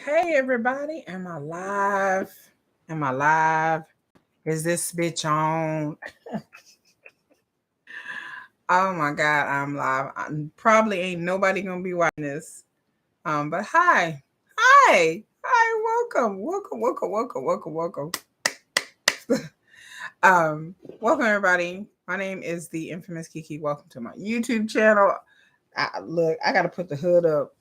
Hey everybody, am I live? Am I live? Is this bitch on? Oh my god, I'm live. Probably ain't nobody gonna be watching this. But hi, welcome. Welcome everybody. My name is the infamous Kiki. Welcome to my YouTube channel. Look, I gotta put the hood up.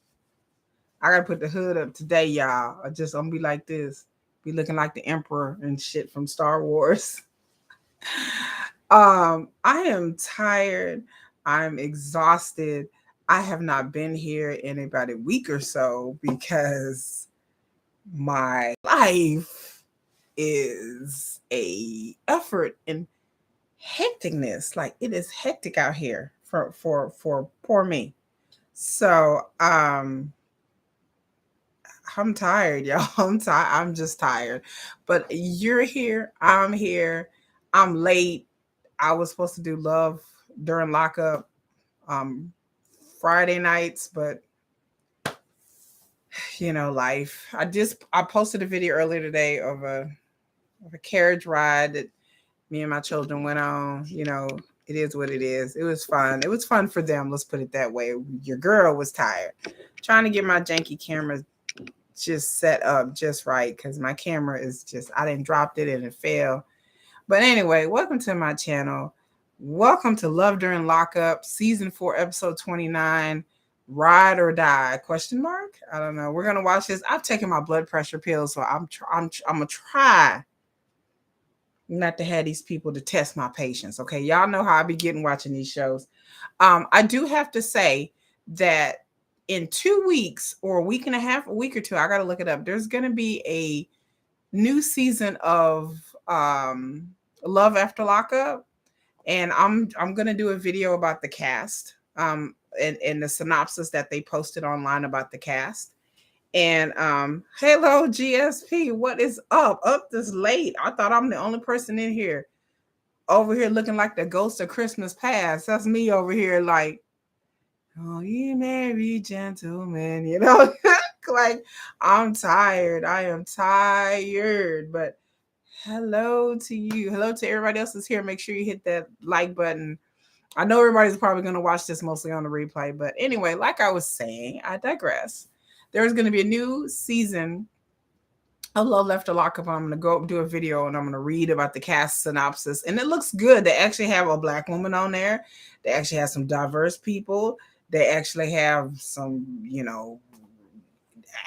I gotta put the hood up today, y'all. I'm be like this, be looking like the Emperor and shit from Star Wars. I am tired. I'm exhausted. I have not been here in about a week or so because my life is a effort in hecticness. Like it is hectic out here for poor me. So I'm tired, y'all. I'm tired. I'm just tired. But you're here. I'm here. I'm late. I was supposed to do love during lockup um Friday nights, but life. I posted a video earlier today of a carriage ride that me and my children went on. It is what it is. It was fun. It was fun for them. Let's put it that way. Your girl was tired. Trying to get my janky camera just set up just right because my camera is just I didn't dropped it and it fell. But anyway, welcome to my channel. Welcome to Love During Lockup, season 4, episode 29. Ride or die? Question mark? I don't know. We're gonna watch this. I've taken my blood pressure pills, so I'm gonna try not to have these people to test my patience. Okay, y'all know how I be getting watching these shows. I do have to say that in 2 weeks or a week and a half, a week or two, I got to look it up. There's going to be a new season of Love After Lockup, and I'm going to do a video about the cast and the synopsis that they posted online about the cast. And hello GSP, what is up? Up this late? I thought I'm the only person in here over here looking like the ghost of Christmas past. That's me over here like, oh, you merry gentlemen, like I'm tired. I am tired, but hello to you. Hello to everybody else that's here. Make sure you hit that like button. I know everybody's probably going to watch this mostly on the replay, but anyway, like I was saying, I digress. There's going to be a new season of Love After Lockup. I'm going to go do a video and I'm going to read about the cast synopsis. And it looks good. They actually have a black woman on there. They actually have some diverse people. They actually have some,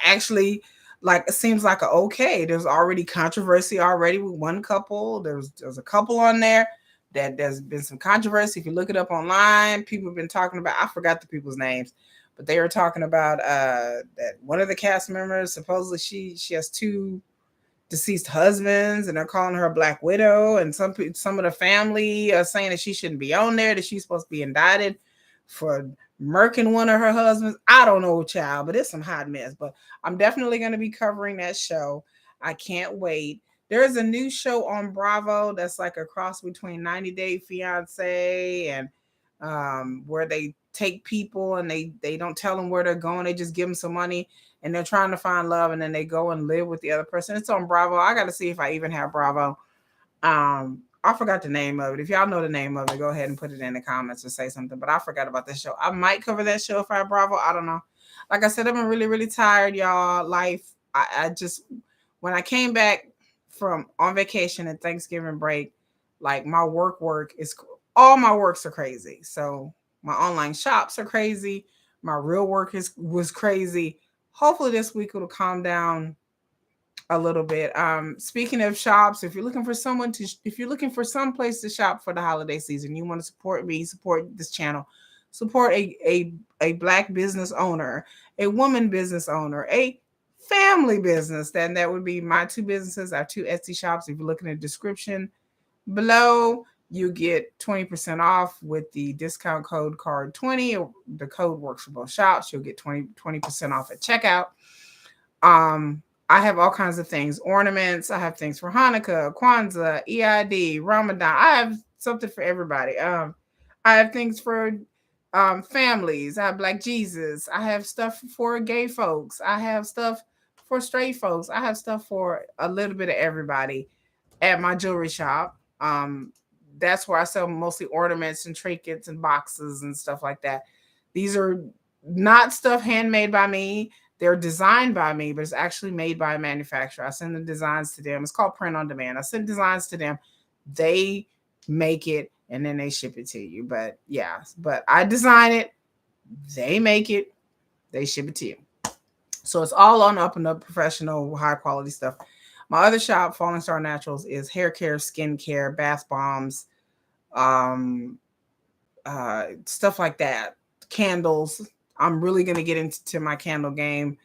actually like it seems like okay. There's already controversy already with one couple. There's a couple on there that there's been some controversy. If you look it up online, people have been talking about, I forgot the people's names, but they were talking about that one of the cast members, supposedly she has two deceased husbands and they're calling her a black widow, and some of the family are saying that she shouldn't be on there, that she's supposed to be indicted for murking one of her husbands. I don't know, child, but it's some hot mess. But I'm definitely going to be covering that show. I can't wait. There's a new show on Bravo that's like a cross between 90 Day Fiance and where they take people and they don't tell them where they're going. They just give them some money and they're trying to find love and then they go and live with the other person. It's on Bravo. I got to see if I even have Bravo. I forgot the name of it. If y'all know the name of it, go ahead and put it in the comments or say something. But I forgot about this show. I might cover that show if I have Bravo. I don't know. Like I said, I've been really, really tired, y'all. Life. I just, when I came back from on vacation and Thanksgiving break, like my work is, all my works are crazy. So my online shops are crazy. My real work was crazy. Hopefully this week it'll calm down a little bit. Speaking of shops, if you're looking for some place to shop for the holiday season, you want to support me, support this channel, support a black business owner, a woman business owner, a family business, then that would be my two businesses. I have two Etsy shops. If you look in the description below, you get 20% off with the discount code card20. The code works for both shops. You'll get 20% off at checkout. I have all kinds of things, ornaments. I have things for Hanukkah, Kwanzaa, EID, Ramadan. I have something for everybody. I have things for families. I have Black Jesus. I have stuff for gay folks. I have stuff for straight folks. I have stuff for a little bit of everybody at my jewelry shop. That's where I sell mostly ornaments and trinkets and boxes and stuff like that. These are not stuff handmade by me. They're designed by me, but it's actually made by a manufacturer. I send the designs to them. It's called print on demand. I send designs to them. They make it and then they ship it to you. But yeah, but I design it. They make it. They ship it to you. So it's all on up and up, professional, high quality stuff. My other shop, Falling Star Naturals, is hair care, skin care, bath bombs, um, stuff like that. Candles. I'm really gonna get into my candle game.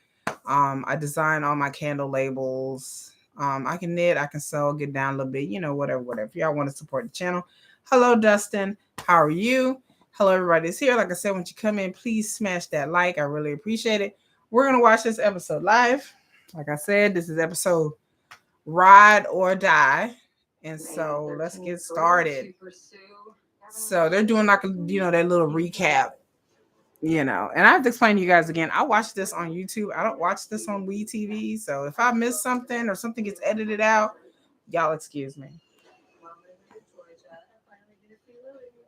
I design all my candle labels. I can knit, I can sew, get down a little bit, whatever. If y'all want to support the channel. Hello, Dustin. How are you? Hello, everybody that's here. Like I said, when you come in, please smash that like. I really appreciate it. We're going to watch this episode live. Like I said, this is episode Ride or Die. And so let's get started. So they're doing like, that little recap, and I have to explain to you guys again, I watch this on YouTube. I don't watch this on wetv. So if I miss something or something gets edited out, y'all excuse me.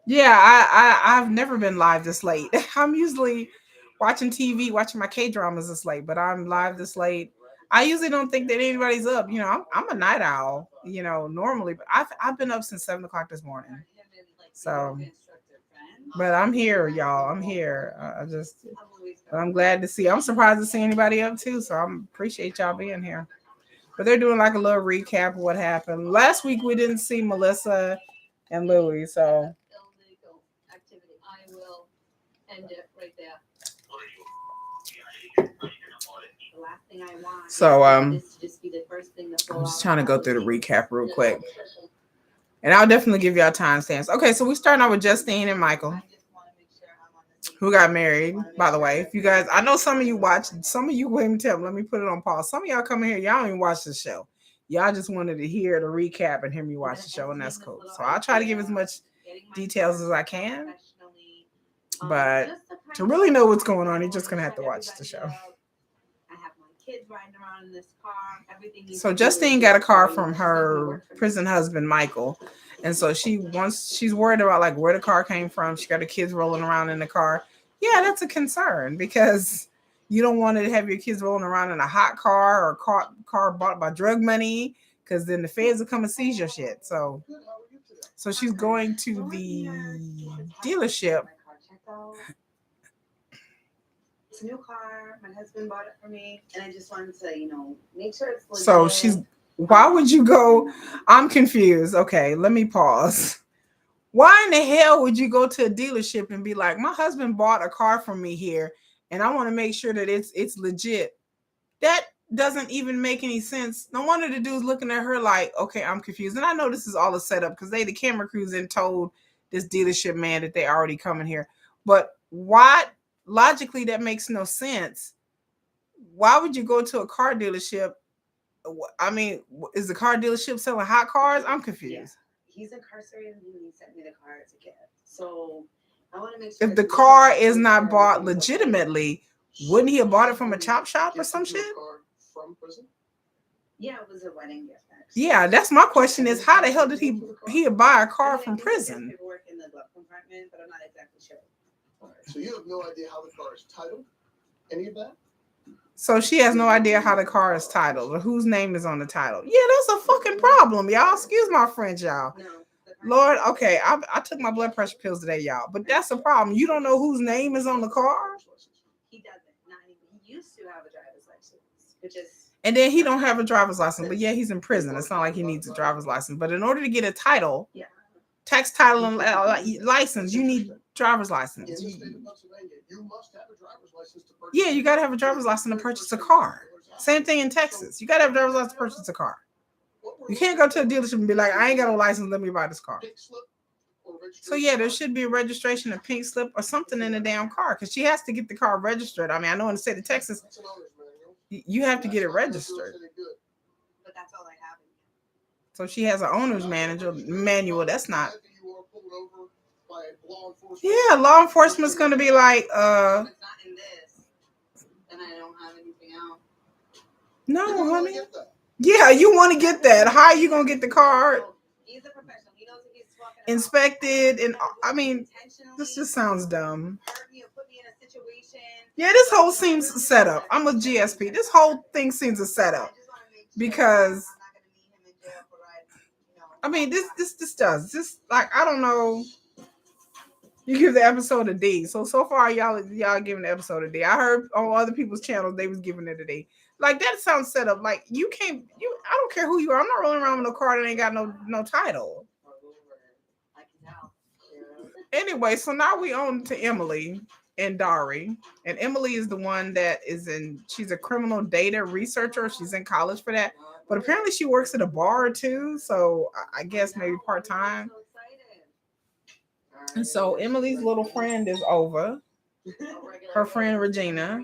Yeah, I've never been live this late. I'm usually watching TV, watching my K-dramas this late, but I'm live this late. I usually don't think that anybody's up. I'm a night owl, normally, but I've been up since 7 o'clock this morning. So, but I'm here, y'all. I'm here. But I'm glad to see. I'm surprised to see anybody up too. So I appreciate y'all being here. But they're doing like a little recap of what happened. Last week we didn't see Melissa and Louie, so. End it right there. So I'm just trying to go through the recap real quick, and I'll definitely give y'all timestamps. Okay, so we're starting out with Justine and Michael, who got married. By the way, if you guys, I know some of you watch, some of you wait and tell. Let me put it on pause. Some of y'all come in here, y'all don't even watch the show. Y'all just wanted to hear the recap and hear me watch the show, and that's cool. So I'll try to give as much details as I can. But to really know what's going on, you're just gonna have to watch the show. So Justine got a car from her prison husband Michael, and so she's worried about like where the car came from. She got her kids rolling around in the car. Yeah, that's a concern because you don't want to have your kids rolling around in a hot car or car bought by drug money, because then the feds will come and seize your shit. So she's going to the dealership. It's a new car. My husband bought it for me, and I just wanted to, make sure it's legit. So why would you go? I'm confused. Okay, let me pause. Why in the hell would you go to a dealership and be like, my husband bought a car from me here, and I want to make sure that it's legit? That doesn't even make any sense. No wonder the dude's looking at her like, okay, I'm confused. And I know this is all a setup because the camera crews in told this dealership man that they already coming here. But why? Logically, that makes no sense. Why would you go to a car dealership? I mean, is the car dealership selling hot cars? I'm confused. Yeah. He's incarcerated and he sent me the car as a gift. So I want to make sure if the car is not bought legitimately, wouldn't he have bought it from a chop shop or some shit? From prison? Yeah, it was a wedding gift. Actually. Yeah, that's my question is how the hell did he buy a car from prison? Paperwork in the glove compartment, but I'm not exactly sure. So you have no idea how the car is titled? Any of that? So she has no idea how the car is titled or whose name is on the title. Yeah, that's a fucking problem, y'all. Excuse my French, y'all. No, Lord, okay, I took my blood pressure pills today, y'all. But that's a problem. You don't know whose name is on the car? He doesn't. He used to have a driver's license, which is... And then he don't have a driver's license. But yeah, he's in prison. It's not like he needs a driver's license. But in order to get a title... Yeah. Tax title and license, you need driver's license. You must have a driver's license to purchase. Yeah, you got to have a driver's license to purchase a car. Same thing in Texas. You got to have a driver's license to purchase a car. You can't go to a dealership and be like, I ain't got a license, let me buy this car. So yeah, there should be a registration, a pink slip or something in the damn car because she has to get the car registered. I mean, I know in the state of Texas, you have to get it registered. But that's all I have. So she has an owner's manual. That's not. Yeah, law enforcement's going to be like, It's not in this. Then I don't have anything else. No, honey. Yeah, you want to get that. How are you going to get the card? He's a professional. He knows if he's talking about inspected? And I mean, this just sounds dumb. Yeah, this whole seems a setup. I'm a GSP. This whole thing seems a setup because I mean, this does this like I don't know. You give the episode a D. So far y'all giving the episode a D. I heard on other people's channels they was giving it a D. Like that sounds set up. Like you can't. I don't care who you are. I'm not rolling around with no card that ain't got no title. Anyway, so now we on to Emily and Dauri. And Emily is the one that she's a criminal data researcher. She's in college for that. But apparently she works at a bar too. So I guess maybe part-time. And so Emily's little friend is over. Her friend Regina.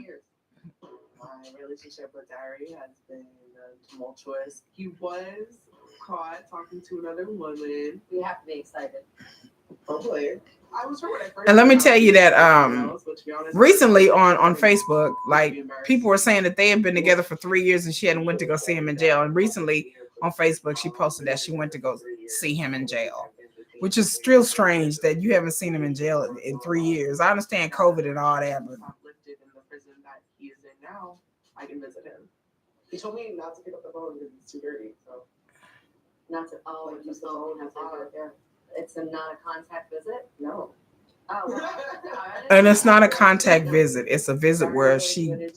My relationship with Dauri has been tumultuous. He was caught talking to another woman. We have to be excited. Public. I was sure when I first and let me tell you that recently on Facebook, like people were saying that they had been together for 3 years and she hadn't went to go see him in jail. And recently on Facebook, she posted that she went to go see him in jail, which is still strange that you haven't seen him in jail in 3 years. I understand COVID and all that, but lifted in the prison that he is in now, I can visit him. He told me not to pick up the phone because it's too dirty. So not to use the phone. It's not a contact visit? No. Oh. And it's not a contact visit. It's a visit where she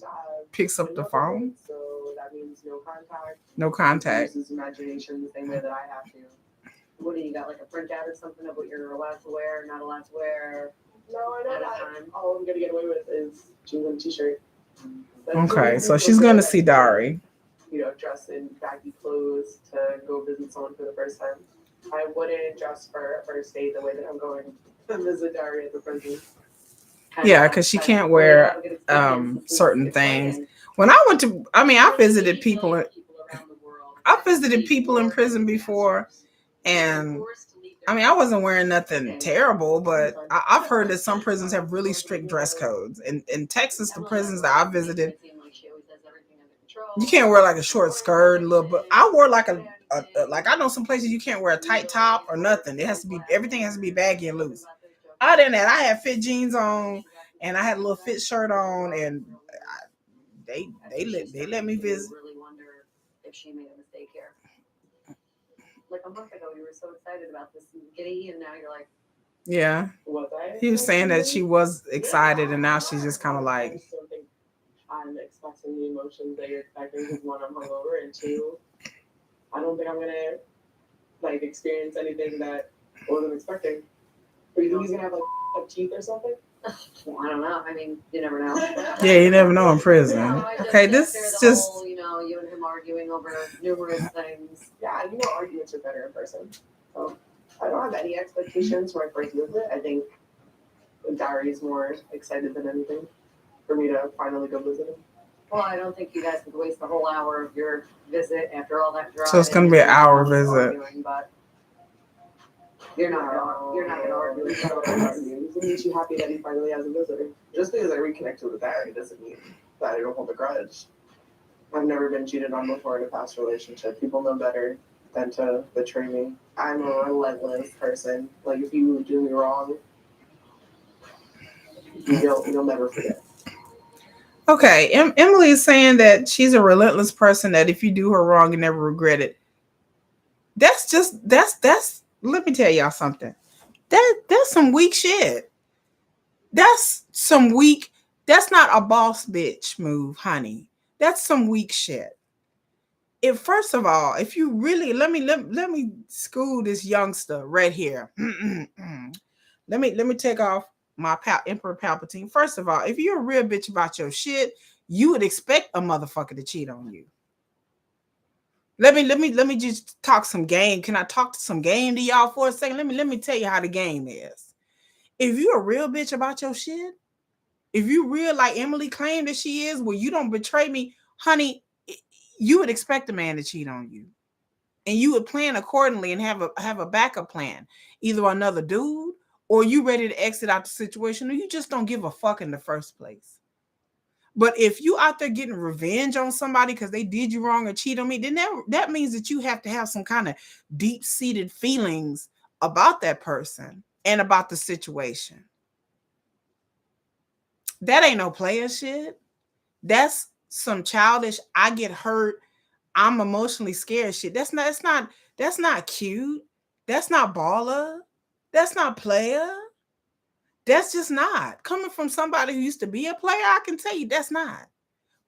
picks up the phone. So that means no contact. No contact. He uses imagination the same way that I have to. What do you got, like a printout or something of what you're allowed to wear, not allowed to wear? No, I know that. All I'm going to get away with is jeans and t-shirt. Okay, so she's going to see Dauri. Dress in baggy clothes to go visit someone for the first time. I wouldn't dress for a first date the way that I'm going to visit Dauri at the prison. Yeah, because she can't wear certain things. When I visited people. I visited people in prison before, and I mean, I wasn't wearing nothing terrible, but I've heard that some prisons have really strict dress codes. In Texas, the prisons that I visited, you can't wear like a short skirt, but I wore like like I know some places you can't wear a tight top or nothing. Everything has to be baggy and loose. Other than that, I had fit jeans on and I had a little fit shirt on, and they let me visit. Really wonder if she made a mistake here. Like a month ago, you were so excited about this giddy, and now you're like, yeah. He was saying that she was excited, and now she's just kind of like. I'm expecting the emotions that you're expecting because one, I'm hungover, and two, I don't think I'm gonna experience anything that I wasn't expecting. Or you think he's gonna have teeth or something? Well, I don't know. I mean, you never know. Yeah, you never know in prison. Okay, this is just whole, you and him arguing over numerous things. Yeah, arguments are better in person. So I don't have any expectations for my first visit. I think Dauri is more excited than anything for me to finally go visit him. Well, I don't think you guys could waste the whole hour of your visit after all that drive. So it's going to be an hour visit. But you're not going to argue. It makes you happy that he finally has a visitor. Just because I reconnected with Dauri doesn't mean that I don't hold a grudge. I've never been cheated on before in a past relationship. People know better than to betray me. I'm a relentless person. If you do me wrong, you'll never forget. Okay, Emily is saying that she's a relentless person, that if you do her wrong, you never regret it. That's let me tell y'all something. That's some weak shit. That's not a boss bitch move, honey. That's some weak shit. First of all, if you really let me school this youngster right here. let me take off my Emperor Palpatine. First of all, if you're a real bitch about your shit, you would expect a motherfucker to cheat on you. Let me just talk some game. Can I talk some game to y'all for a second? Let me tell you how the game is. If you're a real bitch about your shit, if you real like Emily claimed that she is, well, you don't betray me, honey, you would expect a man to cheat on you. And you would plan accordingly and have a backup plan. Either another dude, or you ready to exit out the situation, or you just don't give a fuck in the first place. But if you out there getting revenge on somebody because they did you wrong or cheat on me, then that means that you have to have some kind of deep-seated feelings about that person and about the situation. That ain't no player shit. That's some childish, I get hurt, I'm emotionally scared shit. That's not cute. That's not baller. That's not player. That's just not. Coming from somebody who used to be a player, I can tell you that's not.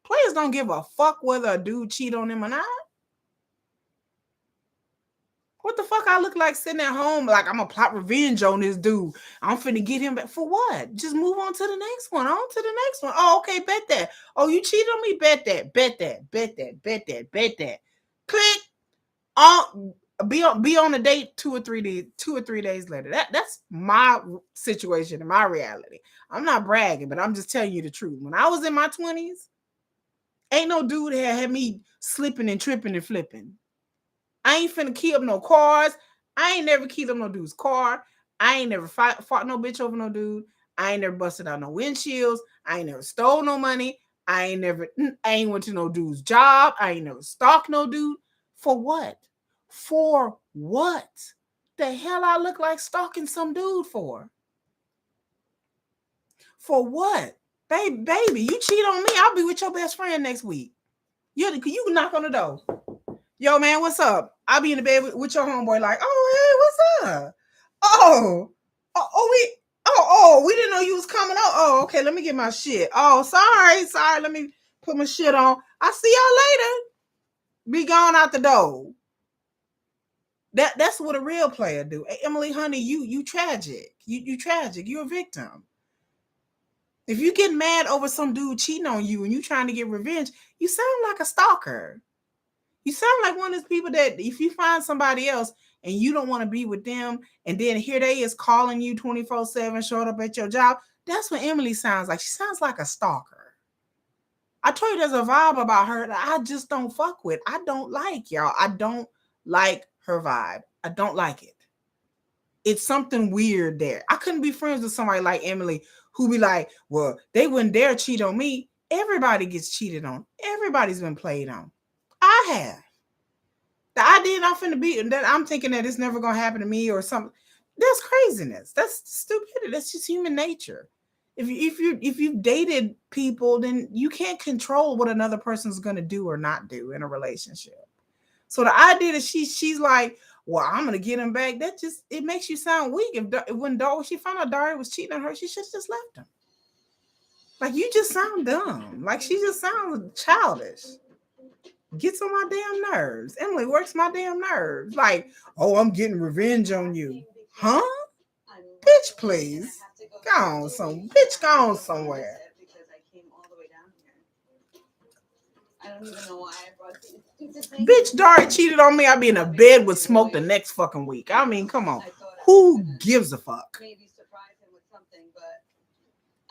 Players don't give a fuck whether a dude cheat on them or not. What the fuck I look like sitting at home like I'm gonna plot revenge on this dude. I'm finna get him back. For what? Just move on to the next one. On to the next one. Oh, okay, bet that. Oh, you cheated on me? Bet that. Bet that. Bet that. Bet that. Bet that. Click. On be on a date 2 or 3 days later. That's my situation and my reality. I'm not bragging, but I'm just telling you the truth. When I was in my 20s, ain't no dude had me slipping and tripping and flipping. I ain't finna key up no cars. I ain't never keyed up no dude's car. I ain't never fought no bitch over no dude. I ain't never busted out no windshields. I ain't never stole no money. I ain't went to no dude's job. I ain't never stalked no dude. For what? For what? The hell I look like stalking some dude for? For what? Baby, you cheat on me, I'll be with your best friend next week. You can knock on the door. Yo, man, what's up? I'll be in the bed with your homeboy like, oh, hey, what's up? We didn't know you was coming out. Oh, okay, let me get my shit. Oh, sorry, let me put my shit on. I'll see y'all later. Be gone out the door. That's what a real player do. Hey, Emily, honey, you tragic. You tragic. You're a victim. If you get mad over some dude cheating on you and you trying to get revenge, you sound like a stalker. You sound like one of those people that if you find somebody else and you don't want to be with them, and then here they is calling you 24/7, showing up at your job, that's what Emily sounds like. She sounds like a stalker. I told you there's a vibe about her that I just don't fuck with. I don't like, y'all. I don't like her vibe. I don't like it. It's something weird there. I couldn't be friends with somebody like Emily who be like, well, they wouldn't dare cheat on me. Everybody gets cheated on. Everybody's been played on. I have. The idea that I'm finna be, that I'm thinking that it's never gonna happen to me or something, that's craziness. That's stupidity. That's just human nature. If you've dated people, then you can't control what another person's gonna do or not do in a relationship. So the idea that she's like, well, I'm gonna get him back, that just, it makes you sound weak. When she found out Dauri was cheating on her, she should have just left him. Like, you just sound dumb. Like, she just sounds childish. Gets on my damn nerves. Emily works my damn nerves. Like, oh, I'm getting revenge on you. Huh? Bitch, please. Go on somewhere. I don't even know why I brought these. Bitch, Dauri cheated on me. I'd be in a bed with smoke the next fucking week. I mean, come on. Who gives a fuck? Maybe surprise him with something, but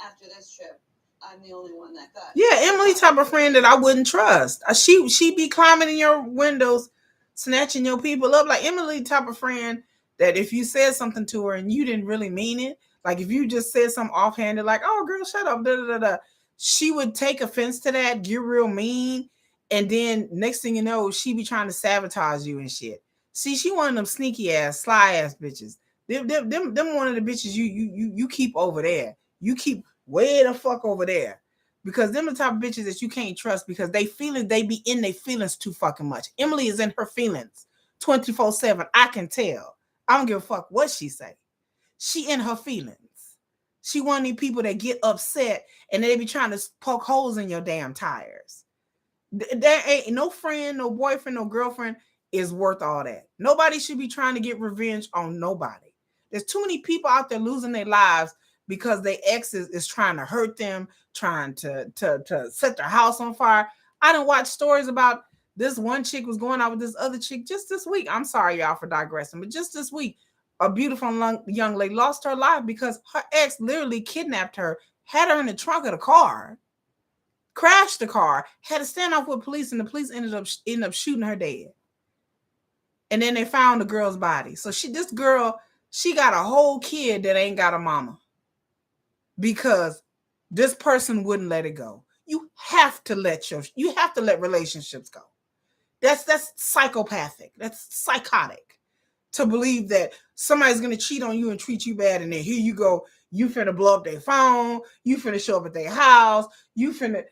after this trip, I'm the only one that got. Yeah, Emily type of friend that I wouldn't trust. She be climbing in your windows, snatching your people up. Like Emily type of friend that if you said something to her and you didn't really mean it, like if you just said something offhanded, like, oh girl, shut up, da da da, she would take offense to that, get real mean, and then next thing you know, she be trying to sabotage you and shit. See, she one of them sneaky ass, sly ass bitches. Them one of the bitches you keep over there. You keep way the fuck over there, because them the type of bitches that you can't trust because they be in their feelings too fucking much. Emily is in her feelings 24/7. I can tell. I don't give a fuck what she say. She in her feelings. She one of these people that get upset and they be trying to poke holes in your damn tires. There ain't no friend, no boyfriend, no girlfriend is worth all that. Nobody should be trying to get revenge on nobody. There's too many people out there losing their lives because their ex is trying to hurt them, trying to set their house on fire. I done watched stories about this one chick was going out with this other chick just this week. I'm sorry, y'all, for digressing, but just this week, a beautiful young lady lost her life because her ex literally kidnapped her, had her in the trunk of the car, crashed the car, had to stand off with police, and the police ended up shooting her dead. And then they found the girl's body. So this girl, she got a whole kid that ain't got a mama because this person wouldn't let it go. You have to let relationships go. That's psychopathic. That's psychotic to believe that somebody's gonna cheat on you and treat you bad, and then here you go, you finna blow up their phone, you finna show up at their house, you finna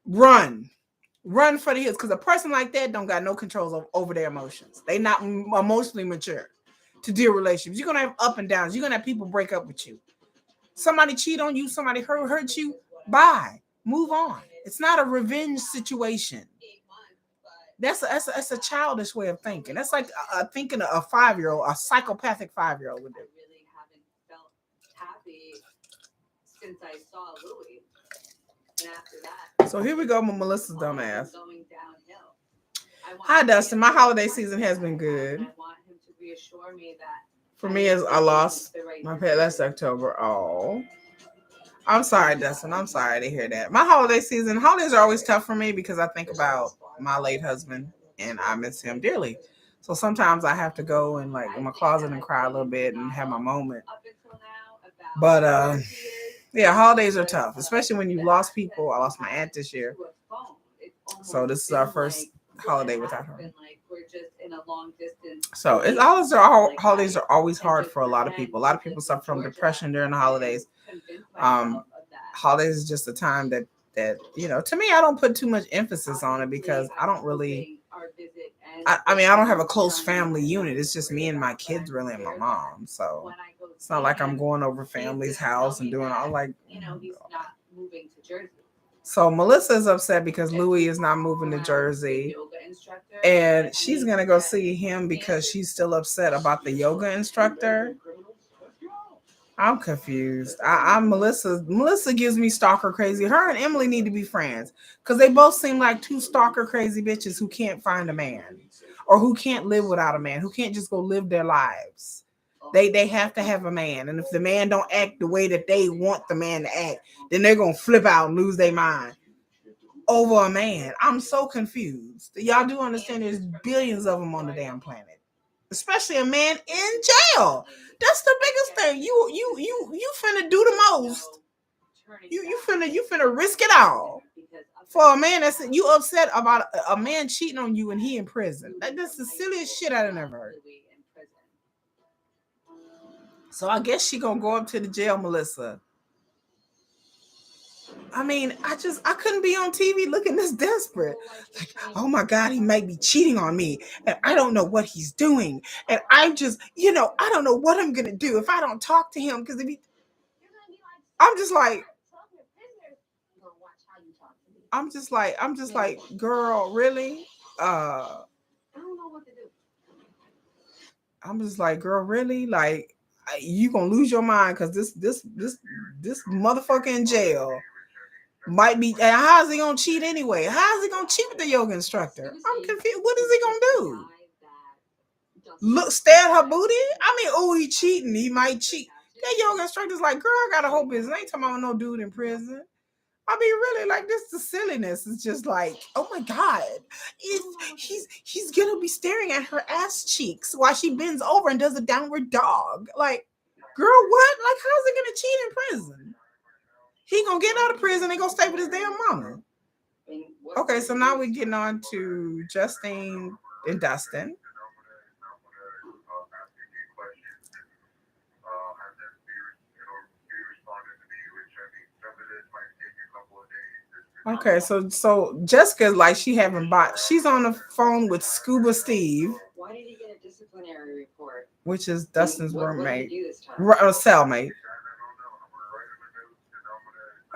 run for the hills, because a person like that don't got no controls over their emotions. They not emotionally mature to deal with relationships. You're gonna have up and downs. You're gonna have people break up with you. Somebody cheat on you, somebody hurt you. Bye, move on. It's not a revenge situation. That's a childish way of thinking. That's like thinking a 5-year-old, a psychopathic 5-year-old would do. I really haven't felt happy since I saw Louie. And after that, so here we go with Melissa's dumbass. Going downhill. Hi, Dustin. My holiday season has been good. I want him to reassure me that for me, as I lost my pet last October. Oh, I'm sorry, Dustin. I'm sorry to hear that. My holidays are always tough for me because I think about my late husband and I miss him dearly. So sometimes I have to go and like in my closet and cry a little bit and have my moment. But yeah, holidays are tough, especially when you lost people. I lost my aunt this year, so this is our first holiday without her. So holidays are always hard for a lot of people. A lot of people suffer from depression during the holidays. Holidays is just a time that to me, I don't put too much emphasis on it because I don't really. I mean, I don't have a close family unit. It's just me and my kids, really, and my mom. So it's not like I'm going over family's house and doing all like. He's not moving to Jersey. So Melissa is upset because Louie is not moving to Jersey, and she's gonna go see him because she's still upset about the yoga instructor. I'm confused. I'm Melissa. Melissa gives me stalker crazy. Her and Emily need to be friends because they both seem like two stalker crazy bitches who can't find a man or who can't live without a man, who can't just go live their lives. They have to have a man, and if the man don't act the way that they want the man to act, then they're gonna flip out and lose their mind over a man. I'm so confused. Y'all do understand there's billions of them on the damn planet, especially a man in jail. That's the biggest thing. You finna do the most. You finna risk it all for a man that's you upset about a man cheating on you and he in prison. That's the silliest shit I've ever heard. So I guess she gonna go up to the jail, Melissa. I mean, I couldn't be on TV looking this desperate. Like, oh my God, he might be cheating on me. And I don't know what he's doing. And I'm just, I don't know what I'm going to do if I don't talk to him. Because I'm just like, girl, really? I don't know what to do. I'm just like, girl, really? Like, you going to lose your mind because this motherfucker in jail might be. And how's he gonna cheat anyway? How's he gonna cheat with the yoga instructor? I'm confused. What is he gonna do? Look, stare at her booty? I mean, oh, he cheating. He might cheat. That yoga instructor's like, girl, I got a whole business. I ain't talking about no dude in prison. I mean, really, like this, the silliness is just like, oh my God, he's gonna be staring at her ass cheeks while she bends over and does a downward dog. Like, girl, what? Like, how's he gonna cheat in prison? He gonna get out of prison and go stay with his damn mama. Okay, so now we're getting on to Justine and Dustin. Okay, so Jessica's like she's on the phone with Scuba Steve. Why did he get a disciplinary report? Which is Dustin's roommate, or cellmate.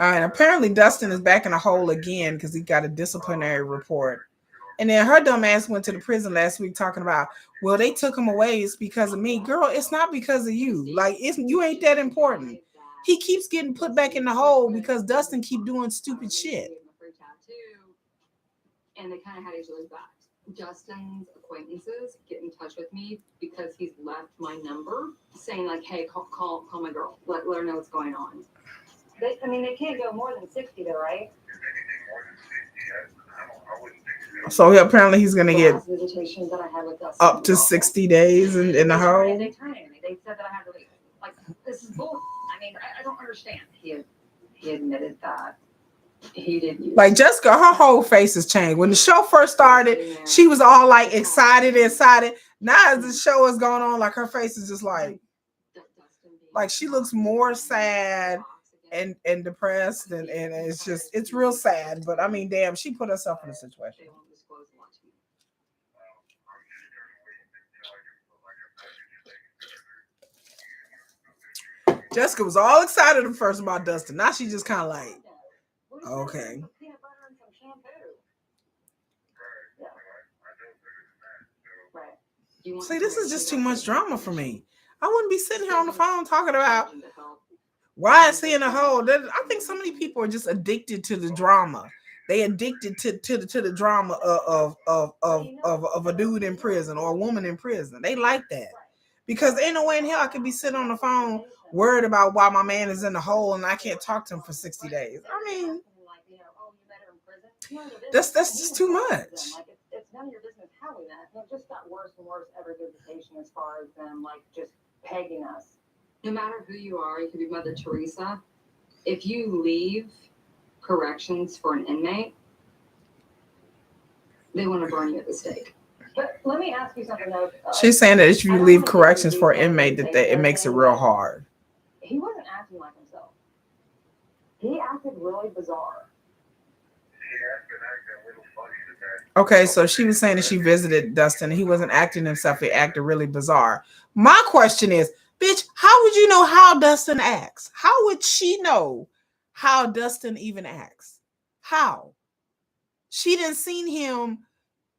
And apparently Dustin is back in a hole again because he got a disciplinary report. And then her dumb ass went to the prison last week talking about, well, they took him away. It's because of me. Girl, it's not because of you. Like, you ain't that important. He keeps getting put back in the hole because Dustin keep doing stupid shit. And they kind of had each other's backs. Dustin's acquaintances get in touch with me because he's left my number saying like, hey, call my girl. Let her know what's going on. They can't go more than 60 though, right? So apparently he's going to get visitation that I had with Dustin up to 60 days in the hole. They terminated me. They said that I had to leave. Like, this is bull. I mean, I don't understand. He admitted that he did use. Like Jessica, her whole face has changed. When the show first started, she was all like excited. Now as the show is going on, like her face is just like she looks more sad and depressed, and it's real sad. But I mean, damn, she put herself in a situation. Jessica was all excited at first about Dustin. Now she's just kind of like, okay. See, this is just too much drama for me. I wouldn't be sitting here on the phone talking about why is he in a hole. I think so many people are just addicted to the drama. They addicted to the drama of a dude in prison or a woman in prison. They like that. Because ain't no way in hell I could be sitting on the phone worried about why my man is in the hole and I can't talk to him for 60 days. I mean, that's just too much. It's none of your business how we met. It just got worse and worse every visitation as far as them just pegging us. No matter who you are, you could be Mother Teresa. If you leave corrections for an inmate, they want to burn you at the stake. But let me ask you something though. She's saying that if you leave corrections for an inmate, that it makes it real hard. He wasn't acting like himself. He acted really bizarre. Okay, so she was saying that she visited Dustin. He wasn't acting himself. He acted really bizarre. My question is, bitch, how would you know how Dustin acts? How would she know how Dustin even acts? How? She didn't seen him.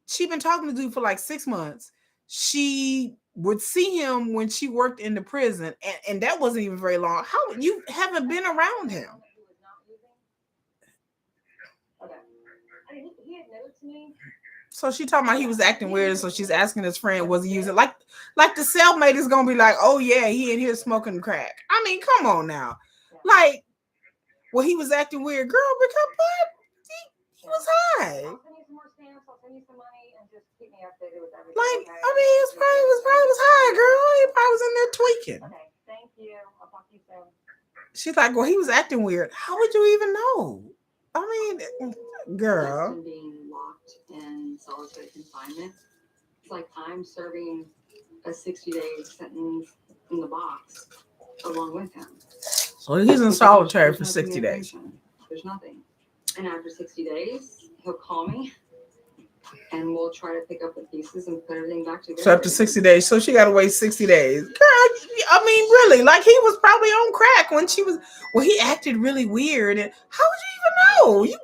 She'd been talking to the dude for like 6 months. She would see him when she worked in the prison, and that wasn't even very long. How you haven't been around him? Okay. I mean, he had noted to me. So she talking about he was acting weird, so she's asking his friend, was he using like the cellmate is gonna be like, oh yeah, he in here smoking crack. I mean, come on now. Like, well, he was acting weird, girl, because what? He was high. I'll send you some more stamps, I'll send you some money, and just keep me updated with everything. Like, okay? I mean, he was high, girl. He probably was in there tweaking. Okay, thank you. I'll talk to you soon. She's like, well, he was acting weird. How would you even know? I mean, girl. Dustin being locked in solitary confinement. It's like I'm serving a 60-day sentence in the box along with him. So he's in solitary for 60 days. There's nothing. And after 60 days, he'll call me and we'll try to pick up the pieces and put everything back together. So after 60 days, so she got to wait 60 days. Girl, I mean, really, like he was probably on crack when she was, well, he acted really weird. And how would you even know? You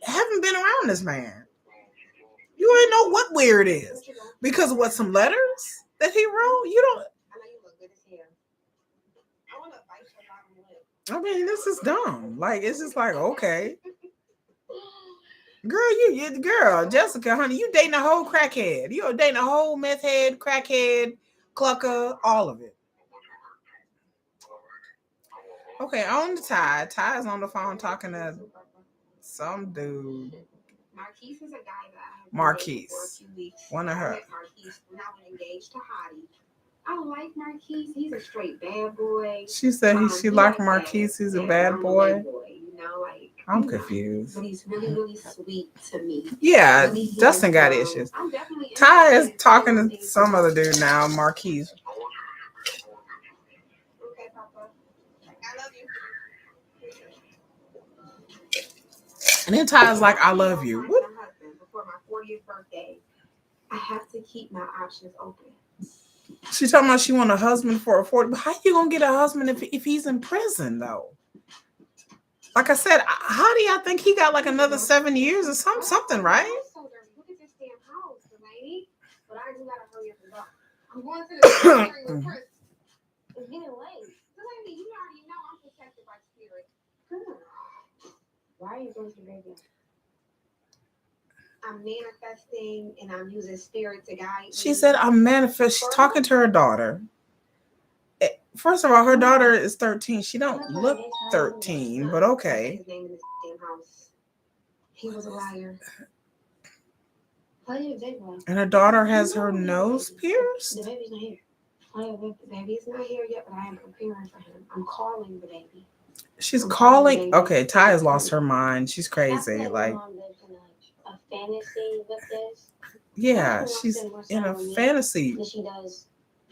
haven't been around this man. You ain't know what weird is. Because of what, some letters that he wrote? You don't. I know you look good as hell. I want to bite your bottom lip. I mean, this is dumb. Like, it's just like, okay. Girl, girl, Jessica, honey, you dating a whole crackhead. You're dating a whole meth head, crackhead, clucker, all of it. Okay, on the Ty. Ty's on the phone talking to some dude. Marquise is a guy that I have Marquise. for a few weeks. One of her. I met Marquise when I was engaged to Hottie. I like Marquise. He's a straight bad boy. She said she liked Marquise. He's a bad boy. You know, like I'm confused. But he's really, really sweet to me. Yeah, Really Dustin got handsome. issues. I'm definitely Ty is interested talking in to things some that- other dude now, Marquise. Okay, Papa. I love you. And then Ty's like, I love you. What? My husband before my 40th birthday. I have to keep my options open. She talking about she want a husband for a 40. But how you gonna get a husband if he's in prison though? Like I said, how do y'all think he got like another 7 years or something, right? So dirty. Look at this damn house, lady. But I do gotta hurry up and go. I'm going to the cemetery with Chris. It's getting late. So lady, you already know I'm protected by spirit. Good. Why are you going to the graveyard? I'm manifesting and I'm using spirit to guide me. She said, I'm manifest. She's talking to her daughter. First of all, her daughter is 13. She don't look 13, but okay. His name in this damn house. He was a liar. Play the big one. And her daughter has her nose pierced. The baby's not here. Play the baby is not here yet, but I am preparing for him. I'm calling the baby. She's calling. Okay, Ty has lost her mind. She's crazy. Like, a fantasy with this. yeah, she's in a fantasy. That she does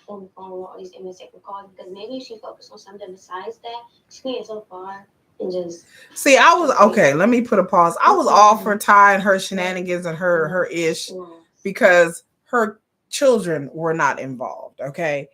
on the phone with all these inmates taking calls, because maybe she focused on something besides that. She went so far and just see. I was okay. Let me put a pause. I was all for Ty and her shenanigans and her ish because her children were not involved. Okay.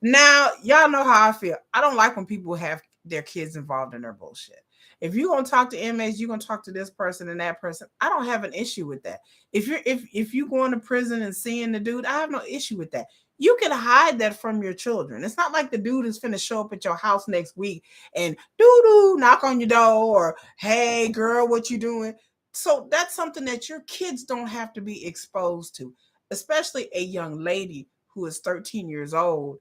Now, y'all know how I feel. I don't like when people have their kids involved in their bullshit. If you're gonna talk to inmates, you're gonna talk to this person and that person. I don't have an issue with that. If you're going to prison and seeing the dude, I have no issue with that. You can hide that from your children. It's not like the dude is finna show up at your house next week and doo-doo knock on your door or hey girl, what you doing? So that's something that your kids don't have to be exposed to, especially a young lady who is 13 years old.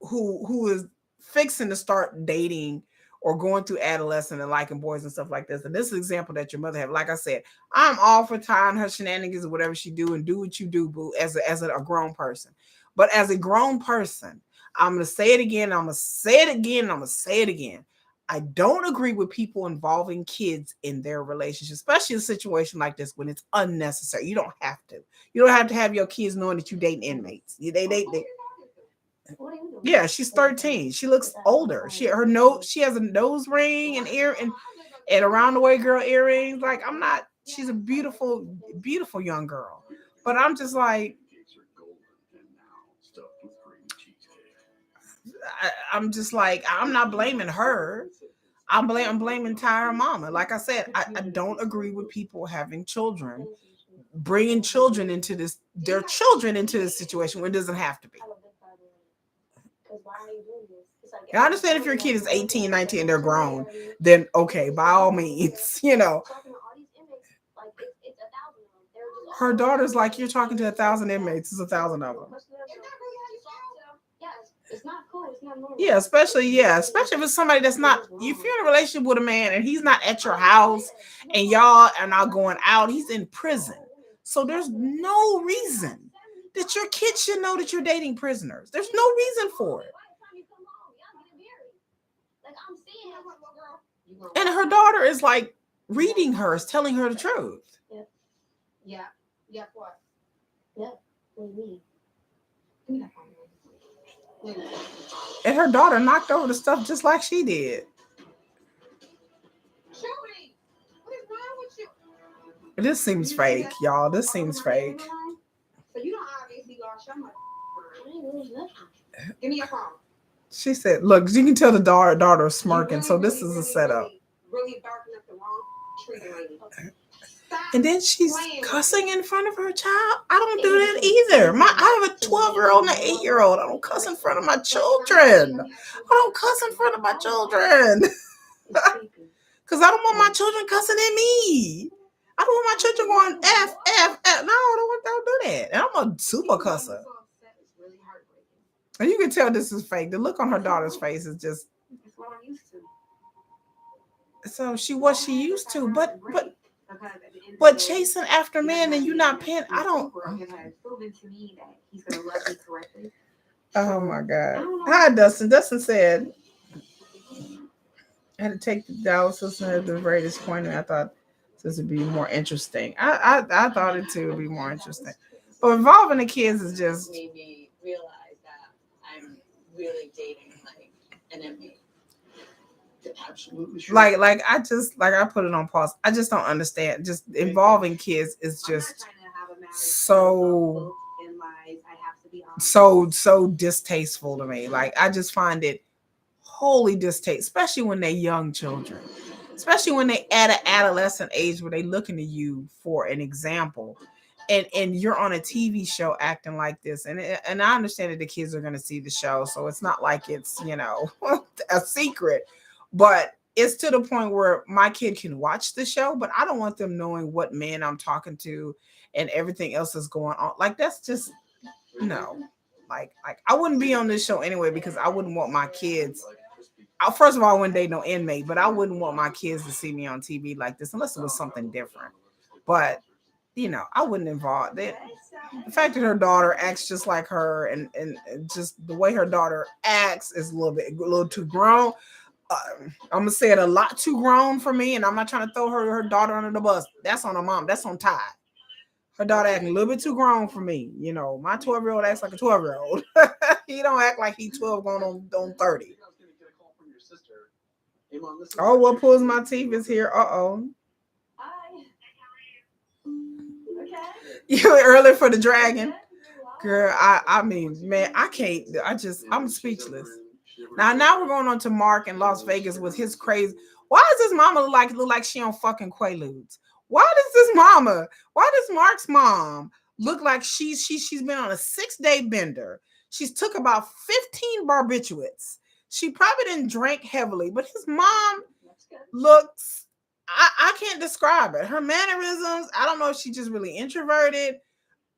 Who is fixing to start dating or going through adolescent and liking boys and stuff like this. And this is an example that your mother had. Like I said, I'm all for tying her shenanigans or whatever she do and do what you do, boo, as a grown person. But as a grown person, I'm gonna say it again, I'm gonna say it again, I'm gonna say it again. I don't agree with people involving kids in their relationship, especially in a situation like this when it's unnecessary. You don't have to. You don't have to have your kids knowing that you dating inmates. They yeah, she's 13. She looks older. She has a nose ring and ear and around the way girl earrings. Like I'm not. She's a beautiful, beautiful young girl. But I'm just like, I'm just like, I'm not blaming her. I'm blaming Tyra mama. Like I said, I don't agree with people having children, bringing children into this, their children into this situation when it doesn't have to be. I understand if your kid is 18, 19, and they're grown, then okay, by all means, you know. Her daughter's like, you're talking to 1,000 inmates, it's 1,000 of them. It's not cool. It's not normal. Yeah, especially if it's somebody that's not, if you're in a relationship with a man and he's not at your house and y'all are not going out, he's in prison. So there's no reason that your kids should know that you're dating prisoners. There's no reason for it. And her daughter is like reading her, is telling her the truth. Yeah. Yeah, what? Yeah. What do you mean? Give me that phone. And her daughter knocked over the stuff just like she did. Judy, what is wrong with you? This seems fake, y'all. This seems fake. So you don't obviously lost your money. Give me your phone. She said, look, you can tell the daughter is smirking, so this is a setup. Really barking up the wrong tree, lady. And then she's cussing in front of her child. I don't do that either. I have a 12-year-old and an 8-year-old. I don't cuss in front of my children. I don't cuss in front of my children. Because I don't want my children cussing at me. I don't want my children going F, F, F. No, don't do that. And I'm a super cusser. And you can tell this is fake. The look on her daughter's face is just. That's what I'm used to. So what she used to, but chasing after men and you not paying. I don't. Oh my God. Hi, Dustin. Dustin said, I had to take the Dallas listener at the very disappointing. I thought this would be more interesting. I thought it too would be more interesting. But involving the kids is just. Made me realize that I'm really dating like an inmate. Absolutely sure. Like I put it on pause. I just don't understand. Just involving kids is just so distasteful to me. Like I just find it wholly distasteful, especially when they're young children, especially when they at an adolescent age where they looking to you for an example. And you're on a TV show acting like this. And I understand that the kids are going to see the show. So it's not like it's, a secret. But it's to the point where my kid can watch the show, but I don't want them knowing what man I'm talking to and everything else is going on. Like, that's just, no. Like I wouldn't be on this show anyway because I wouldn't want my kids. First of all, I wouldn't date no inmate, but I wouldn't want my kids to see me on TV like this unless it was something different. But you know, I wouldn't involve that. The fact that her daughter acts just like her, and just the way her daughter acts is a little too grown. I'm gonna say it, a lot too grown for me, and I'm not trying to throw her daughter under the bus. That's on her mom. That's on Ty. Her daughter acting a little bit too grown for me. You know, my 12-year-old acts like a 12-year-old. He don't act like he's 12 going on 30. Oh, what pulls my teeth is here. Uh-oh. Hi. Okay. You early for the dragon. Girl, I mean, man, I'm speechless. Now we're going on to Mark in Las Vegas with his crazy. Why does this mama look like she on fucking Quaaludes? Why does Mark's mom look like she's been on a 6-day bender? She's took about 15 barbiturates. She probably didn't drink heavily, but his mom looks, I can't describe it. Her mannerisms, I don't know if she's just really introverted.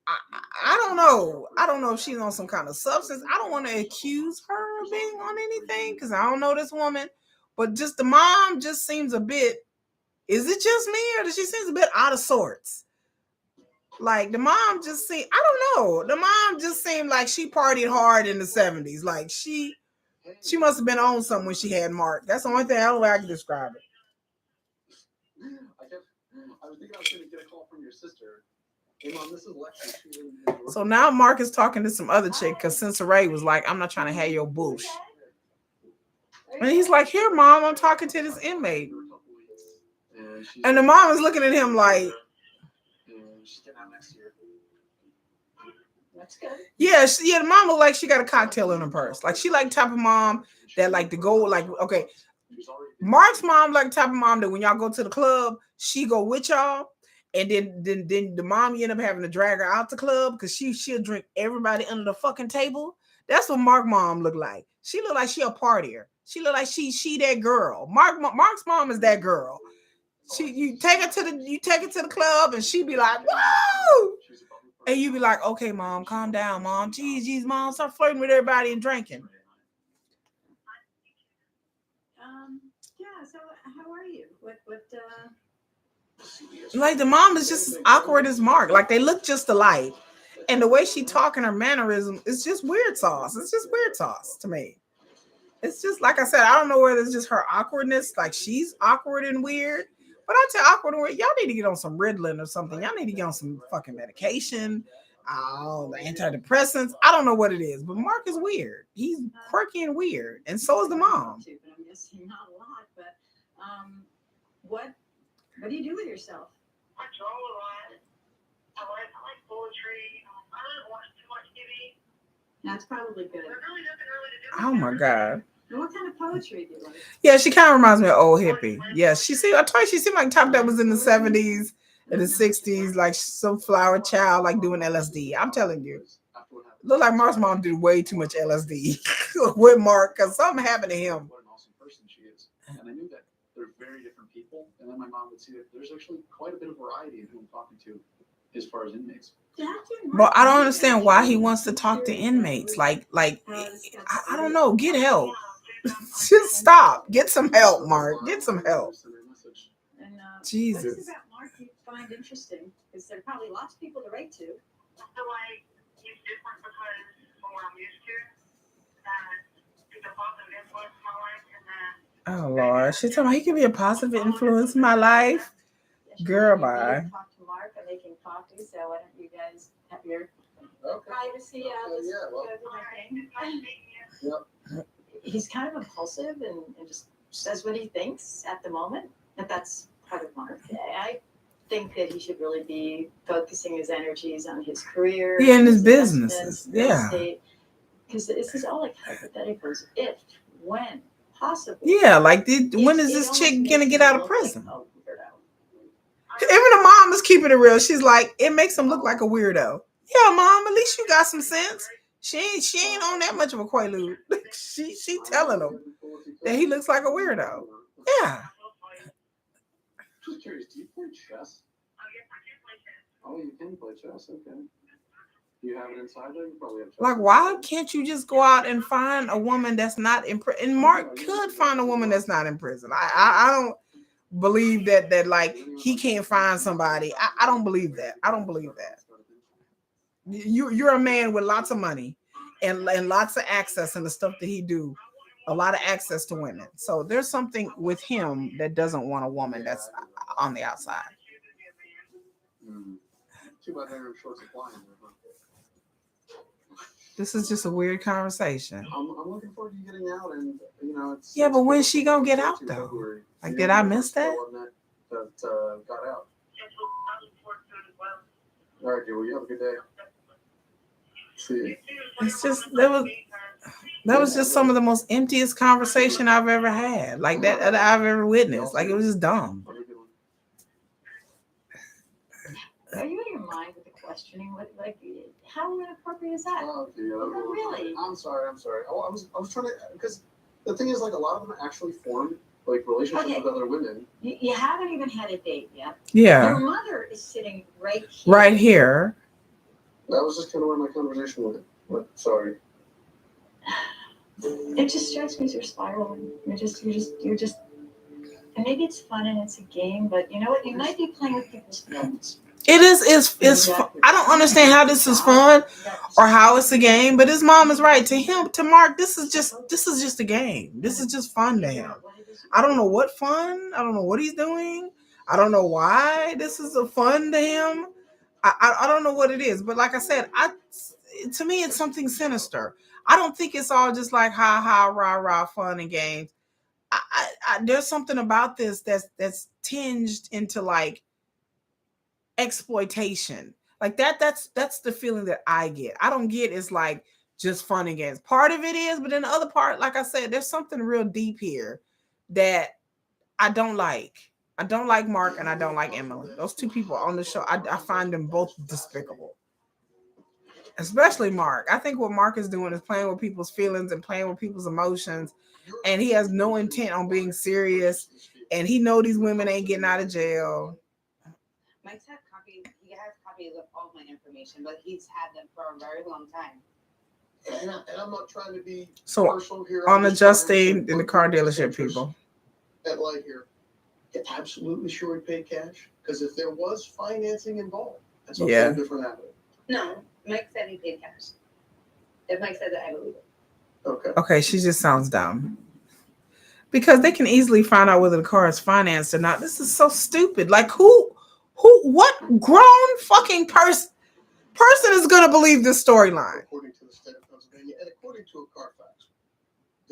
I don't know. I don't know if she's on some kind of substance. I don't want to accuse her of being on anything because I don't know this woman. But just the mom just seems a bit, is it just me or does she seems a bit out of sorts? Like the mom just seemed, I don't know. The mom just seemed like she partied hard in the 70s. Like she must have been on something when she had Mark. That's the only thing I can describe it. I was thinking I was going to get a call from your sister. Hey, Mom, this is Lexi. So now Mark is talking to some other chick because Ray was like, I'm not trying to have your bullshit. And he's like, here, Mom, I'm talking to this inmate. And the mom is looking at him like, That's good. yeah, the mom looked like she got a cocktail in her purse. Like she like type of mom that like to go like, okay, Mark's mom like type of mom that when y'all go to the club, she go with y'all. And then the mom, you end up having to drag her out the club because she'll drink everybody under the fucking table. That's what Mark's mom looked like. She looked like she a partier. She looked like she that girl. Mark's mom is that girl. You take her to the club and she be like, whoa! And you be like, okay, Mom, calm down, Mom. Jeez, Mom, start flirting with everybody and drinking. Yeah, so how are you? What Like the mom is just as awkward as Mark. Like they look just alike. And the way she talk and her mannerism is just weird sauce. It's just weird sauce to me. It's just, like I said, I don't know whether it's just her awkwardness. Like she's awkward and weird. But I tell awkward and weird, y'all need to get on some Ritalin or something. Y'all need to get on some fucking medication. The antidepressants. I don't know what it is. But Mark is weird. He's quirky and weird. And so is the mom. I'm guessing not a lot, but what do you do with yourself? I draw a lot. I like poetry. I don't watch too much TV. That's probably good. There's really nothing really to do. Oh my God. And what kind of poetry do you like? Yeah, she kind of reminds me of old hippie. Yeah, I told you she seemed like top that was in the 70s and the 60s, like some flower child, like doing LSD. I'm telling you. Look like Mark's mom did way too much LSD with Mark because something happened to him. What an awesome person she is. And I knew that they're very different people. And then my mom would see that there's actually quite a bit of variety in who I'm talking to as far as inmates. But I don't understand why he wants to talk to inmates. Like I don't know. Get help. Just stop. Get some help, Mark. Get some help. And Jesus. what is it about Mark you find interesting? Because there are probably lots of people to write to. I feel like he's different because from what I'm used to. He's a positive influence in my life. And Oh Lord, she's talking about he can be a positive influence in my life. Girl, bye. Talk to Mark and making coffee. So why don't you guys have your Okay. privacy? Yeah, well. Yep. He's kind of impulsive and just says what he thinks at the moment. And that's part of Mark. I think that he should really be focusing his energies on his career. Yeah, and his businesses. Yeah. Because this is all like hypotheticals. If, when, possible. Yeah, like when is this chick gonna get out of prison? Even the mom is keeping it real. She's like, it makes him look like a weirdo. Yeah, Mom, at least you got some sense. She ain't on that much of a quaalude. she telling him that he looks like a weirdo. Yeah. Just curious, do you play chess? Oh, you can play chess, okay. Do you have it inside there? You probably have chess. Like, why can't you just go out and find a woman that's not in prison? And Mark could find a woman that's not in prison. I don't. believe that like he can't find somebody. I don't believe that. I don't believe that. You're a man with lots of money and lots of access and the stuff that he do, a lot of access to women. So there's something with him that doesn't want a woman that's on the outside. Too bad they're in short supply. This is just a weird conversation. I'm looking forward to getting out, and it's Yeah, but when's she gonna get it's out to though? February. Like, You did know, I the miss first that? one that got out. All right, dear. Well, you have a good day. See you. It's just that was just some of the most emptiest conversation I've ever had, like that I've ever witnessed. Like, it was just dumb. Have a good one. Are you in your mind with the questioning? Like, how inappropriate is that? Oh, okay, yeah, that was a little Really? funny. I'm sorry. I was trying to, because the thing is, like, a lot of them actually formed like relationships Okay. with other women. You haven't even had a date yet. Yeah, Your mother is sitting right here. right here. That was just kind of where my conversation went. But sorry. It just strikes me as you're spiraling. You're just. And maybe it's fun and it's a game, but you know what? You might be playing with people's feelings. It is fun. I don't understand how this is fun or how it's a game, but his mom is right. To Mark, this is just a game. This is just fun to him. I don't know what fun. I don't know what he's doing. I don't know why this is a fun to him. I don't know what it is, but like I said, to me it's something sinister. I don't think it's all just like ha ha rah rah fun and games. There's something about this that's tinged into like exploitation. Like that's the feeling that I get. I don't get it's like just fun and games. Part of it is, but then the other part, like I said, there's something real deep here that I don't like. I don't like Mark and I don't like Emily. Those two people on the show, I find them both despicable. Especially Mark. I think what Mark is doing is playing with people's feelings and playing with people's emotions. And he has no intent on being serious. And he know these women ain't getting out of jail. Mike's had copies. He has copies of all my information, but he's had them for a very long time. And I'm not trying to be So personal here. on I'm the just trying Justine to in the put car people's dealership interests people. at light here. You're absolutely sure he paid cash? Because if there was financing involved, that's a Yeah. whole different avenue. No, Mike said he paid cash. If Mike said that, I believe it. Okay. Okay, she just sounds dumb. Because they can easily find out whether the car is financed or not. This is so stupid. Like what grown fucking person is gonna believe this storyline? According to the state of Pennsylvania and according to a Carfax,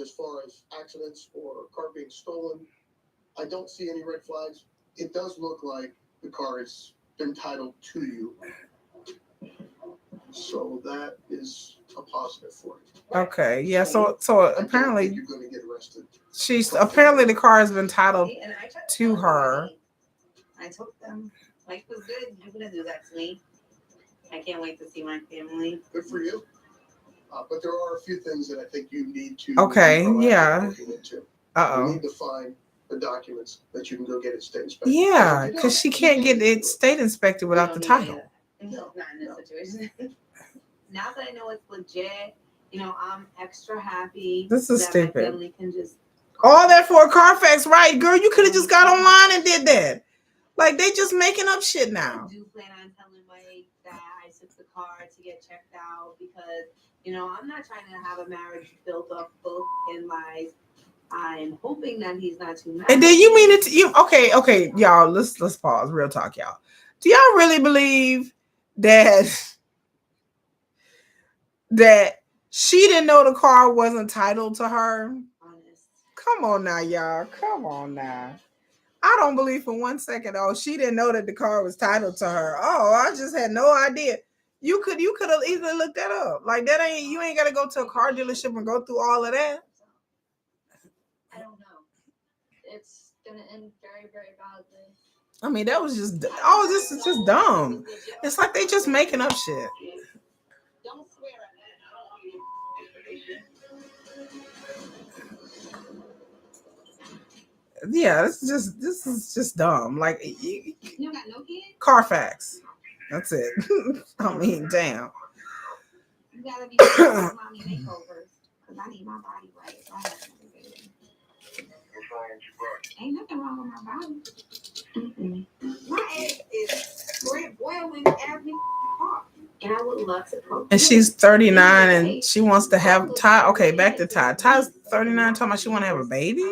as far as accidents or a car being stolen, I don't see any red flags. It does look like the car has been titled to you. So that is a positive for you. Okay, yeah. So I don't think apparently you're going to get arrested. apparently the car has been titled And I tried to her. I told them Mike was good. You're gonna do that to me. I can't wait to see my family. Good for you. But there are a few things that I think you need to Okay, be proactive yeah. looking into. You Uh-oh. need to find the documents that you can go get it state inspected. Yeah, If you because don't, she can't get it state inspected without the title. No, not in this situation. Now that I know it's legit, I'm extra happy. This is that stupid. My family can just. All that for a Carfax, right, girl? You could have just got online and did that. Like, they just making up shit now. I do plan on telling Mike that I took the car to get checked out because, I'm not trying to have a marriage built off both in lies. I'm hoping that he's not too mad. And then you mean it? Okay, y'all. Let's pause. Real talk, y'all. Do y'all really believe that she didn't know the car wasn't titled to her? Honest. Come on now, y'all. Come on now. I don't believe for 1 second. Oh, she didn't know that the car was titled to her. Oh, I just had no idea. You could have easily looked that up. Like, you ain't gotta go to a car dealership and go through all of that. I don't know. It's gonna end very, very badly. I mean, that was just this is just dumb. It's like they just making up shit. Don't swear at Yeah, this is just dumb. Like, You got no kids? Carfax. That's it. I mean, damn. You gotta be mommy makeovers. Because I need my body right. So I have to do it. wrong with your body? Ain't nothing wrong with my body. Mm-mm. My ass is boiling every part. And I would love to poke. And she's 39 and she wants to have Ty. Okay, back to Ty. Ty's 39 talking about she want to have a baby.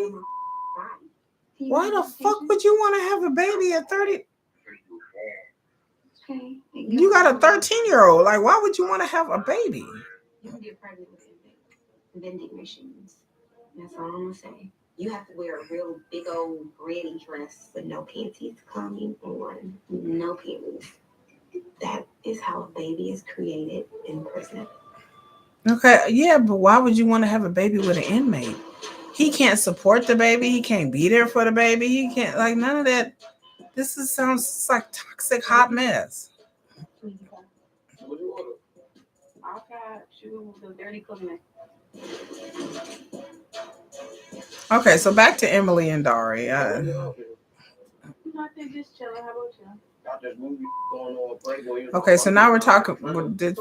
Why the fuck would you want to have a baby at 30? Okay. You got a 13-year-old. Like, why would you want to have a baby? You can get pregnant with vending machines. That's all I'm gonna say. You have to wear a real big old granny dress with no panties coming on. No panties. That is how a baby is created in prison. Okay, yeah, but why would you want to have a baby with an inmate? He can't support the baby. He can't be there for the baby. He can't, like, none of that. Sounds like toxic hot mess. What you order? I'll try shoe the dirty cooking. Okay, so back to Emily and Dauri. Nothing, just chilling. How about you? Got this movie going on Playboy. Okay, so now we're talking,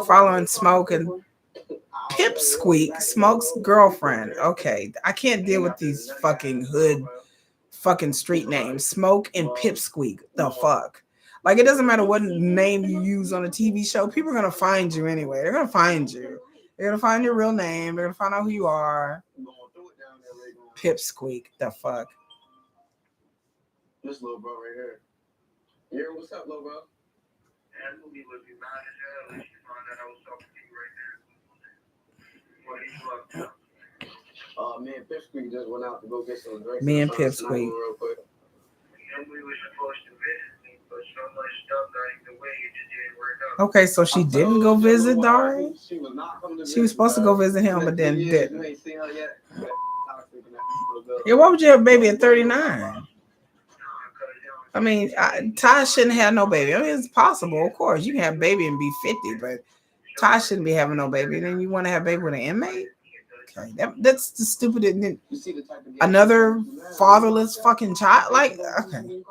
following Smoke and Pipsqueak, Smoke's girlfriend. Okay, I can't deal with these fucking hood, fucking street names. Smoke and Pipsqueak. The fuck? Like, it doesn't matter what name you use on a TV show. People are gonna find you anyway. They're gonna find you. They're gonna find your real name. They're gonna find out who you are. Pipsqueak. The fuck? This little bro right here. Yeah, what's up, little bro? That movie would be mad as hell if she found out I was talking to you right now. What are you up to? Me and Pipsqueak just went out to go get some drinks. Me and Pipsqueak. Real quick. Emily was supposed to visit me, but so much stuff got in the way, it just didn't work out. Okay, so she didn't go visit Dauri? She was not coming to She was supposed to go visit him, but then You didn't. ain't seen her yet? Yeah, why would you have a baby at 39? I mean, Ty shouldn't have no baby. I mean, it's possible, of course. You can have a baby and be 50, but Ty shouldn't be having no baby. And then you want to have a baby with an inmate? Okay, that's the stupid. Another fatherless fucking child? Like, okay.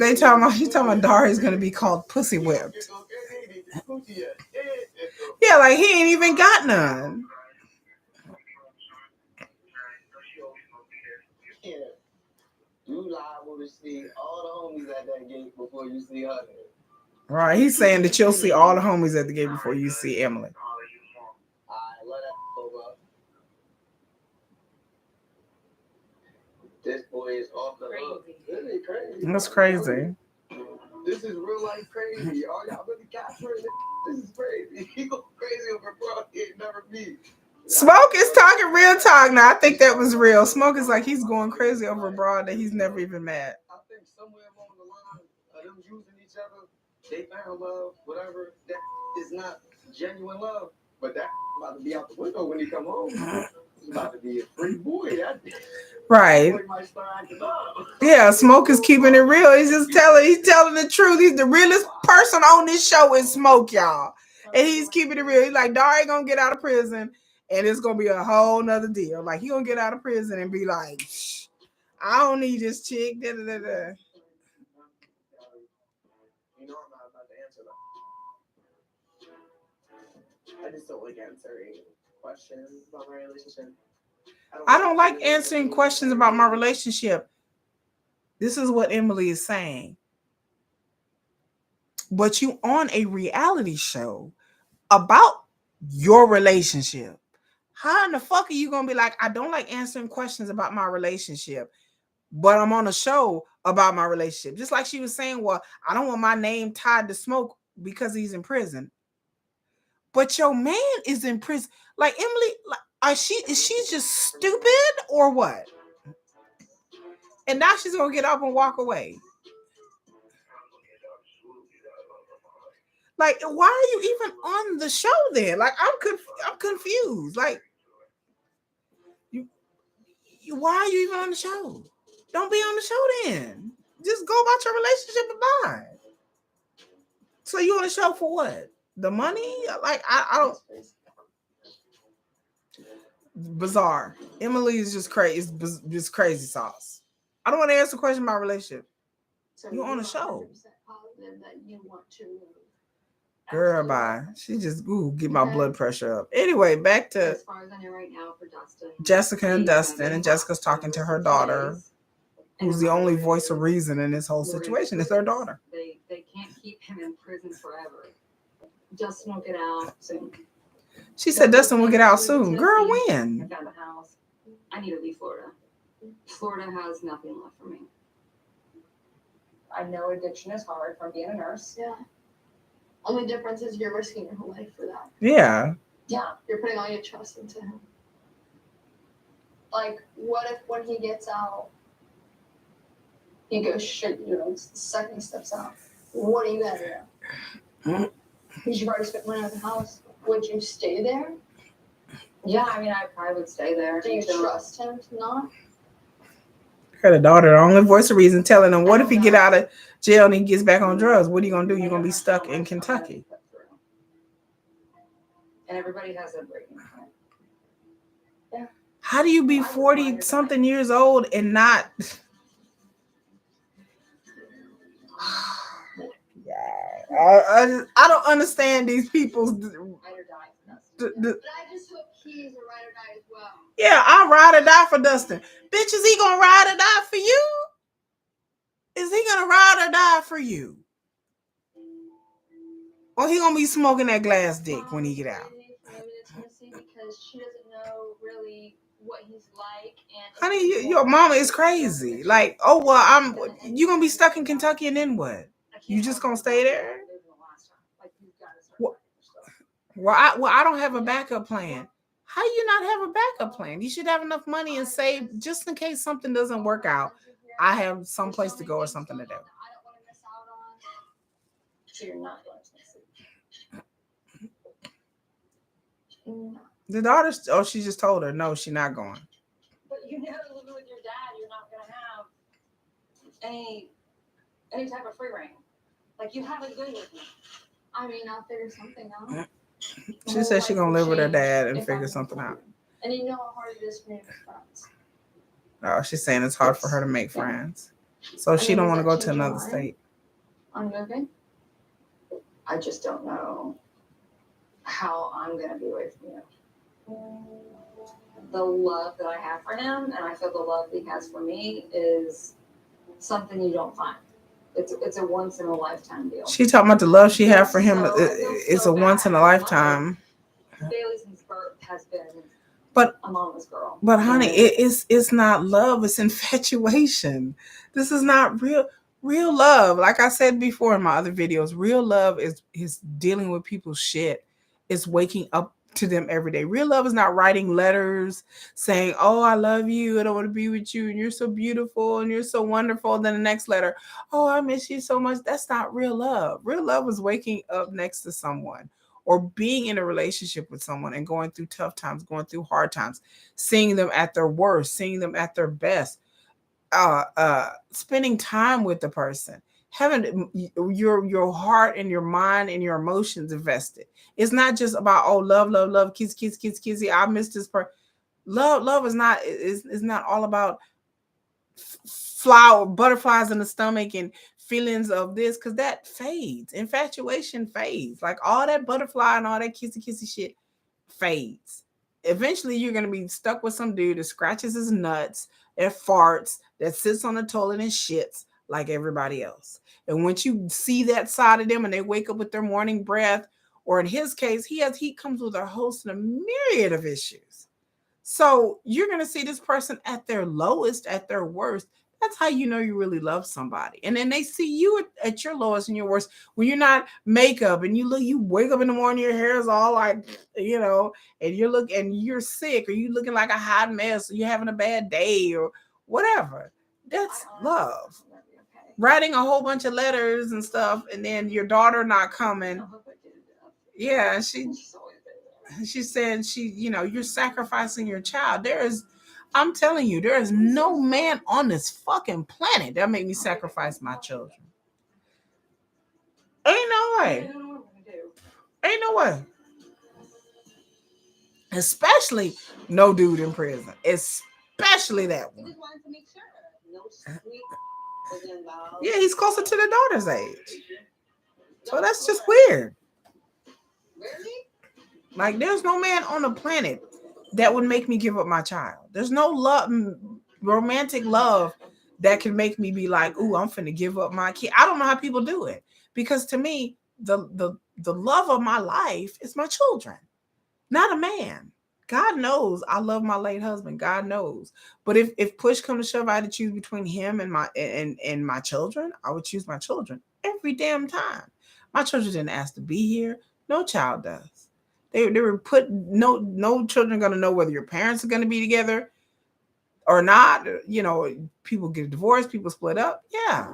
They talking about, she talking about Dauri's going to be called Pussy Whipped. Yeah, like he ain't even got none. You liable to see all the homies at that gate before you see her. Right, he's saying that you'll see all the homies at the gate before you see Emily. I let that over. This boy is off the hook. This is crazy. That's crazy. This is real life crazy. All y'all really capturing this. This is crazy. He go crazy over bro. He ain't never be. Smoke is talking real talk now. I think that was real. Smoke is like he's going crazy over a broad that he's never even met. I think somewhere along the line of them using each other, they found love, whatever. That is not genuine love, but that about to be out the window when he come home. He's about to be a free boy. Right. Boy might start acting up. Yeah, Smoke is keeping it real. He's telling the truth. He's the realest person on this show is Smoke, y'all. And he's keeping it real. He's like, Dauri gonna get out of prison. And it's gonna be a whole nother deal. Like he gonna get out of prison and be like, I don't need this chick. Da, da, da, da. You know I'm not about to answer that. I just don't like answering questions about my relationship. I don't like answering questions about my relationship. This is what Emily is saying. But you on a reality show about your relationship. How in the fuck are you going to be like, I don't like answering questions about my relationship, but I'm on a show about my relationship. Just like she was saying, well, I don't want my name tied to Smoke because he's in prison. But your man is in prison. Like, Emily, is she just stupid or what? And now she's going to get up and walk away. Like, why are you even on the show then? Like, I'm confused. Like, why are you even on the show? Don't be on the show then. Just go about your relationship and bye. So you on the show for what? The money? Like, I don't. Bizarre. Emily is just crazy. It's just crazy sauce. I don't want to answer a question about relationship. So You're on a show. 100% positive that you want to move. Girl, bye. She just get my blood pressure up. Anyway, back to As far as I know right now for Dustin, Jessica and he's Dustin, been and Jessica's talking to her daughter, who's the only voice of reason in this whole situation. It's her daughter. They can't keep him in prison forever. Dustin will get out soon. She said Dustin will get out soon. Girl, I when? found a house. I need to leave Florida. Florida has nothing left for me. I know addiction is hard from being a nurse. Yeah. Only difference is you're risking your whole life for that. Yeah. Yeah. You're putting all your trust into him. Like, what if when he gets out, he goes straight, the second he steps out? What are you gonna do? Because you've already spent money on the house. Would you stay there? Yeah, I mean, I probably would stay there. Do you trust him to not? Her daughter, the only voice of reason, telling him, what if he get out of jail and he gets back on drugs? What are you gonna do? You're gonna be stuck in Kentucky. And everybody has a breaking point. Yeah. How do you be 40 something years old and not? I don't understand these people's. But I just hope he's a ride or die as well. Yeah, I'll ride or die for Dustin. Bitch, is he gonna ride or die for you? Is he gonna ride or die for you? Or he gonna be smoking that glass dick when he get out? Because she doesn't know really what he's like, and Honey, your mama is crazy. Like, oh well, you gonna be stuck in Kentucky and then what? You just gonna stay there? Well, I don't have a backup plan. How do you not have a backup plan? You should have enough money and save just in case something doesn't work out. I have some place to go or something to do. I don't want to miss out on. So you're not going to miss it. No. The daughter, she just told her no, she's not going. But you know, living with your dad, you're not gonna have any type of free reign. Like you haven't been with me. I mean, I'll figure something out. She said she's gonna live with her dad and figure something out. And you know how hard it is for me to make friends. Oh, she's saying it's hard for her to make friends. So she don't want to go to another state. On moving? I just don't know how I'm gonna be away from you. The love that I have for him, and I feel the love he has for me, is something you don't find. It's a once in a lifetime deal. She talking about the love she had for him. It's a once in a lifetime. Bailey since birth has been a mama's girl. But honey, it's not love. It's infatuation. This is not real love. Like I said before in my other videos, real love is dealing with people's shit. It's waking up to them every day. Real love is not writing letters saying, oh, I love you and I want to be with you and you're so beautiful and you're so wonderful. Then the next letter, oh, I miss you so much. That's not real love. Real love is waking up next to someone or being in a relationship with someone and going through tough times, going through hard times, seeing them at their worst, seeing them at their best, spending time with the person, having your heart and your mind and your emotions invested. It's not just about, oh, love, kiss, I miss this person. Love is not all about butterflies in the stomach and feelings of this, because that fades. Infatuation fades. Like all that butterfly and all that kissy shit fades. Eventually you're going to be stuck with some dude that scratches his nuts, that farts, that sits on the toilet and shits like everybody else. And once you see that side of them and they wake up with their morning breath, or in his case, he comes with a host and a myriad of issues. So you're going to see this person at their lowest, at their worst. That's how you know you really love somebody. And then they see you at your lowest and your worst when you're not makeup and you wake up in the morning, your hair is all like, and you're sick or you looking like a hot mess or you're having a bad day or whatever. That's love. Writing a whole bunch of letters and stuff, and then your daughter not coming. Yeah, she's saying you're sacrificing your child. I'm telling you, there is no man on this fucking planet that made me sacrifice my children. Ain't no way. Ain't no way. Especially no dude in prison. Especially that one. Yeah, he's closer to the daughter's age. So that's just weird. Really? Like, there's no man on the planet that would make me give up my child. There's no love, romantic love that can make me be like, ooh, I'm finna give up my kid. I don't know how people do it, because to me, the love of my life is my children, not a man. God knows I love my late husband. God knows. But if push comes to shove, I had to choose between him and my children, I would choose my children every damn time. My children didn't ask to be here. No child does. They were put, no children are gonna know whether your parents are gonna be together or not. You know, people get divorced, people split up. Yeah.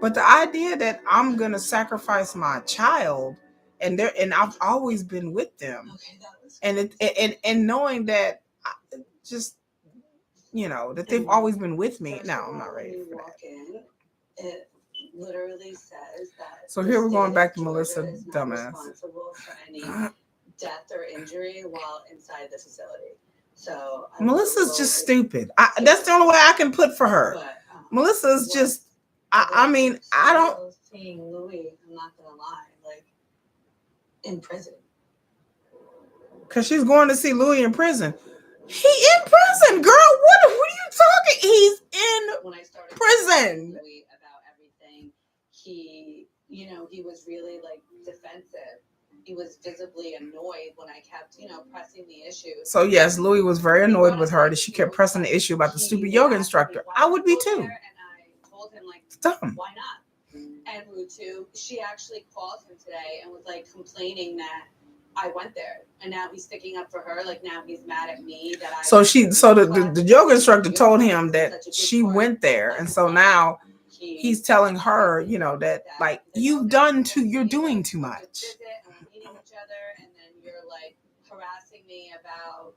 But the idea that I'm gonna sacrifice my child and I've always been with them. Okay, that was And knowing that just, you know, that they've always been with me. No, I'm not ready for walk in, it literally says that. So the here we're going state back of to Georgia Melissa, is not dumbass. responsible for any death or injury while inside the facility. So Melissa's just stupid. That's the only way I can put for her. But, Melissa's just, I mean, I don't. Seeing Louie, I'm not gonna lie, like in prison. Because she's going to see Louie in prison. He in prison, girl. What are you talking? He's in When I started prison. Louie about everything, he was really like defensive. He was visibly annoyed when I kept, pressing the issue. So yes, Louie was very annoyed with her that she kept pressing the issue about the stupid yoga instructor. I would be too. And I told him, like, It's dumb. why not? And Rutu, she actually called him today and was like complaining that I went there, and now he's sticking up for her. Like, now he's mad at me that I. So the yoga instructor told him that she went there, and so now he's telling her, that like you're doing too much. And we're meeting each other, and then you're like harassing me about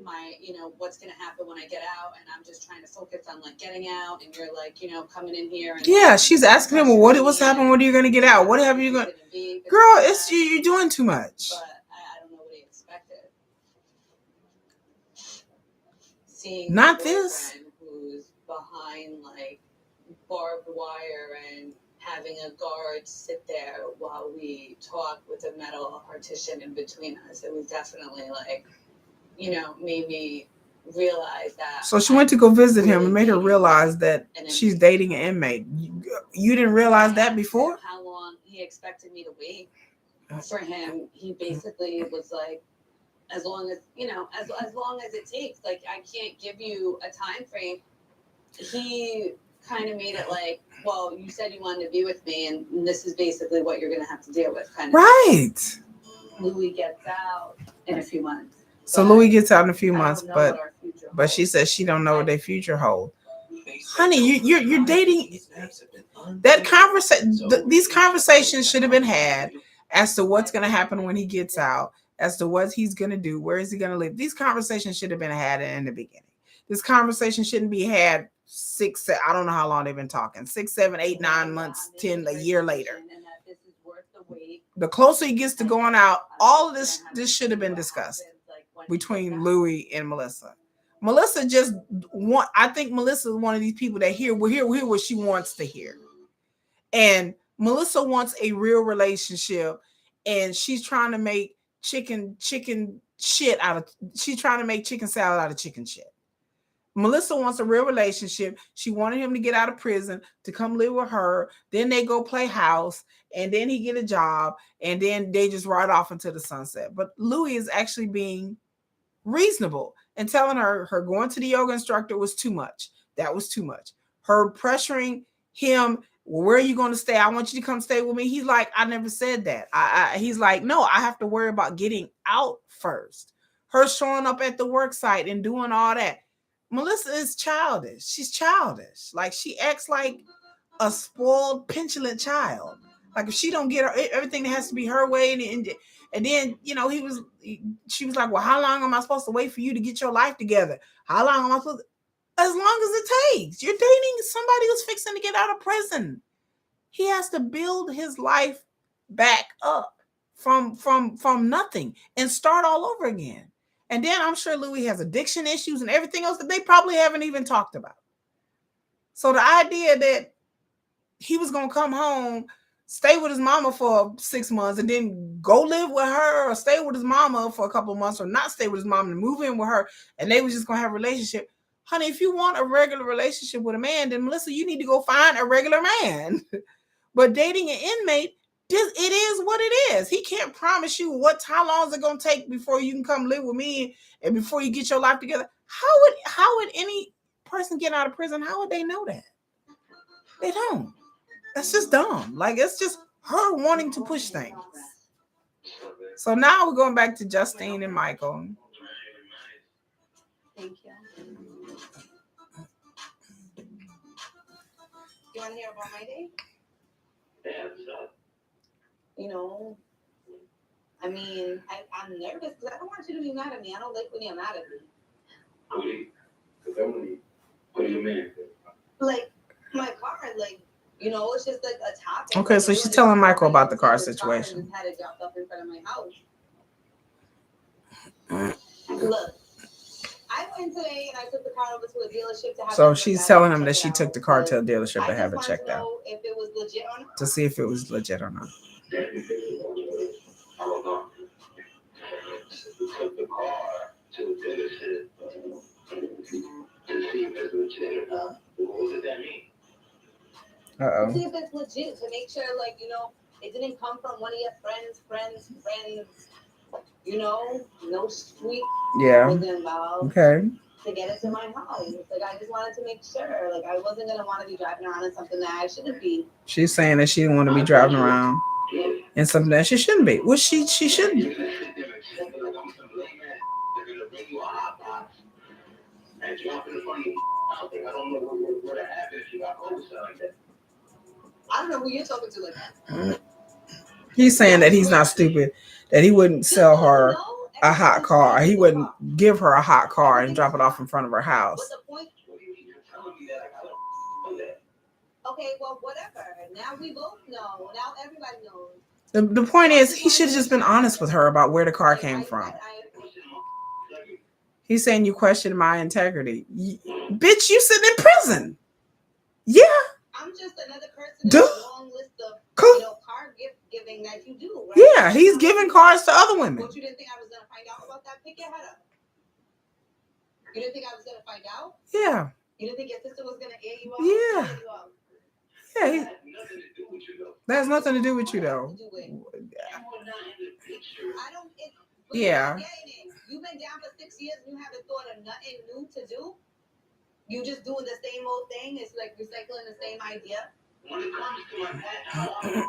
my, what's gonna happen when I get out, and I'm just trying to focus on like getting out, and you're like, coming in here. And, yeah, she's asking him, well, what's happening? When are you gonna get out? What have you gonna? Girl, it's you're doing too much. But I don't know what he expected. Seeing Not this. Who's behind like barbed wire and having a guard sit there while we talk with a metal partition in between us. It was definitely like, made me realize that. So she went to go visit him and made her realize that she's dating an inmate. You didn't realize that before? How long he expected me to wait for him. He basically was like, as long as, as long as it takes. Like, I can't give you a time frame. He kind of made it like, well, you said you wanted to be with me, and this is basically what you're going to have to deal with. Kind of. Right. Louie gets out in a few months. So Louie gets out in a few months, but she says she don't know what their future holds. Honey, you're dating. That conversation, these conversations should have been had as to what's going to happen when he gets out, as to what he's going to do, where is he going to live. These conversations should have been had in the beginning. This conversation shouldn't be had I don't know how long they've been talking, 6, 7, 8, 9 months, 10, a year later. The closer he gets to going out, all of this should have been discussed between Louie and Melissa. Melissa I think Melissa is one of these people that hear what she wants to hear. And Melissa wants a real relationship, and she's trying to make chicken salad out of chicken shit. Melissa wants a real relationship. She wanted him to get out of prison to come live with her. Then they go play house, and then he get a job, and then they just ride off into the sunset. But Louie is actually being reasonable and telling her going to the yoga instructor was too much. That was too much. Her pressuring him, well, where are you going to stay? I want you to come stay with me. He's like, I never said that. He's like, no, I have to worry about getting out first. Her showing up at the work site and doing all that. Melissa is childish. She's childish. Like, she acts like a spoiled, petulant child. Like, if she don't get her, everything has to be her way. And then, she was like, well, how long am I supposed to wait for you to get your life together? How long am I supposed to? As long as it takes. You're dating somebody who's fixing to get out of prison. He has to build his life back up from nothing and start all over again. And then I'm sure Louie has addiction issues and everything else that they probably haven't even talked about. So the idea that he was going to come home stay with his mama for 6 months and then go live with her, or stay with his mama for a couple of months, or not stay with his mom and move in with her, and they was just gonna have a relationship. Honey, if you want a regular relationship with a man, then Melissa, you need to go find a regular man. But dating an inmate, it is what it is. He can't promise you how long is it gonna take before you can come live with me and before you get your life together. How would any person get out of prison? How would they know that? They don't. That's just dumb. Like, it's just her wanting to push things. So now we're going back to Justine and Michael. Thank you. You want to hear about my day? You know, I mean, I'm nervous because I don't want you to be mad at me. I don't like when you're mad at me. What do you mean? Like, my car, like, you know, it's just like a topic. Okay, so she's telling Michael about the car situation. Had it dropped up in front of my house. Look, I went today and I took the car over to a dealership to have. So she's telling him that she took the car to a dealership to have it checked out. If it was legit or not. To see if it was legit or not. I don't know. Took the car to the dealership to see if it's legit or not. What does that mean? See if it's legit, to make sure, like, you know, it didn't come from one of your friends. You know, no street was involved. Okay. To get it to my house. Like, I just wanted to make sure. Like, I wasn't gonna want to be driving around in something that I shouldn't be. She's saying that she didn't want to be driving around in something that she shouldn't be. Well, she shouldn't be. I don't know who you're talking to like that. He's saying that he's not stupid, that he wouldn't sell her a hot car. He wouldn't give her a hot car and drop it off in front of her house. Okay, well, whatever. Now we both know. Now everybody knows. The point is, he should have just been honest with her about where the car came from. He's saying you questioned my integrity. Bitch, you sitting in prison. Yeah. I'm just another person in a long list of car gift giving that you do, right? Yeah, he's giving cars to other women. But you didn't think I was gonna find out about that? Pick your head up. You didn't think I was gonna find out? Yeah. You didn't think your sister was gonna air you out? Yeah. Yeah. That has nothing to do with you, though. Yeah. You've been down for 6 years and you haven't thought of nothing new to do? You just doing the same old thing? It's like recycling the same idea? When it comes to my past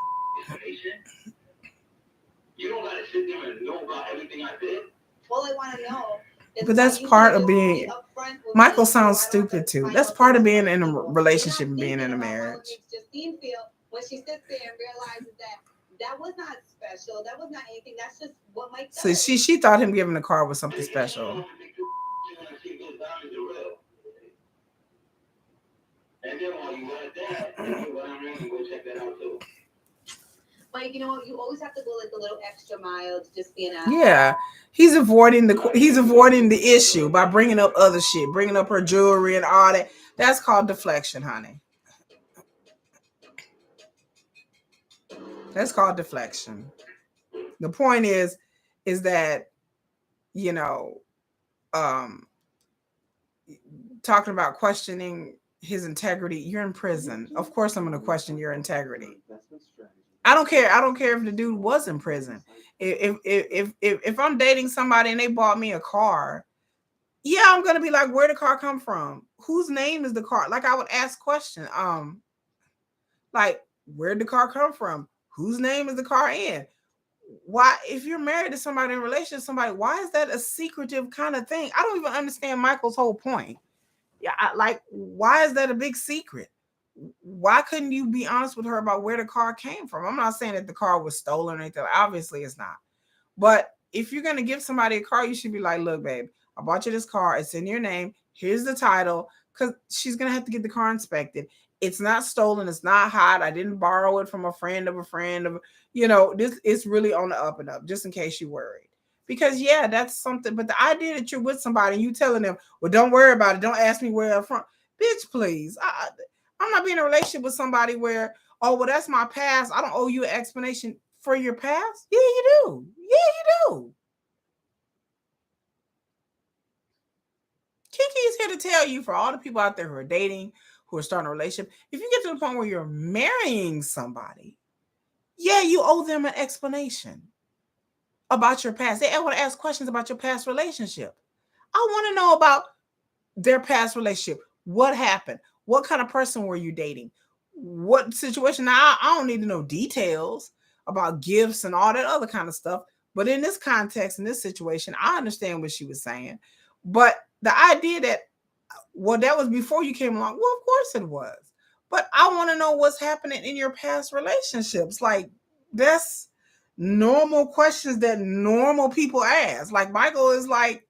information, you don't gotta sit there and know about everything I did. All I want to know is, but that's part of being. Michael sounds stupid too. That's part of being in a relationship and being in a marriage. Justine feel when she sits there and realizes that was not special. That was not anything. That's just what Mike does. So she thought him giving the car was something special. And then while you at that, go check that out too. Like, you know, you always have to go like a little extra mile to just be an asshole. Yeah, he's avoiding the issue by bringing up other shit, bringing up her jewelry and all that. That's called deflection, honey. That's called deflection. The point is that, you know, talking about questioning his integrity. You're in prison. Of course, I'm going to question your integrity. I don't care. I don't care if the dude was in prison. If I'm dating somebody and they bought me a car, yeah, I'm gonna be like, where'd the car come from? Whose name is the car? Like, I would ask questions. Like, where'd the car come from? Whose name is the car in? Why, if you're married to somebody in a relationship with somebody, why is that a secretive kind of thing? I don't even understand Michael's whole point. Yeah, why is that a big secret? Why couldn't you be honest with her about where the car came from? I'm not saying that the car was stolen or anything. Obviously, it's not. But if you're going to give somebody a car, you should be like, look, babe, I bought you this car. It's in your name. Here's the title. Because she's going to have to get the car inspected. It's not stolen. It's not hot. I didn't borrow it from a friend of, you know, this is really on the up and up, just in case you're worried. Because, yeah, that's something. But the idea that you're with somebody and you telling them, well, don't worry about it. Don't ask me where I'm from. Bitch, please. I'm not being in a relationship with somebody where, oh, well, that's my past. I don't owe you an explanation for your past. Yeah, you do. Yeah, you do. Kiki is here to tell you, for all the people out there who are dating, who are starting a relationship, if you get to the point where you're marrying somebody, yeah, you owe them an explanation about your past. They want to ask questions about your past relationship. I want to know about their past relationship. What happened? What kind of person were you dating? What situation? Now, I don't need to know details about gifts and all that other kind of stuff. But in this context, in this situation, I understand what she was saying. But the idea that, well, that was before you came along. Well, of course it was. But I want to know what's happening in your past relationships. Like, that's normal questions that normal people ask. Like, Michael is like,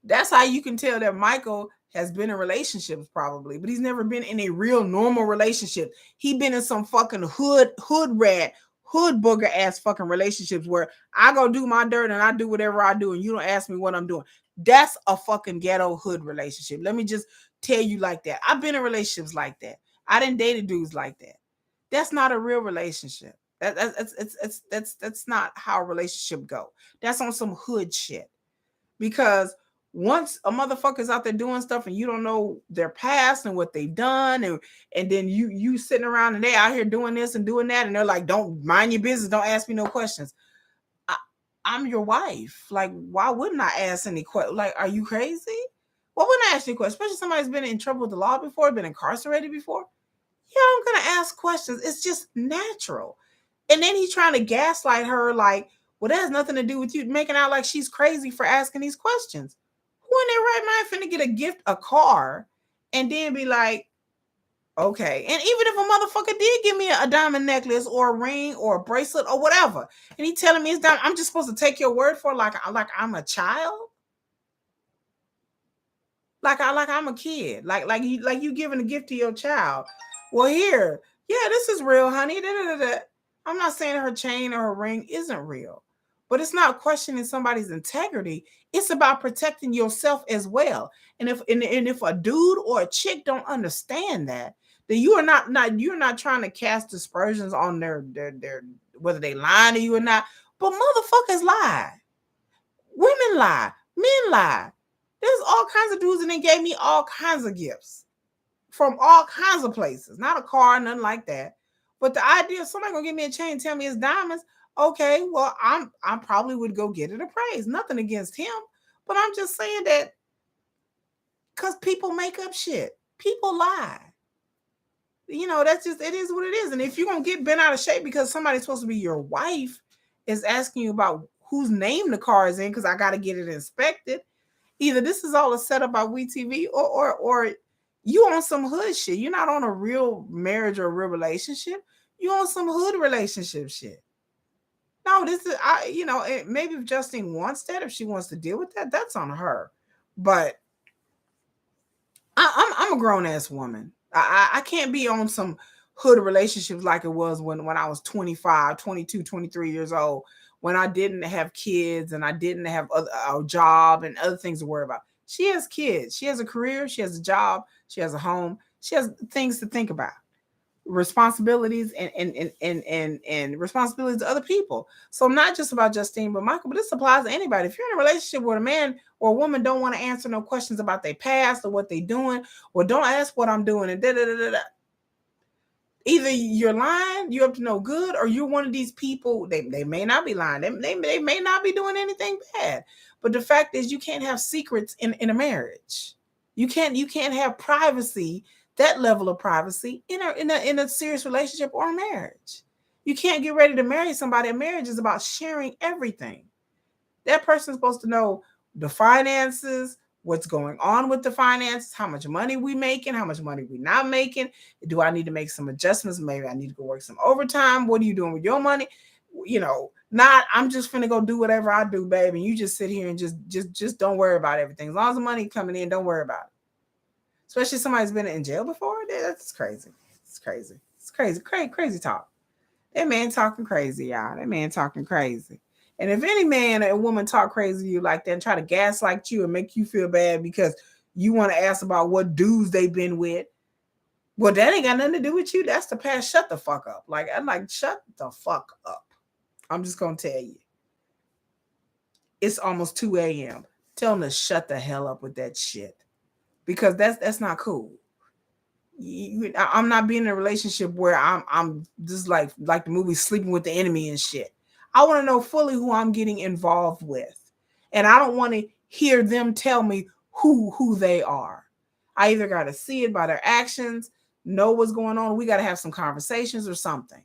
that's how you can tell that Michael has been in relationships probably, but he's never been in a real normal relationship. He been in some fucking hood rat, hood booger ass fucking relationships where I go do my dirt and I do whatever I do and you don't ask me what I'm doing. That's a fucking ghetto hood relationship. Let me just tell you like that. I've been in relationships like that. I didn't date dudes like that. That's not a real relationship. That's not how a relationship go. That's on some hood shit. Because once a motherfucker's out there doing stuff and you don't know their past and what they've done, and then you sitting around and they out here doing this and doing that, and they're like, don't mind your business, don't ask me no questions. I'm your wife. Like, why wouldn't I ask any questions? Like, are you crazy? Why wouldn't I ask you questions? Especially somebody's been in trouble with the law before, been incarcerated before. Yeah, I'm gonna ask questions. It's just natural. And then he's trying to gaslight her like, well, that has nothing to do with you, making out like she's crazy for asking these questions. Who in their right mind finna get a gift, a car, and then be like, okay. And even if a motherfucker did give me a diamond necklace or a ring or a bracelet or whatever, and he telling me it's diamond, I'm just supposed to take your word for it like I'm a child? Like I'm a kid. Like you giving a gift to your child. Well, here, yeah, this is real, honey. I'm not saying her chain or her ring isn't real, but it's not questioning somebody's integrity. It's about protecting yourself as well. And if a dude or a chick don't understand that, then you're not trying to cast aspersions on their whether they lying to you or not. But motherfuckers lie, women lie, men lie. There's all kinds of dudes, and they gave me all kinds of gifts from all kinds of places. Not a car, nothing like that. But the idea of somebody gonna give me a chain and tell me it's diamonds, okay, well, I probably would go get it appraised. Nothing against him, but I'm just saying that because people make up shit. People lie. You know, that's just, it is what it is. And if you're gonna get bent out of shape because somebody's supposed to be your wife is asking you about whose name the car is in, because I gotta get it inspected. Either this is all a setup by WeTV or you on some hood shit. You're not on a real marriage or a real relationship. You on some hood relationship shit. No, this is maybe if Justine wants that, if she wants to deal with that, that's on her. But I'm a grown ass woman. I can't be on some hood relationships like it was when I was 25, 22, 23 years old, when I didn't have kids and I didn't have a job and other things to worry about. She has kids. She has a career. She has a job. She has a home. She has things to think about, responsibilities and responsibilities to other people. So not just about Justine, but Michael, but this applies to anybody. If you're in a relationship where a man or a woman don't want to answer no questions about their past or what they're doing, or don't ask what I'm doing, and either you're lying, you're up to no good, or you're one of these people. They may not be lying. They may not be doing anything bad. But the fact is, you can't have secrets in a marriage. You can't have privacy, that level of privacy in a serious relationship or a marriage. You can't get ready to marry somebody. A marriage is about sharing everything. That person's supposed to know the finances, what's going on with the finances, how much money we making, how much money we not making. Do I need to make some adjustments? Maybe I need to go work some overtime. What are you doing with your money? Not I'm just finna go do whatever I do, babe, and you just sit here and just don't worry about everything. As long as the money coming in, don't worry about it. Especially if somebody's been in jail before. That's crazy. It's crazy. It's crazy talk. That man talking crazy, y'all. That man talking crazy. And if any man or woman talk crazy to you like that and try to gaslight you and make you feel bad because you want to ask about what dudes they've been with, Well, that ain't got nothing to do with you. That's the past. Shut the fuck up. Like, I'm like, shut the fuck up. I'm just gonna tell you. It's almost 2 a.m. Tell them to shut the hell up with that shit. Because that's not cool. I'm not being in a relationship where I'm just like the movie Sleeping with the Enemy and shit. I want to know fully who I'm getting involved with. And I don't want to hear them tell me who they are. I either got to see it by their actions, know what's going on. We got to have some conversations or something.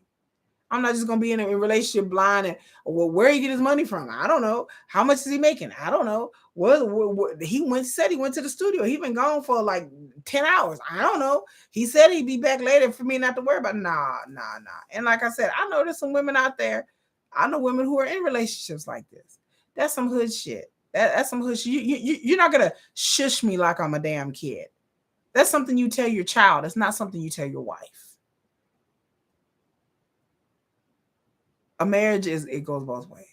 I'm not just going to be in a relationship blind and, well, where he get his money from? I don't know. How much is he making? I don't know. What he said he went to the studio. He been gone for like 10 hours. I don't know. He said he'd be back later for me not to worry about. Nah. And like I said, I know there's some women out there. I know women who are in relationships like this. That's some hood shit. That's some hood shit. You're not going to shush me like I'm a damn kid. That's something you tell your child. It's not something you tell your wife. A marriage it goes both ways.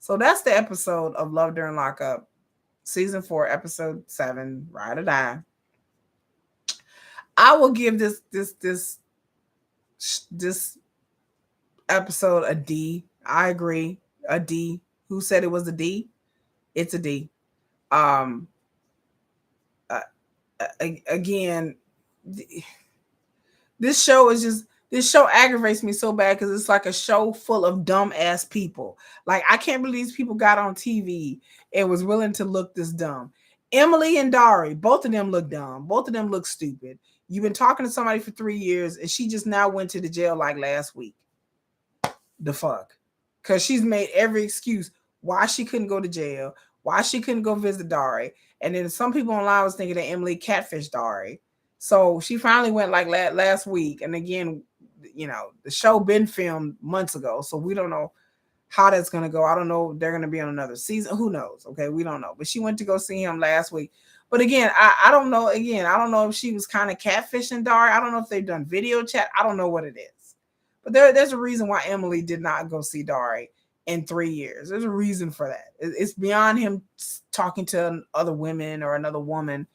So that's the episode of Love During Lockup, season 4, episode 7, Ride or Die. I will give this episode a D. I agree, a D. Who said it was a D? It's a D. Again, this show aggravates me so bad because it's like a show full of dumb ass people. Like, I can't believe these people got on TV and was willing to look this dumb. Emily and Dauri, both of them look dumb. Both of them look stupid. You've been talking to somebody for 3 years and she just now went to the jail like last week. The fuck? Because she's made every excuse why she couldn't go to jail, why she couldn't go visit Dauri. And then some people online was thinking that Emily catfished Dauri. So she finally went like last week. And again, the show been filmed months ago. So we don't know how that's going to go. I don't know if they're going to be on another season. Who knows? Okay, we don't know. But she went to go see him last week. But again, I don't know. Again, I don't know if she was kind of catfishing Dauri. I don't know if they've done video chat. I don't know what it is. But there's a reason why Emily did not go see Dauri in 3 years. There's a reason for that. It's beyond him talking to other women or another woman.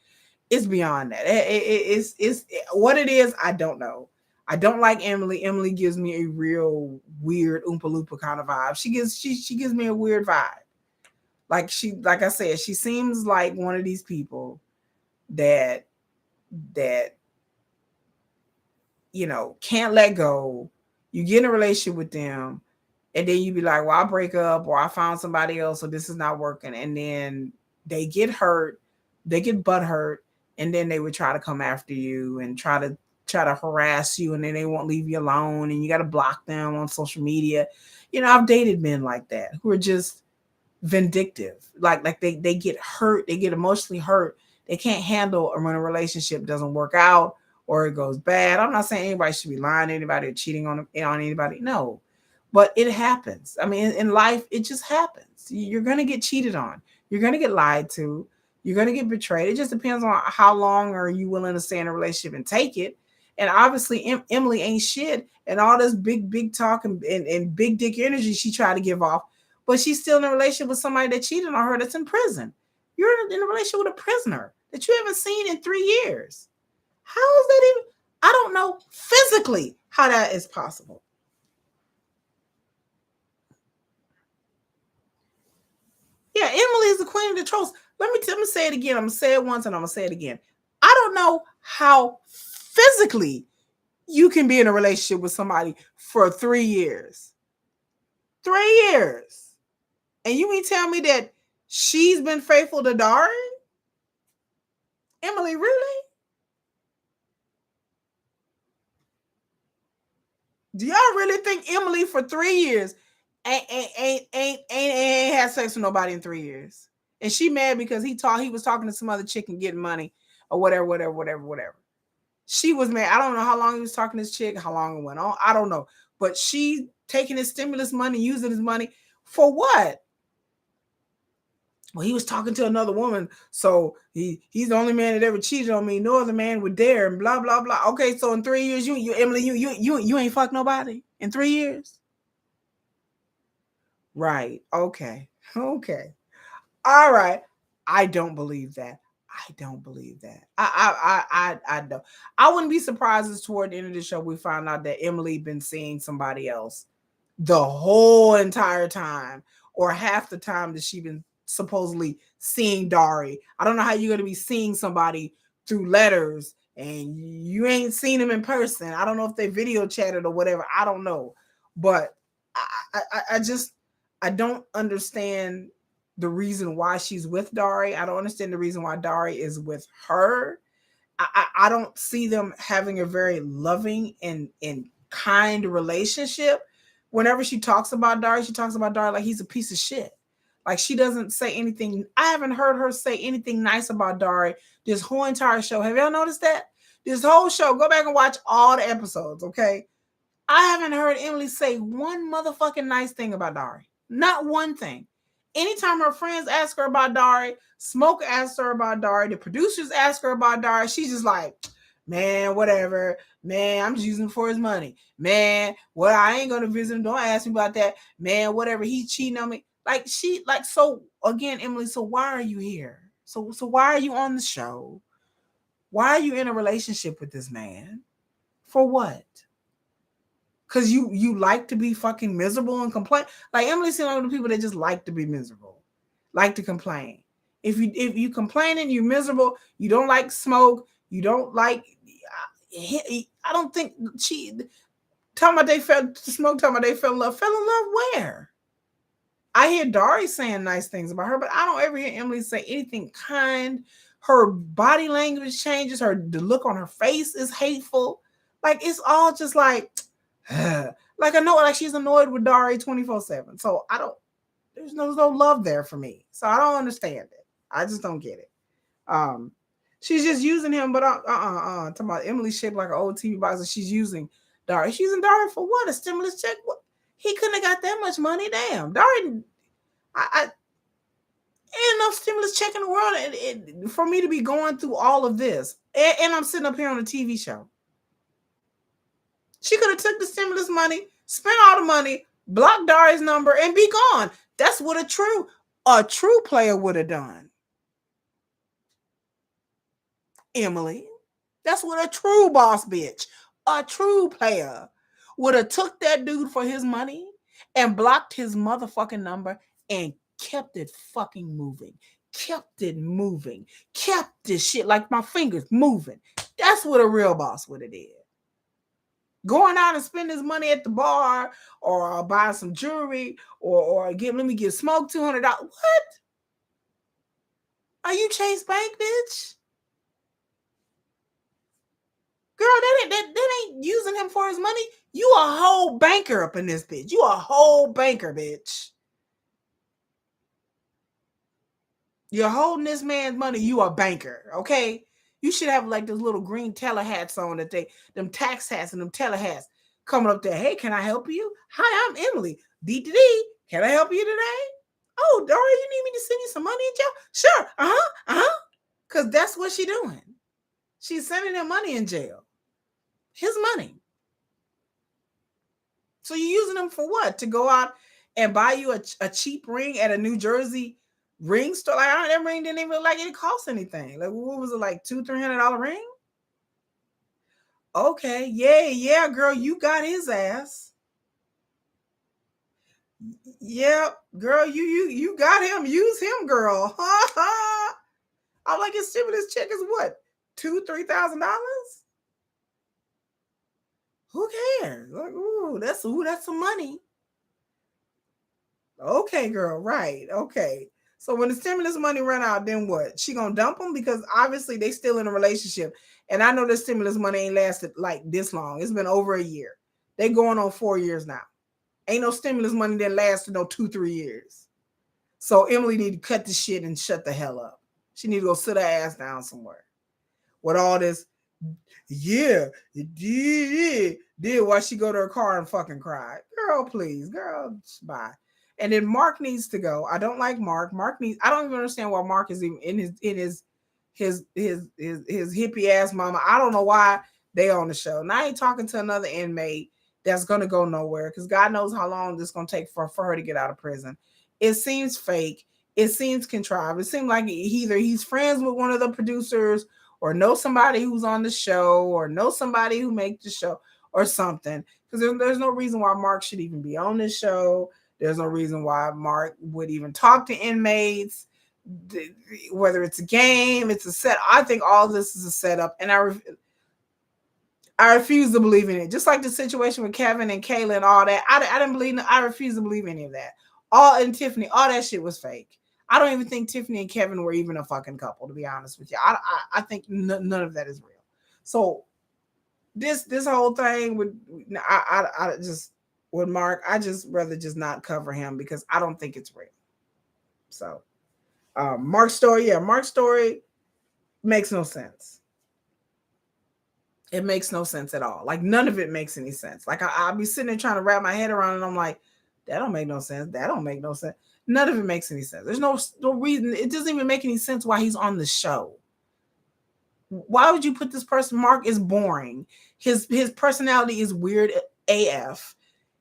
It's beyond that. It's what it is. I don't know. I don't like Emily. Emily gives me a real weird Oompa Loompa kind of vibe. She gives me a weird vibe. Like I said, she seems like one of these people that can't let go. You get in a relationship with them, and then you be like, well, I'll break up, or I found somebody else, so this is not working. And then they get hurt, they get butthurt, and then they would try to come after you and try to harass you, and then they won't leave you alone, and you got to block them on social media. I've dated men like that who are just vindictive. Like they get hurt, they get emotionally hurt. They can't handle when a relationship doesn't work out or it goes bad. I'm not saying anybody should be lying to anybody or cheating on anybody. No, but it happens. I mean, in life, it just happens. You're going to get cheated on. You're going to get lied to. You're going to get betrayed. It just depends on how long are you willing to stay in a relationship and take it. And obviously, Emily ain't shit. And all this big talk and big dick energy she tried to give off. But she's still in a relationship with somebody that cheated on her that's in prison. You're in a relationship with a prisoner that you haven't seen in 3 years. How is that even? I don't know physically how that is possible. Yeah, Emily is the queen of the trolls. Let me say it again. I'm going to say it once and I'm going to say it again. I don't know how physically you can be in a relationship with somebody for 3 years. 3 years. And you mean tell me that she's been faithful to Dauri? Emily, really? Do y'all really think Emily for 3 years ain't had sex with nobody in 3 years? And she mad because he was talking to some other chick and getting money or whatever. She was mad. I don't know how long he was talking to this chick, how long it went on. I don't know. But she taking his stimulus money, using his money for what? Well, he was talking to another woman, so he's the only man that ever cheated on me. No other man would dare, and blah blah blah. Okay, so in 3 years, you Emily, you ain't fucked nobody in 3 years, right? Okay, all right. I don't believe that. I don't believe that. I don't. I wouldn't be surprised if toward the end of the show we found out that Emily been seeing somebody else the whole entire time, or half the time that she been supposedly seeing Dauri. I don't know how you're gonna be seeing somebody through letters and you ain't seen him in person. I don't know if they video chatted or whatever. I don't know, but I don't understand the reason why she's with Dauri. I don't understand the reason why Dauri is with her. I don't see them having a very loving and kind relationship. Whenever she talks about Dauri, she talks about Dauri like he's a piece of shit. Like she doesn't say anything. I haven't heard her say anything nice about Dauri this whole entire show. Have y'all noticed that? This whole show, go back and watch all the episodes, okay? I haven't heard Emily say one motherfucking nice thing about Dauri. Not one thing. Anytime her friends ask her about Dauri, Smoke asks her about Dauri, the producers ask her about Dauri, she's just like, man, whatever. Man, I'm just using him for his money. Man, well, I ain't gonna visit him. Don't ask me about that. Man, whatever. He's cheating on me. Like so again, Emily, so why are you here? So why are you on the show? Why are you in a relationship with this man? For what? Because you like to be fucking miserable and complain. Like Emily's one of the people that just like to be miserable, like to complain. If you complaining, you're miserable. You don't like Smoke. You don't like. I don't think she. Talking about they fell. Smoke talking about they fell in love. Fell in love where? I hear Dauri saying nice things about her, but I don't ever hear Emily say anything kind. Her body language changes. The look on her face is hateful. Like it's all just like. Like I know, like she's annoyed with Dauri 24/7. So I don't. There's no love there for me. So I don't understand it. I just don't get it. She's just using him, but talking about Emily shaped like an old TV box, and she's using Dauri. She's using Dauri for what? A stimulus check? What? He couldn't have got that much money. Damn, Dauri. Ain't enough stimulus check in the world for me to be going through all of this, and I'm sitting up here on a TV show. She could have took the stimulus money, spent all the money, blocked Dauri's number, and be gone. That's what a true player would have done. Emily, that's what a true boss bitch, a true player would have took that dude for his money and blocked his motherfucking number and kept it fucking moving. Kept it moving. Kept this shit like my fingers moving. That's what a real boss would have did. Going out and spend his money at the bar or buy some jewelry or let me give Smoke $200. What? Are you Chase Bank, bitch? Girl, that ain't using him for his money. You a whole banker up in this bitch. You a whole banker, bitch. You're holding this man's money. You a banker, okay? You should have like those little green teller hats on them tax hats and them teller hats coming up there. Hey, can I help you? Hi, I'm Emily. D. Can I help you today? Oh, Dauri, you need me to send you some money in jail? Sure. Because that's what she's doing. She's sending him money in jail. His money. So you're using them for what? To go out and buy you a cheap ring at a New Jersey ring store? Like, that ring didn't even look like it cost anything. Like, what was it, like $200-$300 ring? Okay, yeah, girl, you got his ass. Yeah, girl, you got him. Use him, girl. I'm like, his stimulus check is what? $2,000-$3,000? Who cares? Like, that's some money. Okay, girl, right. Okay. So when the stimulus money run out, then what? She gonna dump him? Because obviously they still in a relationship. And I know the stimulus money ain't lasted like this long. It's been over a year. They going on 4 years now. Ain't no stimulus money that lasted no 2-3 years. So Emily need to cut the shit and shut the hell up. She need to go sit her ass down somewhere. With all this, yeah, it did while she go to her car and fucking cry. Girl, please, girl, bye. And then Mark needs to go. I don't like Mark. I don't even understand why Mark is even in his hippie ass mama. I don't know why they on the show. Now I ain't talking to another inmate that's gonna go nowhere because God knows how long this is gonna take for her to get out of prison. It seems fake. it seems contrived. It seems like either he's friends with one of the producers or know somebody who's on the show or know somebody who makes the show or something. Because there's no reason why Mark should even be on this show. There's no reason why Mark would even talk to inmates, whether it's a game, it's a set. I think all this is a setup, and I refuse to believe in it. Just like the situation with Kevin and Kayla and all that. I didn't believe. I refuse to believe any of that. And Tiffany, all that shit was fake. I don't even think Tiffany and Kevin were even a fucking couple, to be honest with you. I think none of that is real. So this whole thing with I just with Mark, I just rather just not cover him because I don't think it's real. So Mark's story makes no sense. It makes no sense at all. Like none of it makes any sense. Like I'll be sitting there trying to wrap my head around and I'm like, that don't make no sense. That don't make no sense. None of it makes any sense. There's no reason. It doesn't even make any sense why he's on the show. Why would you put this person? Mark is boring. His personality is weird AF.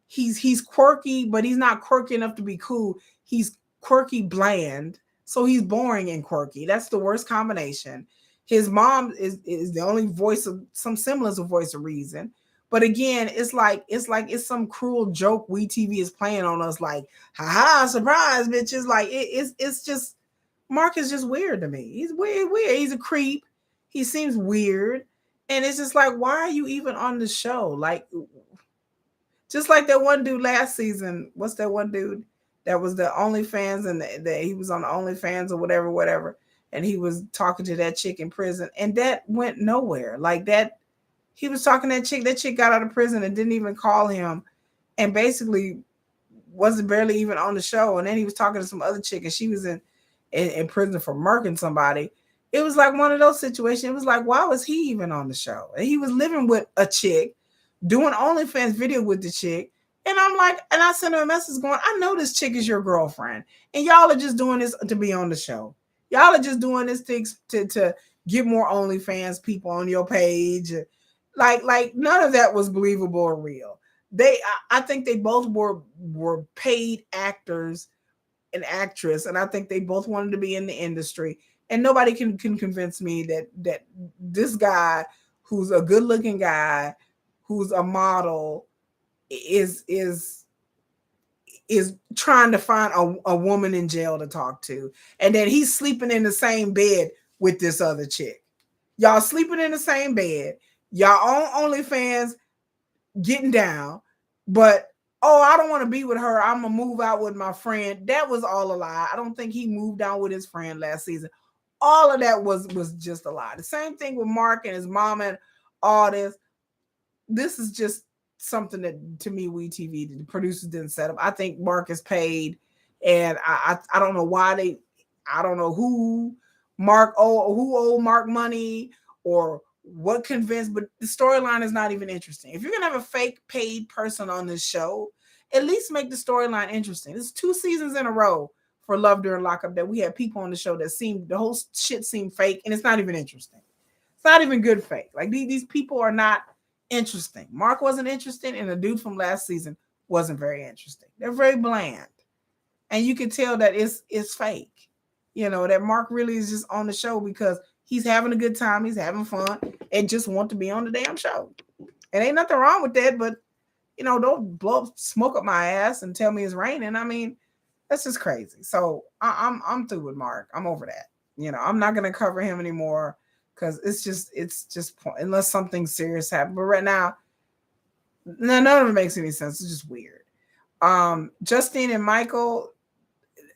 He's quirky, but he's not quirky enough to be cool. He's quirky bland. So he's boring and quirky. That's the worst combination. His mom is the only voice of some semblance of voice of reason. But again, it's like it's some cruel joke WeTV is playing on us, like, haha, surprise, bitches. Like it's just Mark is just weird to me. He's weird. He's a creep. He seems weird. And it's just like, why are you even on the show? Like, just like that one dude last season. What's that one dude that was the OnlyFans and that he was on the OnlyFans or whatever. And he was talking to that chick in prison. And that went nowhere. Like that, he was talking to that chick. That chick got out of prison and didn't even call him. And basically wasn't barely even on the show. And then he was talking to some other chick and she was in prison for murking somebody. It was like one of those situations. It was like, why was he even on the show? And he was living with a chick, doing OnlyFans video with the chick. And I'm like, and I sent her a message going, I know this chick is your girlfriend. And y'all are just doing this to be on the show. Y'all are just doing this to get more OnlyFans people on your page. Like none of that was believable or real. I think they both were paid actors and actress, and I think they both wanted to be in the industry. And nobody can convince me that this guy, who's a good-looking guy, who's a model, is trying to find a woman in jail to talk to, and then he's sleeping in the same bed with this other chick. Y'all sleeping in the same bed. Y'all on OnlyFans getting down, but I don't want to be with her. I'm gonna move out with my friend. That was all a lie. I don't think he moved out with his friend last season. All of that was just a lie. The same thing with Mark and his mom and all this. This is just something that, to me, WeTV, the producers didn't set up. I think Mark is paid, and I don't know why I don't know who owed Mark money or what convinced, but the storyline is not even interesting. If you're gonna have a fake paid person on this show, at least make the storyline interesting. It's 2 seasons in a row for Love During Lockup that we had people on the show that the whole shit seemed fake, and it's not even interesting. It's not even good fake. Like these people are not interesting. Mark wasn't interesting, and the dude from last season wasn't very interesting. They're very bland, and you can tell that it's fake. You know that Mark really is just on the show because he's having a good time, he's having fun, and just want to be on the damn show. And ain't nothing wrong with that, but don't blow smoke up my ass and tell me it's raining. I mean, that's just crazy. So I'm through with Mark. I'm over that. I'm not gonna cover him anymore because it's just unless something serious happens. But right now, none of it makes any sense. It's just weird. Justine and Michael.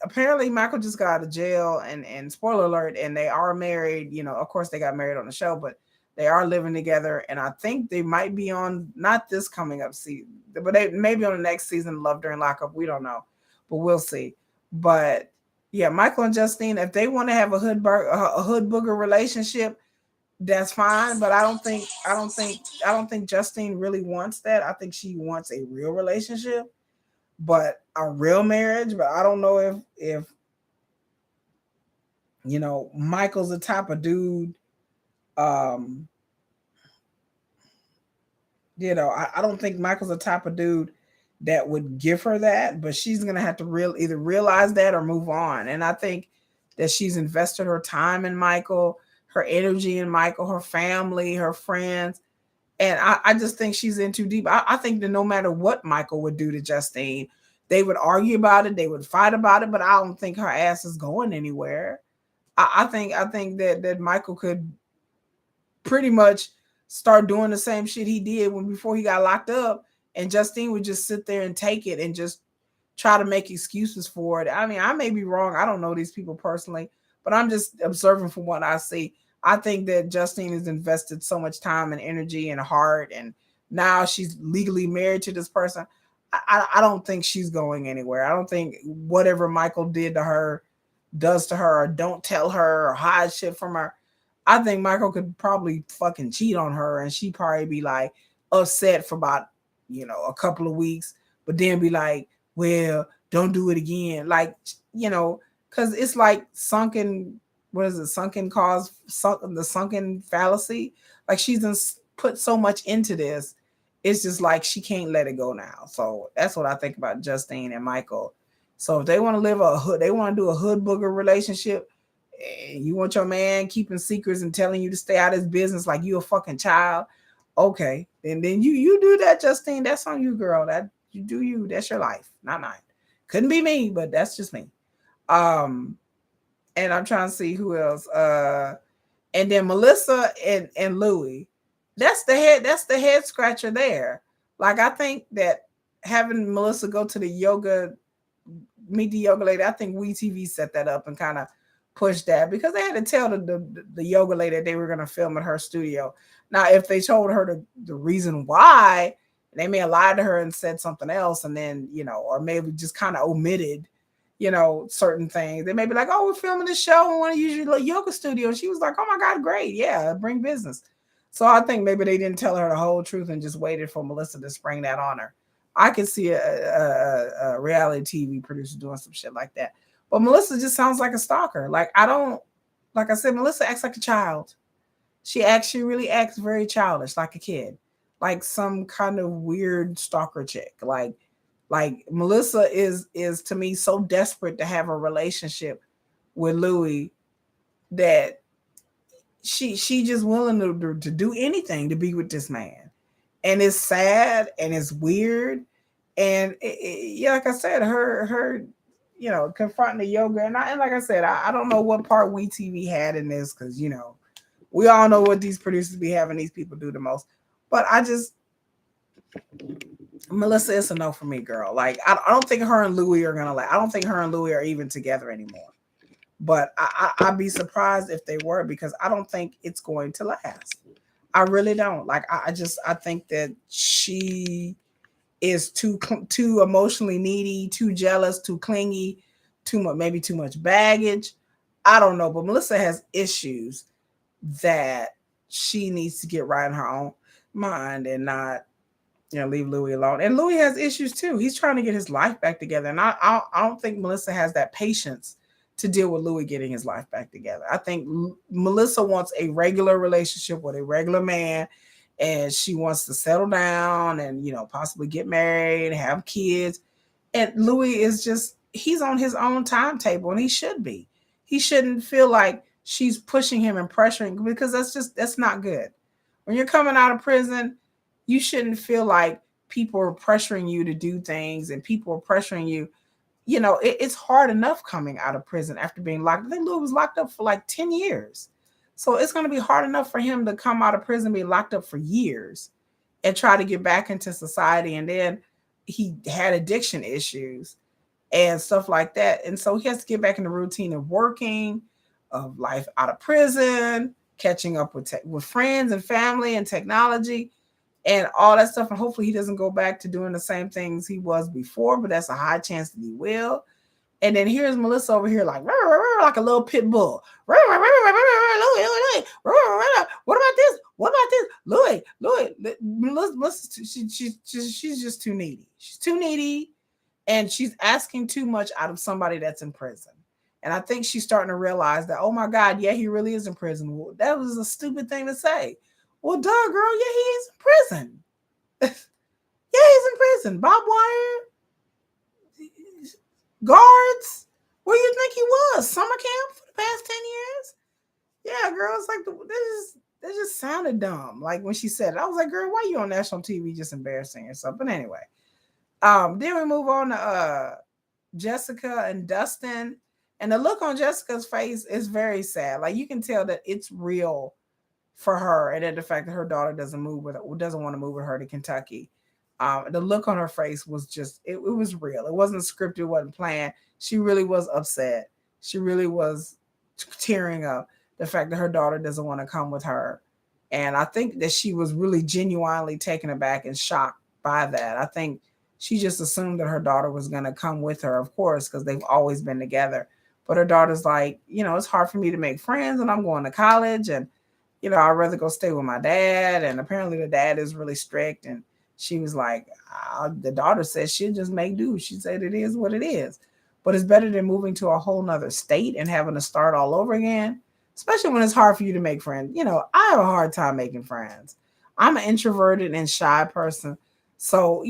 Apparently Michael just got out of jail and spoiler alert, and they are married. Of course they got married on the show, but they are living together. And I think they might be on, not this coming up season, but they maybe on the next season, Love During Lockup. We don't know, but we'll see. But yeah, Michael and Justine, if they want to have a hood booger relationship, that's fine. But I don't think Justine really wants that. I think she wants a real relationship, but a real marriage. But I don't know if Michael's the type of dude. I don't think Michael's the type of dude that would give her that, but she's going to have to either realize that or move on. And I think that she's invested her time in Michael, her energy in Michael, her family, her friends. And I just think she's in too deep. I think that no matter what Michael would do to Justine, they would argue about it, they would fight about it, but I don't think her ass is going anywhere. I think that Michael could pretty much start doing the same shit he did before he got locked up, and Justine would just sit there and take it and just try to make excuses for it. I mean, I may be wrong. I don't know these people personally, but I'm just observing from what I see. I think that Justine has invested so much time and energy and heart, and now she's legally married to this person. I don't think she's going anywhere. I don't think whatever Michael did to her, does to her, or don't tell her or hide shit from her. I think Michael could probably fucking cheat on her, and she'd probably be like upset for about, a couple of weeks, but then be like, well, don't do it again. Like, because it's like sunken fallacy. Like she's put so much into this. It's just like she can't let it go now. So that's what I think about Justine and Michael. So if they want to they want to do a hood booger relationship, and you want your man keeping secrets and telling you to stay out of his business like you a fucking child, okay. And then you do that, Justine. That's on you, girl. That you do you. That's your life, not mine. Couldn't be me, but that's just me. And I'm trying to see who else. And then Melissa and Louie. That's the head scratcher there. Like, I think that having Melissa go to meet the yoga lady, I think WeTV set that up and kind of pushed that, because they had to tell the yoga lady that they were going to film at her studio. Now, if they told her the reason why, they may have lied to her and said something else, and then, or maybe just kind of omitted, certain things. They may be like, oh, we're filming this show, we want to use your yoga studio. And she was like, oh my God, great. Yeah, bring business. So I think maybe they didn't tell her the whole truth and just waited for Melissa to spring that on her. I could see a reality TV producer doing some shit like that. But Melissa just sounds like a stalker. Like I said, Melissa acts like a child. She really acts very childish, like a kid, like some kind of weird stalker chick. Like Melissa is to me so desperate to have a relationship with Louie that she just willing to do anything to be with this man. And it's sad and it's weird. And like I said, her confronting the yoga. And like I said, I don't know what part WeTV had in this, because, we all know what these producers be having these people do the most. But Melissa is a no for me, girl. Like, I don't think her and Louie are going to I don't think her and Louie are even together anymore. But I'd be surprised if they were, because I don't think it's going to last. I really don't. Like, I think that she is too emotionally needy, too jealous, too clingy, maybe too much baggage. I don't know, but Melissa has issues that she needs to get right in her own mind and not, leave Louie alone. And Louie has issues too. He's trying to get his life back together, and I don't think Melissa has that patience to deal with Louie getting his life back together. I think Melissa wants a regular relationship with a regular man, and she wants to settle down and, possibly get married, have kids. And Louie is he's on his own timetable, and he should be. He shouldn't feel like she's pushing him and pressuring, because that's not good. When you're coming out of prison, you shouldn't feel like people are pressuring you to do things, and people are pressuring you. It's hard enough coming out of prison after being locked. I think Louie was locked up for like 10 years. So it's going to be hard enough for him to come out of prison, be locked up for years, and try to get back into society. And then he had addiction issues and stuff like that. And so he has to get back in the routine of working, of life out of prison, catching up with friends and family and technology and all that stuff. And hopefully he doesn't go back to doing the same things he was before, but that's a high chance that he will. And then here's Melissa over here like a little pit bull. What about this? What about this? Louie. Melissa, she's just too needy. She's too needy, and she's asking too much out of somebody that's in prison. And I think she's starting to realize that, oh my God, yeah, he really is in prison. Well, that was a stupid thing to say. Well, duh, girl, yeah, he is in prison. Yeah, he's in prison. Barbed wire, guards. Where you think he was? Summer camp for the past 10 years? Yeah, girl, it's like that just sounded dumb. Like when she said it, I was like, girl, why you on national TV just embarrassing yourself? But anyway, then we move on to Jessica and Dustin. And the look on Jessica's face is very sad. Like you can tell that it's real for her, and that the fact that her daughter doesn't want to move with her to Kentucky. The look on her face was just it was real. It wasn't scripted, it wasn't planned. She really was upset. She really was tearing up the fact that her daughter doesn't want to come with her. And I think that she was really genuinely taken aback and shocked by that. I think she just assumed that her daughter was going to come with her, of course, because they've always been together. But her daughter's like, it's hard for me to make friends and I'm going to college and, I'd rather go stay with my dad. And apparently the dad is really strict. And she was like, the daughter says she'll just make do. She said it is what it is. But it's better than moving to a whole nother state and having to start all over again, especially when it's hard for you to make friends. I have a hard time making friends. I'm an introverted and shy person. So,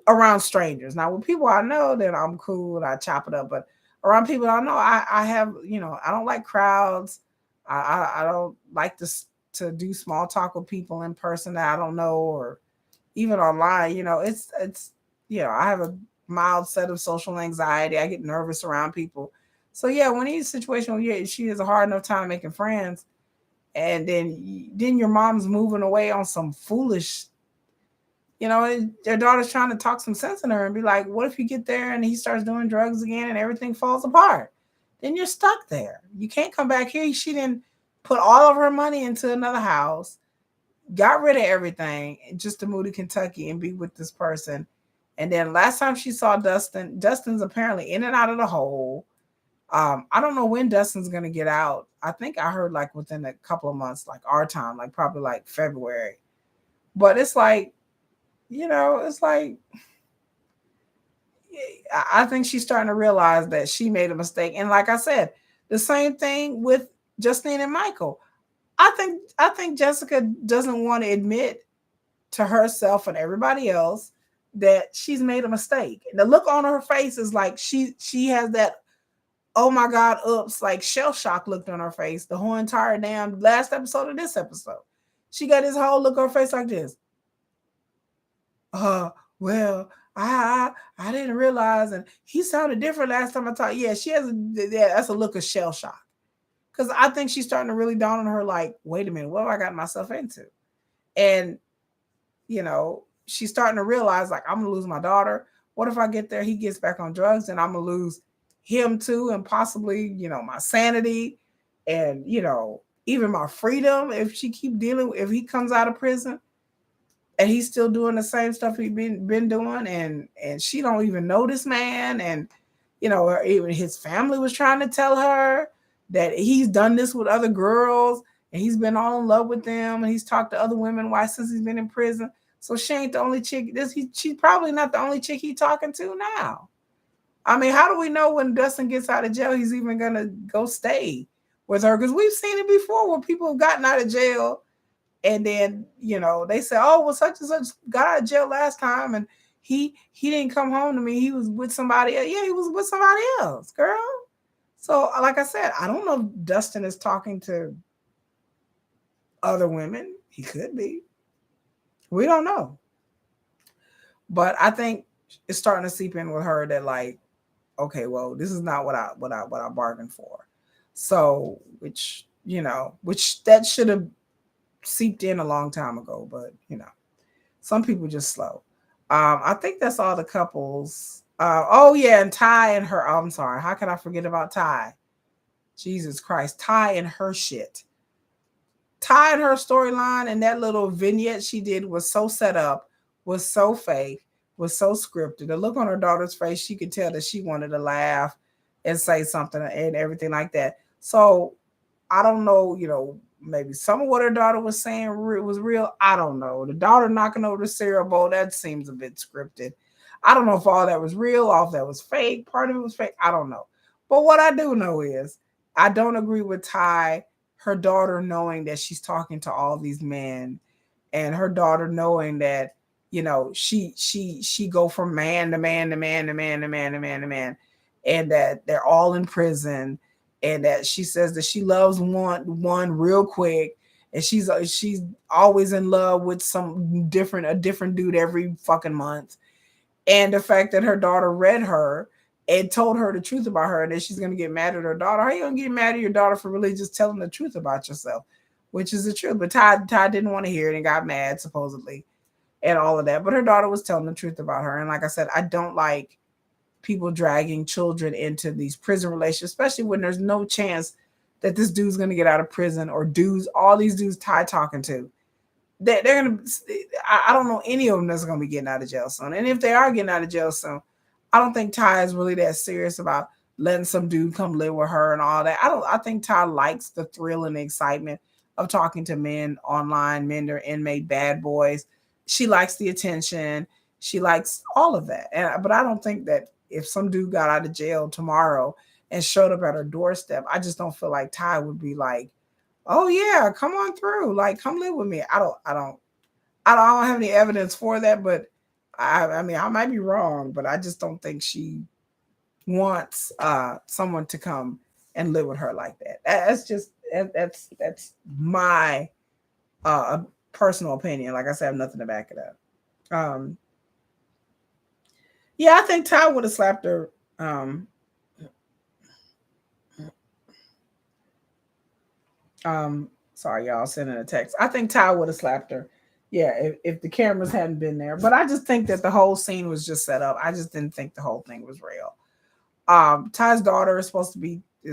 around strangers. Now, with people I know, then I'm cool and I chop it up. But around people I know, I have, I don't like crowds. I don't like to do small talk with people in person that I don't know or even online. It's I have a mild set of social anxiety. I get nervous around people. So yeah, when he's in a situation where she has a hard enough time making friends, and then your mom's moving away on some foolish, their daughter's trying to talk some sense in her and be like, what if you get there and he starts doing drugs again and everything falls apart? Then you're stuck there. You can't come back here. She didn't put all of her money into another house, got rid of everything just to move to Kentucky and be with this person. And then last time she saw Dustin's apparently in and out of the hole. I don't know when Dustin's going to get out. I think I heard like within a couple of months, like our time, like probably like February. But it's like, it's like, I think she's starting to realize that she made a mistake. And like I said, the same thing with Justine and Michael. I think Jessica doesn't want to admit to herself and everybody else that she's made a mistake. And the look on her face is like she has that, oh my God, oops, like shell shock looked on her face the whole entire damn last episode of this episode. She got this whole look on her face like this. Well, I didn't realize, and he sounded different last time I talked. Yeah, that's a look of shell shock. Because I think she's starting to really dawn on her, like, wait a minute, what have I got myself into? And, she's starting to realize, like, I'm going to lose my daughter. What if I get there, he gets back on drugs, and I'm going to lose him too, and possibly, my sanity and, even my freedom if if he comes out of prison and he's still doing the same stuff he's been doing, and she don't even know this man, and, or even his family was trying to tell her that he's done this with other girls and he's been all in love with them and he's talked to other women since he's been in prison. So she ain't the only chick. She's probably not the only chick he's talking to now. I mean, how do we know when Dustin gets out of jail he's even gonna go stay with her? Because we've seen it before where people have gotten out of jail and then they say, oh, well, such and such got out of jail last time and he didn't come home to me. He was with somebody else. Yeah, he was with somebody else, girl. So, like I said, I don't know if Dustin is talking to other women. He could be. We don't know. But I think it's starting to seep in with her that, like, okay, well, this is not what I bargained for. So, which that should have seeped in a long time ago. But some people just slow. I think that's all the couples. And Ty and her. I'm sorry. How can I forget about Ty? Jesus Christ. Ty and her shit. Ty and her storyline and that little vignette she did was so set up, was so fake, was so scripted. The look on her daughter's face, she could tell that she wanted to laugh and say something and everything like that. So I don't know, maybe some of what her daughter was saying was real. I don't know. The daughter knocking over the cereal bowl, that seems a bit scripted. I don't know if all that was real, all if that was fake. Part of it was fake. I don't know. But what I do know is I don't agree with Ty, her daughter knowing that she's talking to all these men, and her daughter knowing that you know, she go from man to man to man to man to man to man to man, and that they're all in prison, and that she says that she loves one real quick, and she's always in love with a different dude every fucking month, and the fact that her daughter read her and told her the truth about her, and then she's gonna get mad at her daughter. How you gonna get mad at your daughter for really just telling the truth about yourself, which is the truth? But Ty didn't want to hear it and got mad supposedly, and all of that. But her daughter was telling the truth about her, and like I said, I don't like people dragging children into these prison relations, especially when there's no chance that this dude's gonna get out of prison, or all these dudes Ty talking to. They're gonna. I don't know any of them that's gonna be getting out of jail soon. And if they are getting out of jail soon, I don't think Ty is really that serious about letting some dude come live with her and all that. I think Ty likes the thrill and the excitement of talking to men online, men that are inmate bad boys. She likes the attention. She likes all of that. But I don't think that if some dude got out of jail tomorrow and showed up at her doorstep, I just don't feel like Ty would be like, oh yeah, come on through, like come live with me. I don't have any evidence for that, but I mean I might be wrong, but I just don't think she wants someone to come and live with her like that. That's my personal opinion. Like I said, I have nothing to back it up. Yeah, I think Ty would have slapped her. Sorry, y'all, sending a text. I think Ty would have slapped her. Yeah, if the cameras hadn't been there. But I just think that the whole scene was just set up. I just didn't think the whole thing was real. Ty's daughter is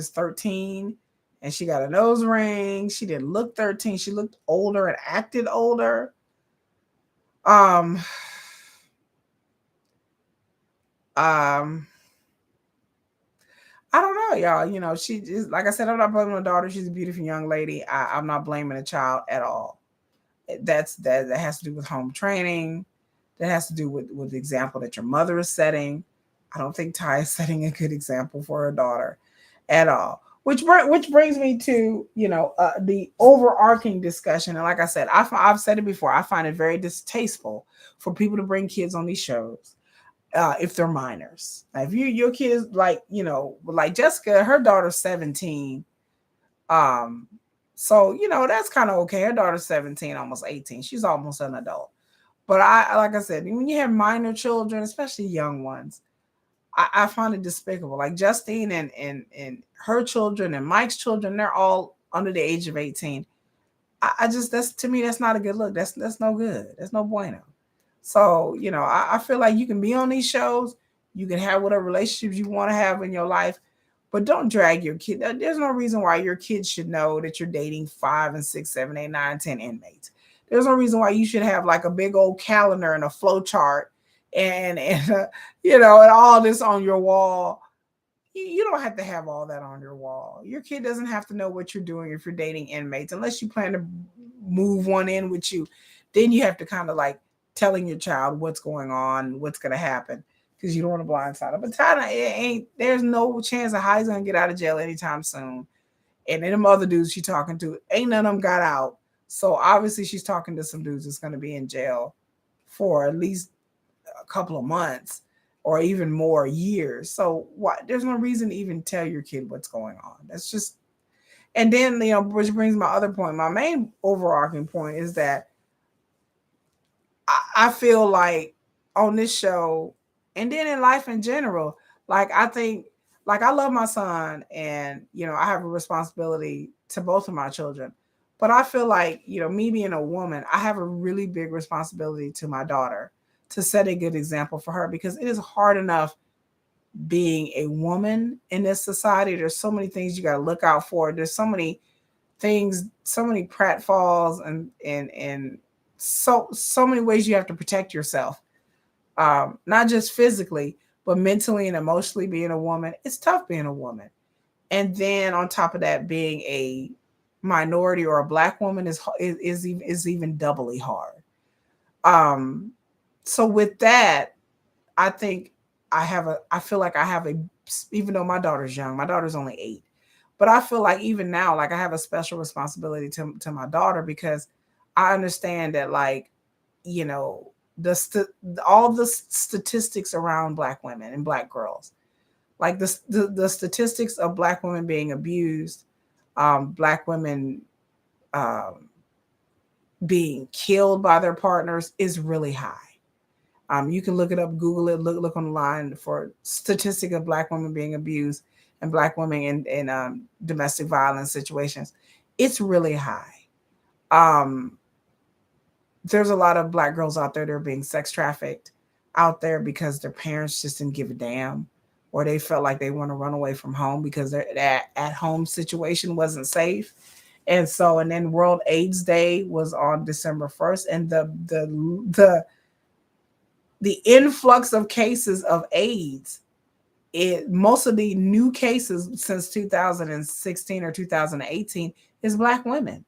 13, and she got a nose ring. She didn't look 13. She looked older and acted older. I don't know, y'all. You know, she is, like I said, I'm not blaming my daughter. She's a beautiful young lady. I'm not blaming a child at all. That has to do with home training. That has to do with the example that your mother is setting. I don't think Ty is setting a good example for her daughter at all. Which brings me to, you know, the overarching discussion. And like I said, I've said it before. I find it very distasteful for people to bring kids on these shows. If they're minors. If your kids, like, you know, like Jessica, her daughter's 17. So, you know, that's kind of okay. Her daughter's 17, almost 18. She's almost an adult. But like I said, when you have minor children, especially young ones, I find it despicable. Like Justine and her children and Mike's children, they're all under the age of 18. To me, that's not a good look. That's no good. That's no bueno. So, you know, I feel like you can be on these shows. You can have whatever relationships you want to have in your life, but don't drag your kid. There's no reason why your kids should know that you're dating 5 and 6, 7, 8, 9, 10 inmates. There's no reason why you should have like a big old calendar and a flow chart and you know, and all this on your wall. You don't have to have all that on your wall. Your kid doesn't have to know what you're doing if you're dating inmates, unless you plan to move one in with you. Then you have to kind of like telling your child what's going on, what's going to happen, because you don't want to blindside them. But Tyler, there's no chance of how he's going to get out of jail anytime soon. And then them other dudes she's talking to, ain't none of them got out. So obviously she's talking to some dudes that's going to be in jail for at least a couple of months or even more years. So there's no reason to even tell your kid what's going on. That's just, and then, you know, which brings my other point. My main overarching point is that I feel like on this show, and then in life in general, like I think, like I love my son, and you know I have a responsibility to both of my children, but I feel like, you know, me being a woman, I have a really big responsibility to my daughter to set a good example for her, because it is hard enough being a woman in this society. There's so many things you got to look out for. There's so many things, so many pratfalls, and so many ways you have to protect yourself, not just physically, but mentally and emotionally. Being a woman, it's tough being a woman, and then on top of that, being a minority or a Black woman is even doubly hard. So with that, I think I feel like I have even though my daughter's young, my daughter's only 8, but I feel like even now, like I have a special responsibility to my daughter, because I understand that, like, you know, all the statistics around Black women and Black girls, like the statistics of Black women being abused, Black women being killed by their partners is really high. You can look it up, Google it, look online for statistic of Black women being abused and Black women in domestic violence situations. It's really high. There's a lot of Black girls out there that are being sex trafficked out there because their parents just didn't give a damn, or they felt like they want to run away from home because their at-home situation wasn't safe. And then World AIDS Day was on December 1st, and the influx of cases of AIDS, most of the new cases since 2016 or 2018 is Black women.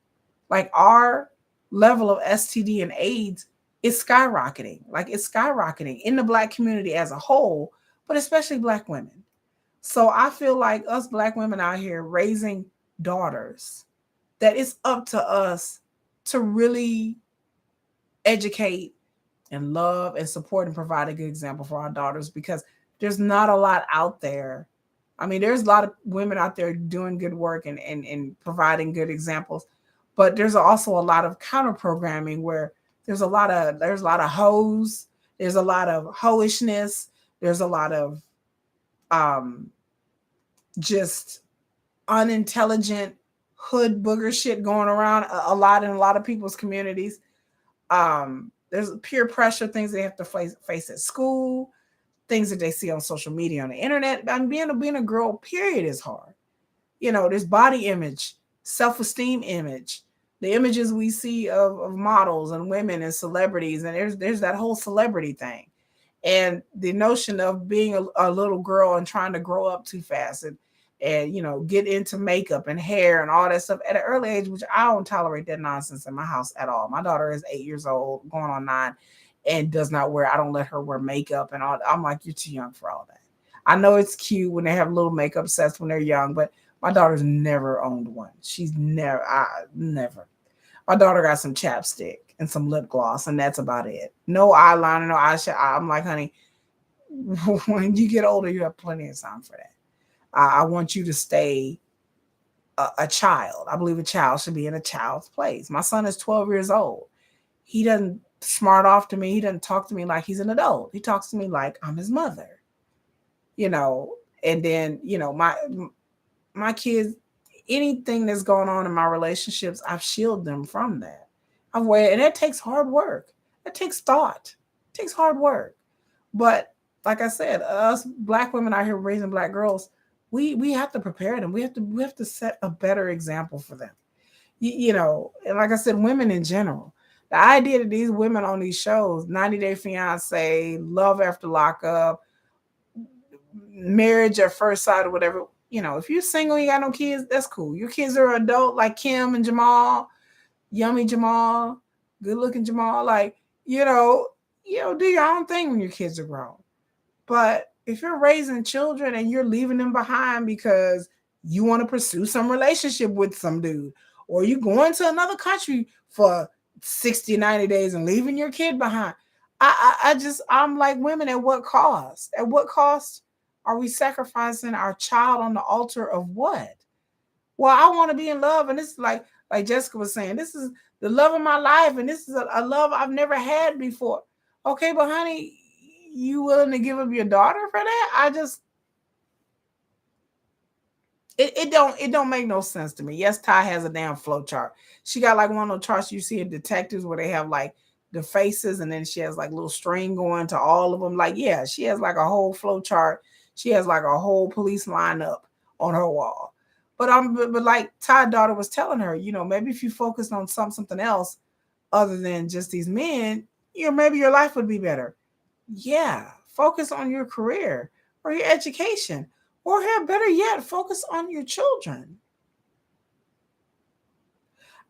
Like, our level of STD and AIDS is skyrocketing. Like, it's skyrocketing in the Black community as a whole, but especially Black women. So I feel like us Black women out here raising daughters, that it's up to us to really educate and love and support and provide a good example for our daughters, because there's not a lot out there. I mean, there's a lot of women out there doing good work and providing good examples, but there's also a lot of counter programming where there's a lot of hoes, there's a lot of hoishness, there's a lot of just unintelligent hood booger shit going around a lot in a lot of people's communities. There's peer pressure, things they have to face at school, things that they see on social media, on the internet. I mean, being a girl, period, is hard. You know, there's body image, self-esteem image, the images we see of models and women and celebrities, and there's that whole celebrity thing. And the notion of being a little girl and trying to grow up too fast and you know, get into makeup and hair and all that stuff at an early age, which I don't tolerate that nonsense in my house at all. My daughter is 8 years old, going on 9, and does not wear, I don't let her wear makeup and all. I'm like, you're too young for all that. I know it's cute when they have little makeup sets when they're young, but my daughter's never owned one. She's never. My daughter got some chapstick and some lip gloss, and that's about it. No eyeliner, no eyeshadow. I'm like, honey, when you get older, you have plenty of time for that. I want you to stay a child. I believe a child should be in a child's place. My son is 12 years old. He doesn't smart off to me. He doesn't talk to me like he's an adult. He talks to me like I'm his mother, you know. And then, you know, my kids, anything that's going on in my relationships, I've shielded them from that. And it takes hard work. It takes thought. It takes hard work. But like I said, us Black women out here raising Black girls, we have to prepare them. We have to set a better example for them. You know, and like I said, women in general. The idea that these women on these shows, 90 Day Fiance, Love After Lockup, Marriage at First Sight, or whatever, you know, if you're single, you got no kids, that's cool. Your kids are adult, like Kim and Jamal, yummy Jamal, good looking Jamal, like, you know, do your own thing when your kids are grown. But if you're raising children and you're leaving them behind because you want to pursue some relationship with some dude, or you going to another country for 60, 90 days and leaving your kid behind, I'm like, women, at what cost? At what cost are we sacrificing our child on the altar of what? Well, I want to be in love. And this is like Jessica was saying, this is the love of my life. And this is a love I've never had before. Okay, but honey, you willing to give up your daughter for that? It don't make no sense to me. Yes, Ty has a damn flow chart. She got like one of those charts you see in detectives where they have like the faces, and then she has like little string going to all of them. Like, yeah, she has like a whole flow chart. She has like a whole police lineup on her wall. But like Ty's daughter was telling her, you know, maybe if you focused on something else other than just these men, you know, maybe your life would be better. Yeah, focus on your career or your education, or better yet, focus on your children.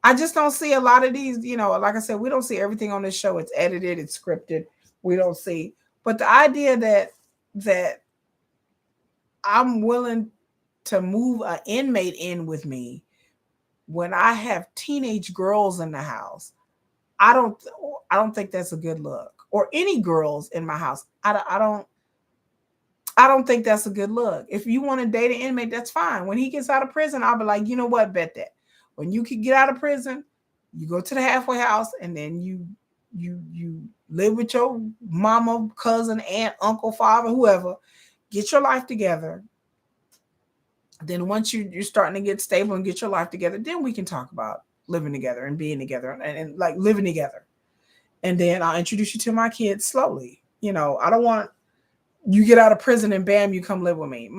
I just don't see a lot of these, you know, like I said, we don't see everything on this show. It's edited, it's scripted. We don't see. But the idea that I'm willing to move an inmate in with me when I have teenage girls in the house, I don't think that's a good look. or any girls in my house. I don't think that's a good look. If you want to date an inmate, that's fine. When he gets out of prison, I'll be like, you know what, bet that. When you can get out of prison, you go to the halfway house and then you live with your mama, cousin, aunt, uncle, father, whoever. Get your life together. Then once you're starting to get stable and get your life together, then we can talk about living together and being together and like living together. And then I'll introduce you to my kids slowly. You know, I don't want you get out of prison and bam, you come live with me.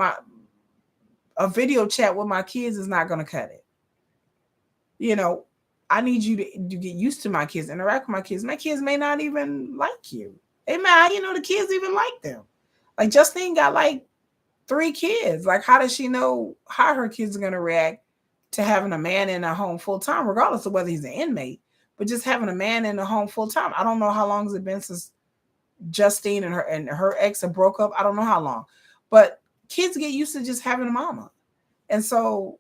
A video chat with my kids is not going to cut it. You know, I need you to get used to my kids, interact with my kids. My kids may not even like you. They may, you know, the kids even like them. Like Justine got like 3 kids. Like, how does she know how her kids are going to react to having a man in a home full time, regardless of whether he's an inmate, but just having a man in the home full time? I don't know how long has it been since Justine and her ex have broke up. I don't know how long, but kids get used to just having a mama. And so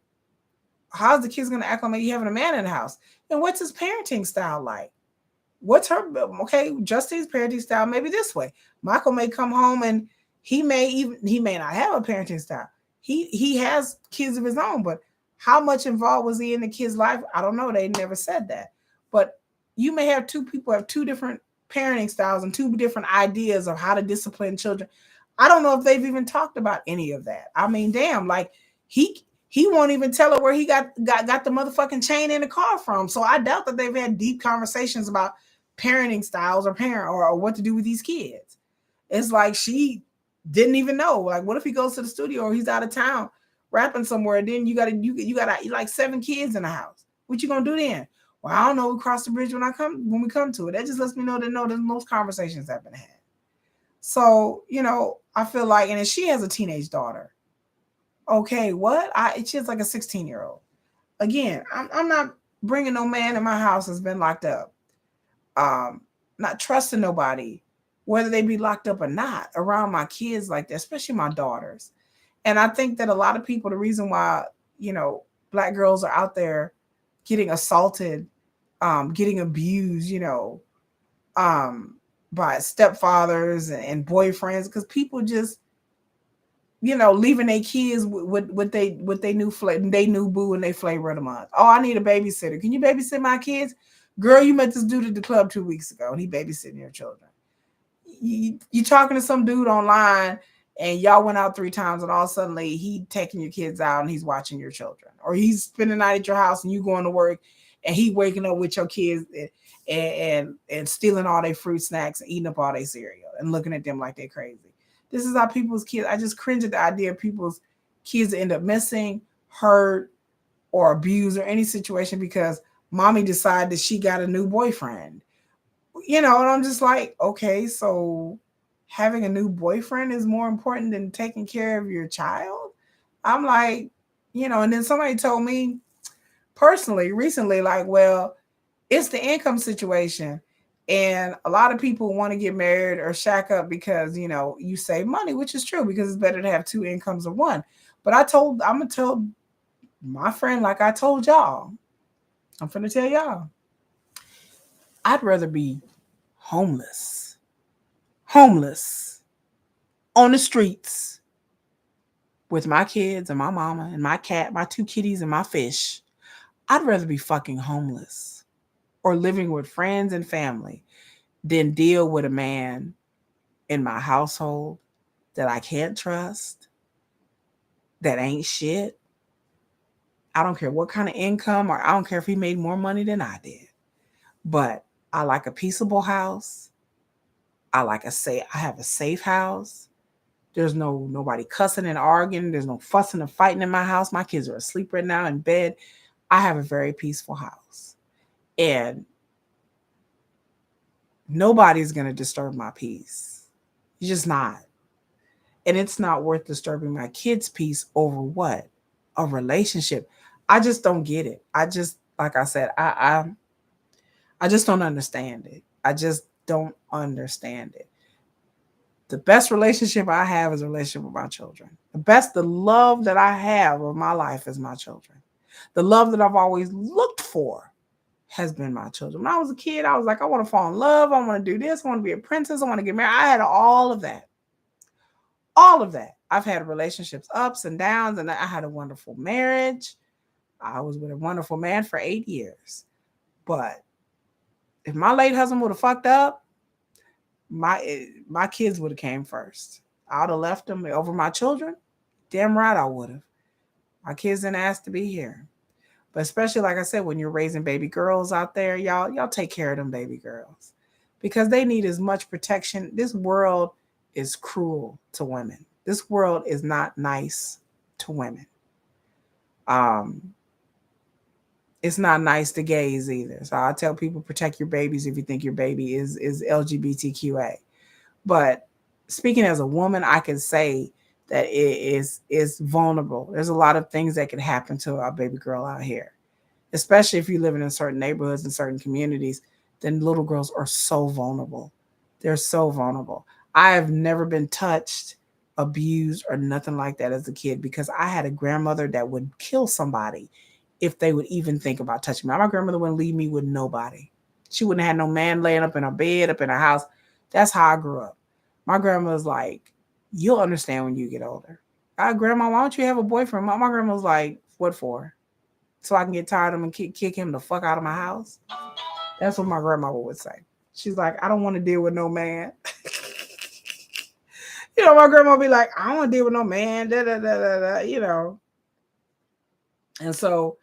how's the kids going to act like you having a man in the house? And what's his parenting style like? What's her, okay, Justine's parenting style maybe this way. Michael may come home and he may not have a parenting style. He has kids of his own, but how much involved was he in the kid's life? I don't know. They never said that. But you may have 2 people have 2 different parenting styles and 2 different ideas of how to discipline children. I don't know if they've even talked about any of that. I mean, damn, like he won't even tell her where he got the motherfucking chain in the car from. So I doubt that they've had deep conversations about parenting styles or what to do with these kids. It's like she didn't even know. Like, what if he goes to the studio or he's out of town rapping somewhere? And then you got like 7 kids in the house. What you gonna do then? Well, I don't know. We cross the bridge when we come to it. That just lets me know that those conversations have been had. So, you know, I feel like, and then she has a teenage daughter. Okay, what? She has like a 16-year-old. Again, I'm not bringing no man in my house that's been locked up. Not trusting nobody, whether they be locked up or not, around my kids like that, especially my daughters. And I think that a lot of people, the reason why, you know, Black girls are out there getting assaulted, getting abused, you know, by stepfathers and boyfriends, because people just, you know, leaving their kids with they new boo and they flavor of the month. Oh, I need a babysitter. Can you babysit my kids? Girl, you met this dude at the club 2 weeks ago and he babysitting your children. You talking to some dude online and y'all went out 3 times and all of a sudden he taking your kids out and he's watching your children, or he's spending the night at your house and you going to work and he waking up with your kids and stealing all their fruit snacks and eating up all their cereal and looking at them like they're crazy. This is how people's kids, I just cringe at the idea of people's kids end up missing, hurt, or abused or any situation because mommy decided that she got a new boyfriend. You know, and I'm just like, okay, so having a new boyfriend is more important than taking care of your child? I'm like, you know, and then somebody told me personally recently, like, well, it's the income situation. And a lot of people want to get married or shack up because, you know, you save money, which is true because it's better to have 2 incomes than 1. But I'm going to tell my friend, like I told y'all, I'm finna tell y'all, I'd rather be homeless on the streets with my kids and my mama and my cat, my 2 kitties and my fish. I'd rather be fucking homeless or living with friends and family than deal with a man in my household that I can't trust, that ain't shit. I don't care what kind of income, or I don't care if he made more money than I did. But I like a peaceable house. I have a safe house. There's nobody cussing and arguing. There's no fussing and fighting in my house. My kids are asleep right now in bed. I have a very peaceful house. And nobody's going to disturb my peace. It's just not. And it's not worth disturbing my kids' peace over what? A relationship. I just don't get it. I just, like I said, I just don't understand it. I just don't understand it. The best relationship I have is a relationship with my children. The love that I have of my life is my children. The love that I've always looked for has been my children. When I was a kid, I was like, I want to fall in love. I want to do this. I want to be a princess. I want to get married. I had all of that. All of that. I've had relationships, ups and downs, and I had a wonderful marriage. I was with a wonderful man for 8 years. But if my late husband would have fucked up, my kids would have came first. I would have left them over my children. Damn right I would have. My kids didn't ask to be here. But especially, like I said, when you're raising baby girls out there, y'all take care of them baby girls because they need as much protection. This world is cruel to women. This world is not nice to women. It's not nice to gays either. So I tell people, protect your babies if you think your baby is LGBTQA. But speaking as a woman, I can say that it is vulnerable. There's a lot of things that can happen to a baby girl out here, especially if you're living in certain neighborhoods and certain communities. Then little girls are so vulnerable. They're so vulnerable. I have never been touched, abused, or nothing like that as a kid because I had a grandmother that would kill somebody if they would even think about touching me. My grandmother wouldn't leave me with nobody. She wouldn't have no man laying up in her bed, up in her house. That's how I grew up. My grandma was like, you'll understand when you get older. Grandma, why don't you have a boyfriend? My grandma was like, what for? So I can get tired of him and kick him the fuck out of my house? That's what my grandmother would say. She's like, I don't want to deal with no man. My grandma would be like, I don't want to deal with no man, And so,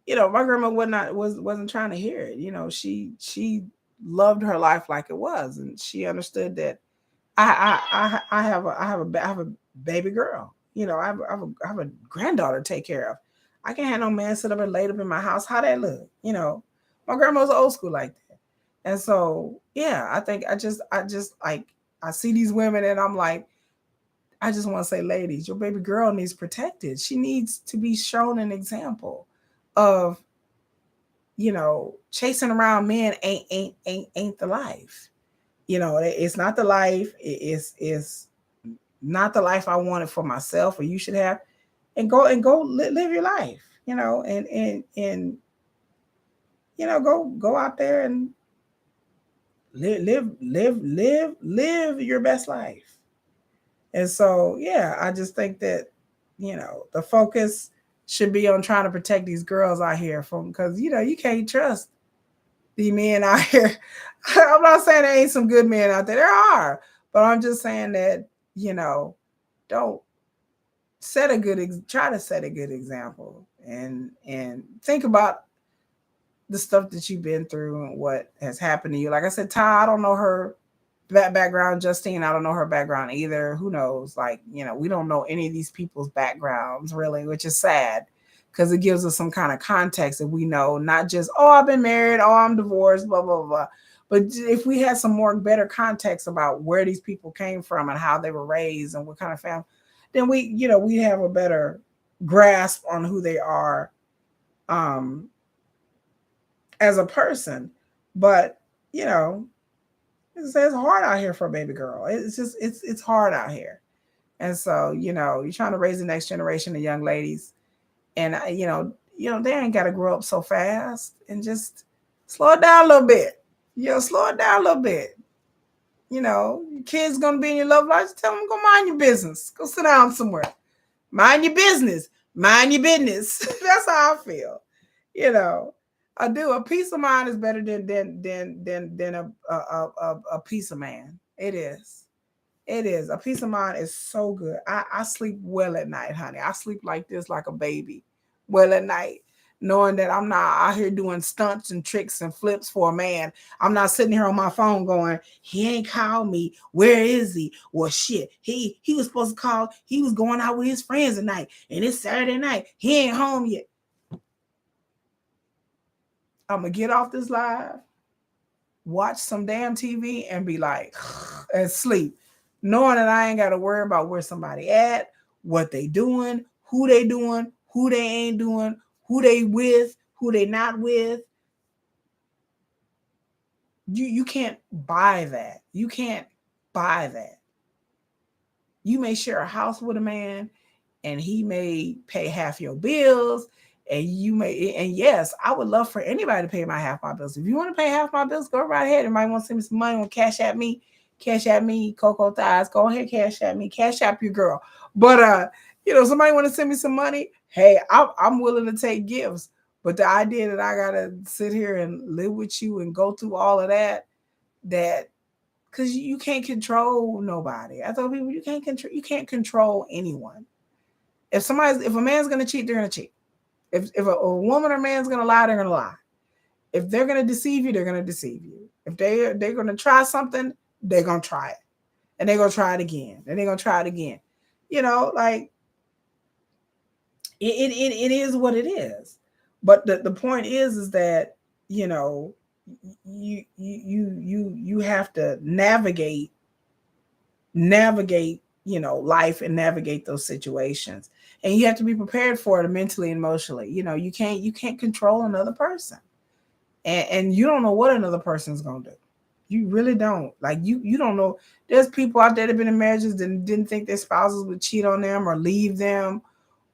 my grandma wasn't trying to hear it. She loved her life like it was, and she understood that I have a baby girl. I have a granddaughter to take care of. I can't have no man sit up and laid up in my house. How that look? My grandma was old school like that. And so, yeah, I think I just like, I see these women and I'm like, I just want to say, ladies, your baby girl needs protected. She needs to be shown an example of, chasing around men ain't the life. It's not the life. It's not the life I wanted for myself or you should have. And go live your life, and go out there and live your best life. And so, yeah, I just think that, the focus should be on trying to protect these girls out here because, you can't trust the men out here. I'm not saying there ain't some good men out there. There are, but I'm just saying that, don't try to set a good example and think about the stuff that you've been through and what has happened to you. Like I said, Ty, I don't know her background. Justine, I don't know her background either. Who knows? Like, we don't know any of these people's backgrounds really, which is sad because it gives us some kind of context that we know, not just, oh, I've been married, oh, I'm divorced, blah, blah, blah. But if we had some better context about where these people came from and how they were raised and what kind of family, then we have a better grasp on who they are as a person. But, it's hard out here for a baby girl. It's just, it's hard out here. And so, you're trying to raise the next generation of young ladies. And, they ain't got to grow up so fast and just slow it down a little bit. Slow it down a little bit. Your kid's going to be in your love life. Just tell them, go mind your business. Go sit down somewhere. Mind your business. Mind your business. That's how I feel. I do. A peace of mind is better than a piece of man. It is. It is. A peace of mind is so good. I sleep well at night, honey. I sleep like this, like a baby, well at night, knowing that I'm not out here doing stunts and tricks and flips for a man. I'm not sitting here on my phone going, he ain't called me. Where is he? Well, shit, he was supposed to call. He was going out with his friends tonight, and it's Saturday night. He ain't home yet. I'm going to get off this live, watch some damn TV, and be like, and sleep, knowing that I ain't got to worry about where somebody at, what they doing, who they ain't doing, who they with, who they not with. You can't buy that. You can't buy that. You may share a house with a man, and he may pay half your bills, And yes, I would love for anybody to pay half my bills. If you want to pay half my bills, go right ahead. Anybody want to send me some money, want to cash at me, Cocoa Thighs, go ahead, cash at your girl. But somebody want to send me some money, hey, I'm willing to take gifts. But the idea that I gotta sit here and live with you and go through all of that because you can't control nobody. I tell people you can't control anyone. If a man's gonna cheat, they're gonna cheat. If a woman or man's gonna lie, they're gonna lie. If they're gonna deceive you, they're gonna deceive you. If they're gonna try something, they're gonna try it, and they're gonna try it again, and they're gonna try it again. Like it is what it is. But the point is that you have to navigate life and navigate those situations, and you have to be prepared for it mentally and emotionally. You can't control another person, and you don't know what another person's gonna do. You really don't. Like you don't know. There's people out there that have been in marriages that didn't think their spouses would cheat on them or leave them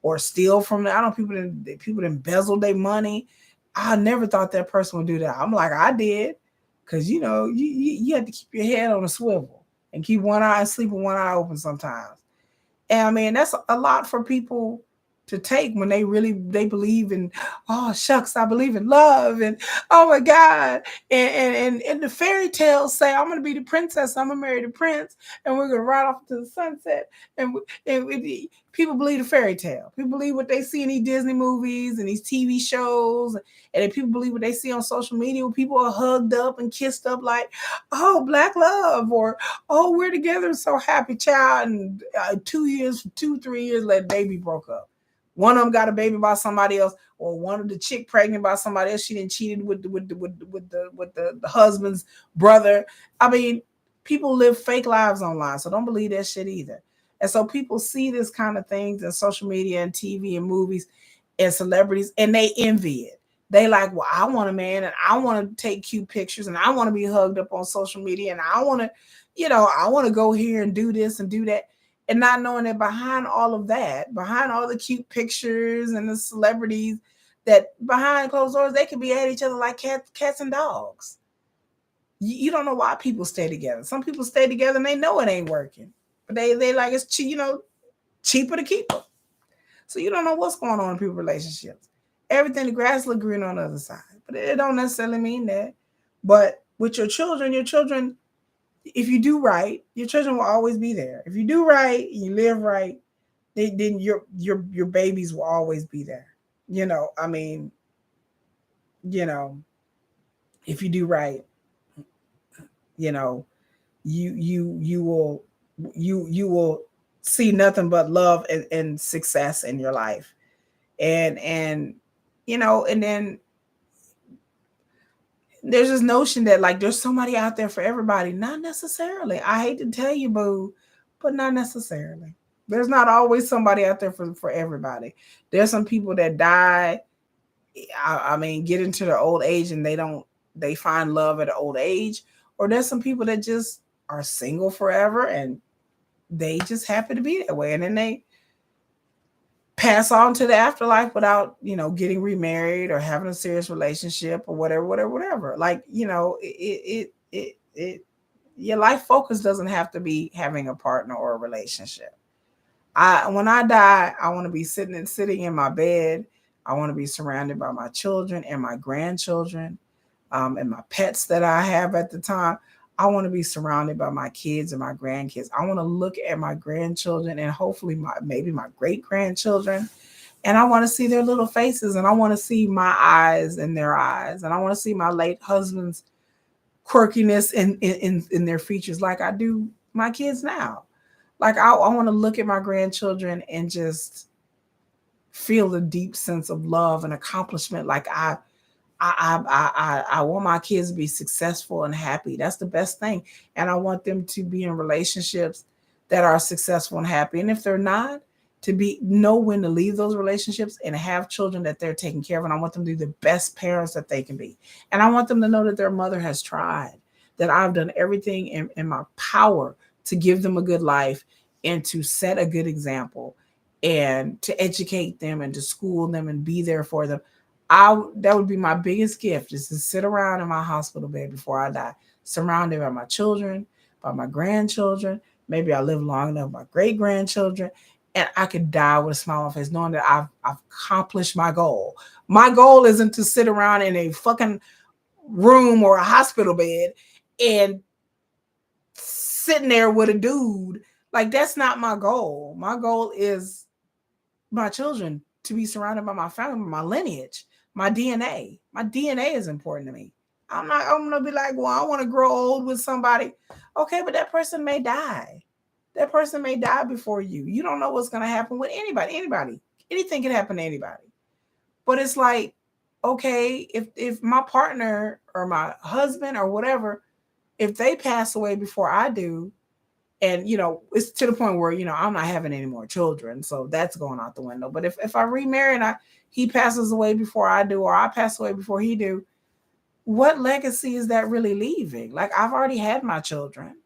or steal from them. I know people that embezzled their money. I never thought that person would do that. I'm like, I did, because you have to keep your head on a swivel and keep one eye and sleep with one eye open sometimes. And I mean, that's a lot for people to take when they believe in, oh shucks, I believe in love, and oh my God, and the fairy tales say I'm gonna be the princess, I'm gonna marry the prince, and we're gonna ride off to the sunset. And people believe the fairy tale. People believe what they see in these Disney movies and these TV shows, and then people believe what they see on social media where people are hugged up and kissed up like, oh, black love, or oh, we're together, so happy, child. And 3 years later, baby broke up. One of them got a baby by somebody else, or one of the chick pregnant by somebody else. She didn't cheated with the husband's brother. I mean, people live fake lives online, so don't believe that shit either. And so people see this kind of things in social media and TV and movies and celebrities, and they envy it. They like, well, I want a man, and I want to take cute pictures, and I want to be hugged up on social media, and I want to go here and do this and do that. And not knowing that behind all of that, behind all the cute pictures and the celebrities, that behind closed doors, they could be at each other like cats and dogs. You don't know why people stay together. Some people stay together and they know it ain't working, but they like it's cheaper to keep them. So you don't know what's going on in people's relationships. Everything, the grass look green on the other side, but it don't necessarily mean that. But with your children, if you do right, your children will always be there. If you do right, you live right, then your babies will always be there. I mean, if you do right, you will see nothing but love and success in your life. And then there's this notion that like there's somebody out there for everybody. Not necessarily. I hate to tell you, boo, but not necessarily. There's not always somebody out there for everybody. There's some people that die, I mean, get into their old age and they find love at an old age. Or there's some people that just are single forever and they just happen to be that way. And then they pass on to the afterlife without, getting remarried or having a serious relationship or whatever. Like, your life focus doesn't have to be having a partner or a relationship. When I die, I want to be sitting in my bed. I want to be surrounded by my children and my grandchildren, and my pets that I have at the time. I want to be surrounded by my kids and my grandkids. I want to look at my grandchildren and hopefully maybe my great grandchildren. And I want to see their little faces, and I want to see my eyes in their eyes. And I want to see my late husband's quirkiness in their features like I do my kids now. Like I want to look at my grandchildren and just feel a deep sense of love and accomplishment. Like I want my kids to be successful and happy. That's the best thing. And I want them to be in relationships that are successful and happy. And if they're not, to know when to leave those relationships and have children that they're taking care of. And I want them to be the best parents that they can be. And I want them to know that their mother has tried, that I've done everything in my power to give them a good life and to set a good example. and to educate them and to school them and be there for them. That would be my biggest gift, is to sit around in my hospital bed before I die, surrounded by my children, by my grandchildren. Maybe I live long enough, my great grandchildren, and I could die with a smile on my face, knowing that I've accomplished my goal. My goal isn't to sit around in a fucking room or a hospital bed and sitting there with a dude. Like, that's not my goal. My goal is my children to be surrounded by my family, my lineage, my DNA. My DNA is important to me. I'm gonna be like, well, I want to grow old with somebody. Okay, but that person may die. That person may die before you. You don't know what's gonna happen with anybody. Anything can happen to anybody. But it's like, okay, if my partner or my husband or whatever, if they pass away before I do, and it's to the point where I'm not having any more children, so that's going out the window. But if I remarry and he passes away before I do, or I pass away before he do, what legacy is that really leaving? Like, I've already had my children,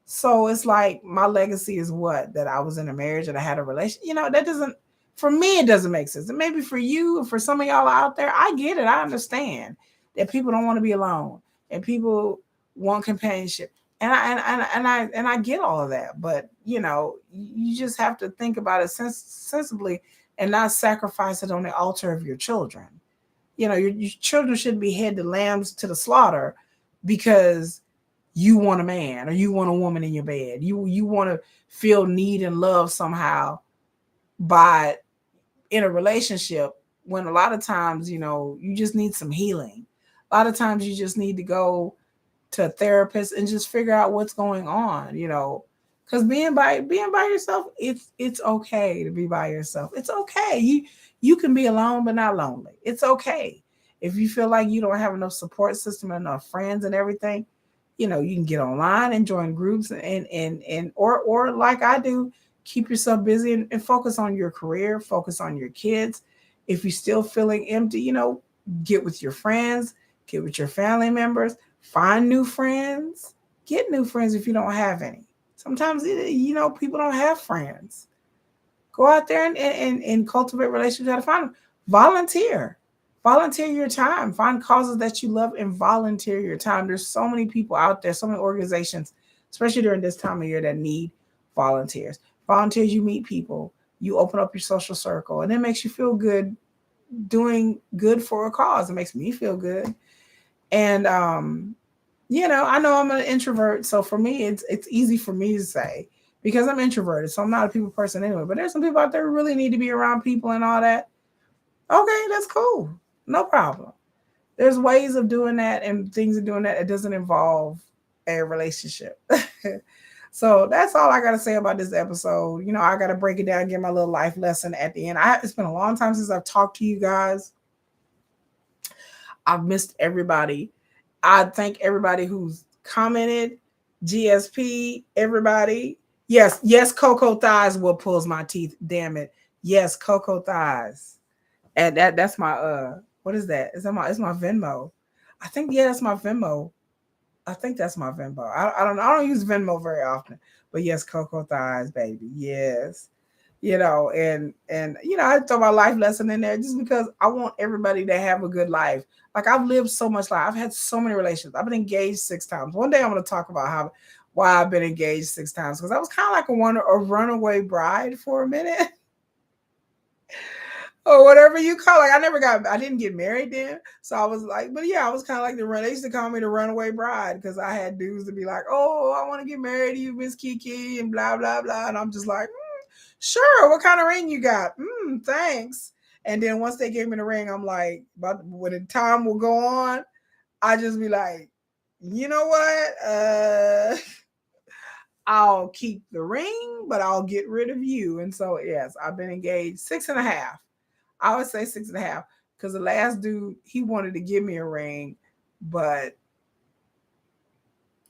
so it's like, my legacy is what? That I was in a marriage and I had a relation. That doesn't, for me, it doesn't make sense. And maybe for you, for some of y'all out there, I get it. I understand that people don't want to be alone and people want companionship. And I get all of that, but you just have to think about it sensibly and not sacrifice it on the altar of your children. Your children shouldn't be head to lambs to the slaughter because you want a man or you want a woman in your bed. You want to feel need and love somehow by in a relationship, when a lot of times you just need some healing. A lot of times you just need to go to a therapist and just figure out what's going on, because being by yourself, it's okay to be by yourself. It's okay. You can be alone but not lonely. It's okay. If you feel like you don't have enough support system, enough friends and everything, you can get online and join groups and or like I do, keep yourself busy and focus on your career, focus on your kids. If you're still feeling empty, get with your friends, get with your family members. Find new friends. Get new friends if you don't have any. Sometimes, people don't have friends. Go out there and cultivate relationships. How to find them. Volunteer. Volunteer your time. Find causes that you love and volunteer your time. There's so many people out there, so many organizations, especially during this time of year, that need volunteers. Volunteers, you meet people. You open up your social circle. And it makes you feel good doing good for a cause. It makes me feel good. And I know I'm an introvert, so for me, it's easy for me to say because I'm introverted, so I'm not a people person anyway. But there's some people out there who really need to be around people and all that. Okay, that's cool, no problem. There's ways of doing that and things of doing that. It doesn't involve a relationship. So that's all I got to say about this episode. I got to break it down and get my little life lesson at the end. It's been a long time since I've talked to you guys. I've missed everybody. I thank everybody who's commented. GSP, everybody. Yes, Cocoa Thighs will pulls my teeth. Damn it. Yes, Cocoa Thighs. And that's my what is that? It's my Venmo. I think that's my Venmo. I think that's my Venmo. I don't use Venmo very often. But yes, Cocoa Thighs, baby. Yes. And I throw my life lesson in there just because I want everybody to have a good life. Like, I've lived so much life. I've had so many relationships. I've been engaged 6 times. One day I'm going to talk about why I've been engaged 6 times, because I was kind of like a runaway bride for a minute. Or whatever you call it. I didn't get married then. So I was like, but yeah, I was kind of like they used to call me the runaway bride because I had dudes to be like, oh, I want to get married to you, Miss Kiki, and blah, blah, blah. And I'm just like, sure, what kind of ring you got? Thanks. And then once they gave me the ring, I'm like, but when the time will go on, I just be like, you know what? I'll keep the ring, but I'll get rid of you. And so, yes, I've been engaged 6.5. I would say 6.5 because the last dude, he wanted to give me a ring, but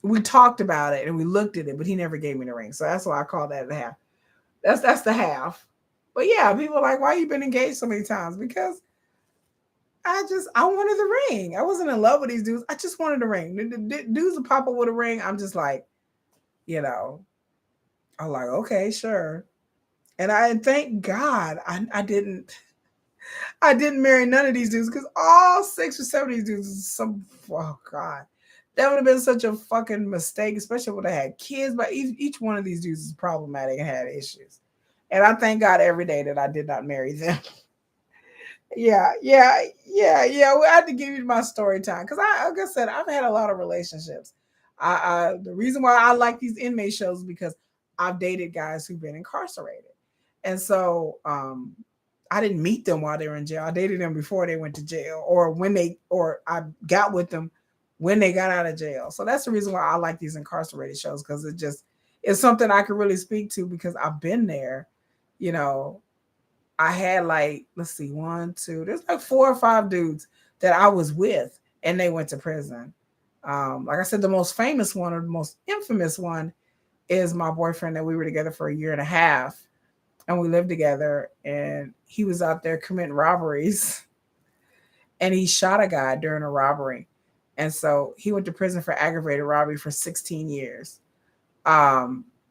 we talked about it and we looked at it, but he never gave me the ring. So that's why I call that a half. That's the half. But yeah, people are like, why you been engaged so many times? Because I wanted the ring. I wasn't in love with these dudes. I just wanted the ring. The dudes would pop up with a ring. I'm just like, I'm like, okay, sure. And thank God I didn't marry none of these dudes, because all 6 or 7 of these dudes is some, oh God. That would have been such a fucking mistake, especially when they had kids. But each one of these dudes is problematic and had issues. And I thank God every day that I did not marry them. Yeah. Well, I had to give you my story time, because like I said, I've had a lot of relationships. The reason why I like these inmate shows is because I've dated guys who've been incarcerated, and so I didn't meet them while they were in jail. I dated them before they went to jail, or I got with them when they got out of jail. So that's the reason why I like these incarcerated shows, because it's something I can really speak to, because I've been there. You know, I had like, let's see, 1, 2, there's like 4 or 5 dudes that I was with, and they went to prison. Like I said, the most famous one, or the most infamous one, is my boyfriend, that we were together for a year and a half, and we lived together, and he was out there committing robberies, and he shot a guy during a robbery. And so he went to prison for aggravated robbery for 16 years.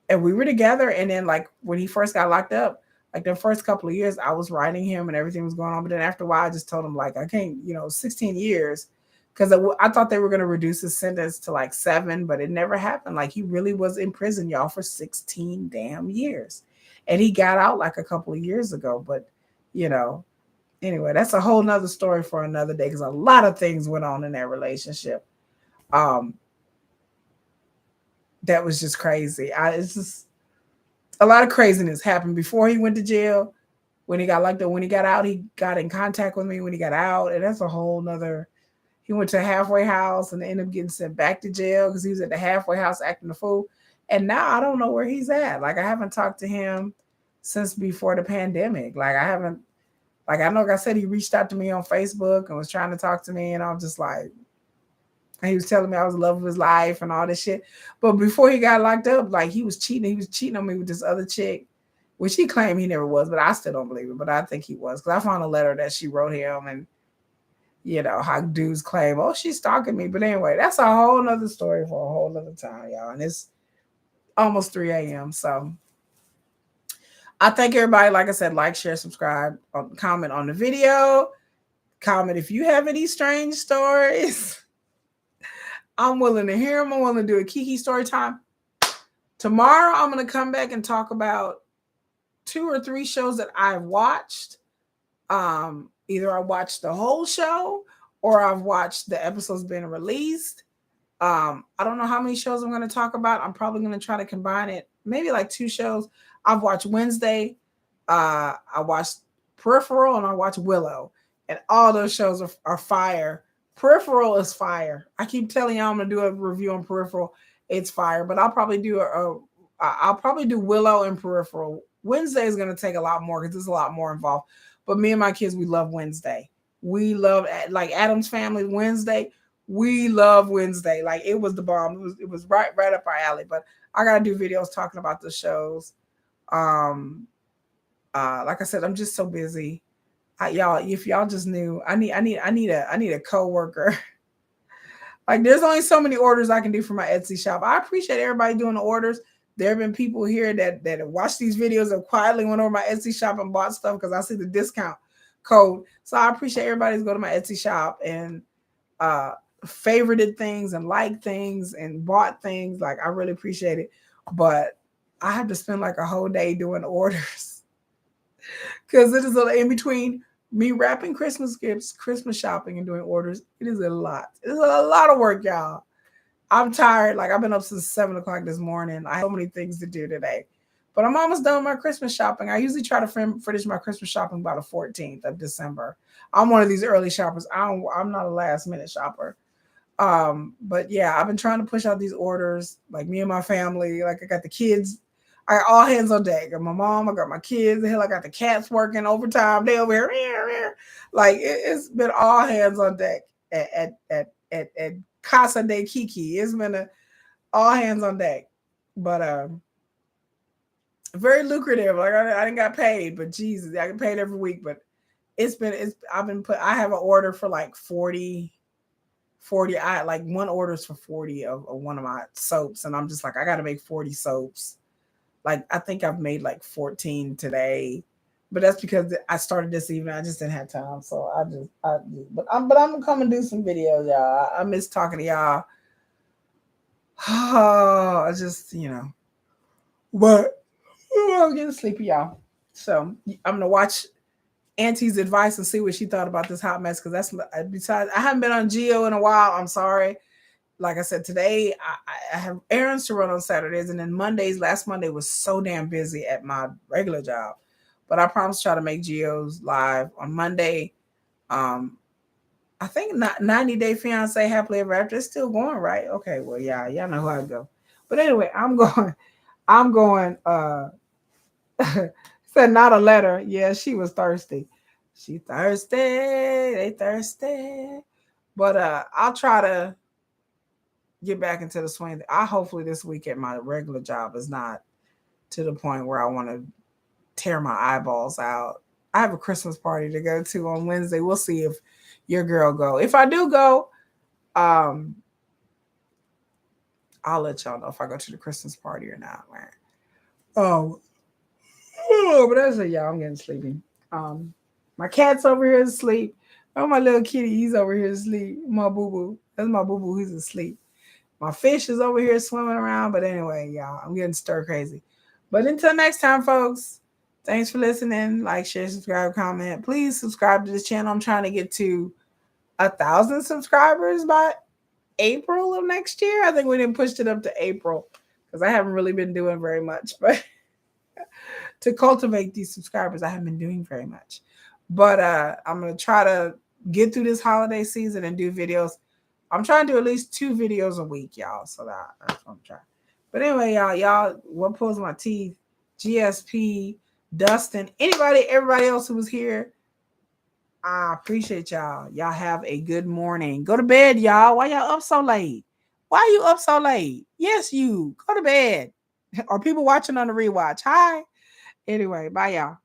And we were together, and then like when he first got locked up, like the first couple of years, I was writing him and everything was going on. But then after a while, I just told him, like, I can't, 16 years, because I thought they were going to reduce his sentence to like 7, but it never happened. Like, he really was in prison, y'all, for 16 damn years. And he got out like a couple of years ago. But, anyway, that's a whole nother story for another day, because a lot of things went on in that relationship. That was just crazy. It's just a lot of craziness happened before he went to jail. When he got locked up, when he got out, he got in contact with me when he got out. And that's a whole nother. He went to a halfway house and ended up getting sent back to jail because he was at the halfway house acting a fool. And now I don't know where he's at. Like, I haven't talked to him since before the pandemic. Like, I know, like I said, he reached out to me on Facebook and was trying to talk to me. And I was just like, and he was telling me I was the love of his life and all this shit. But before he got locked up, like, he was cheating. He was cheating on me with this other chick, which he claimed he never was, but I still don't believe it. But I think he was, because I found a letter that she wrote him, and how dudes claim, oh, she's stalking me. But anyway, that's a whole nother story for a whole nother time, y'all. And it's almost 3 a.m. So I thank everybody. Like I said, like, share, subscribe, comment on the video. Comment if you have any strange stories. I'm willing to hear them. I'm willing to do a Kiki story time. Tomorrow, I'm going to come back and talk about 2 or 3 shows that I've watched. Either I watched the whole show, or I've watched the episodes being released. I don't know how many shows I'm going to talk about. I'm probably going to try to combine it. Maybe like 2 shows. I've watched Wednesday. I watched Peripheral, and I watched Willow. And all those shows are fire. Peripheral is fire. I keep telling y'all I'm going to do a review on Peripheral. It's fire. But I'll probably do I'll probably do Willow and Peripheral. Wednesday is going to take a lot more, because there's a lot more involved. But me and my kids, we love Wednesday. We love, like, Adam's Family Wednesday. We love Wednesday. Like, it was the bomb. It was right up our alley. But I got to do videos talking about the shows. Like I said, I'm just so busy. Y'all, if y'all just knew, I need a coworker. Like, there's only so many orders I can do for my Etsy shop. I appreciate everybody doing the orders. There have been people here that have watched these videos and quietly went over my Etsy shop and bought stuff because I see the discount code. So I appreciate everybody who's go to my Etsy shop and favorited things and liked things and bought things. Like, I really appreciate it. But I have to spend like a whole day doing orders, because it is in between me wrapping Christmas gifts, Christmas shopping, and doing orders. It is a lot. It is a lot of work, y'all. I'm tired. Like, I've been up since 7 o'clock this morning. I have so many things to do today. But I'm almost done with my Christmas shopping. I usually try to finish my Christmas shopping by the 14th of December. I'm one of these early shoppers. I'm not a last minute shopper. But yeah, I've been trying to push out these orders. Like, me and my family. Like, I got the kids. I got all hands on deck. I got my mom. I got my kids. Hell, I got the cats working overtime. They over here. Like, it's been all hands on deck at Casa de Kiki. It's been all hands on deck, but very lucrative. Like, I didn't got paid, but Jesus, I get paid every week. But I have an order for like 40. I like one order's for 40 of one of my soaps, and I'm just like, I got to make 40 soaps. Like, I think I've made like 14 today, but that's because I started this evening. I just didn't have time. So but I'm gonna come and do some videos, y'all. I miss talking to y'all. Oh, I just, but I'm getting sleepy, y'all. So I'm gonna watch Auntie's advice and see what she thought about this hot mess. Because that's besides, I haven't been on Geo in a while. I'm sorry. Like I said, today I have errands to run on Saturdays, and then Mondays. Last Monday was so damn busy at my regular job, but I promise to try to make Geo's live on Monday. I think 90 Day Fiance Happily Ever After is still going, right? Okay, well, yeah, y'all know how I go. But anyway, I'm going. Said not a letter. Yeah, she was thirsty. She thirsty. They thirsty. But I'll try to get back into the swing. I hopefully this week at my regular job is not to the point where I want to tear my eyeballs out. I have a Christmas party to go to on Wednesday. We'll see if your girl go. If I do go, I'll let y'all know if I go to the Christmas party or not, man. Oh, but that's it, y'all. I'm getting sleepy. My cat's over here asleep. Oh, my little kitty, he's over here asleep. My boo-boo. That's my boo-boo. He's asleep. My fish is over here swimming around. But anyway, y'all, I'm getting stir crazy. But until next time, folks, thanks for listening. Like, share, subscribe, comment. Please subscribe to this channel. I'm trying to get to 1,000 subscribers by April of next year. I think we didn't push it up to April because I haven't really been doing very much. But to cultivate these subscribers, I haven't been doing very much. But I'm going to try to get through this holiday season and do videos. I'm trying to do at least 2 videos a week, y'all. So that's what I'm trying. But anyway, y'all, what pulls my teeth? GSP, Dustin, everybody else who was here. I appreciate y'all. Y'all have a good morning. Go to bed, y'all. Why y'all up so late? Why are you up so late? Yes, you. Go to bed. Or people watching on the rewatch. Hi. Anyway, bye, y'all.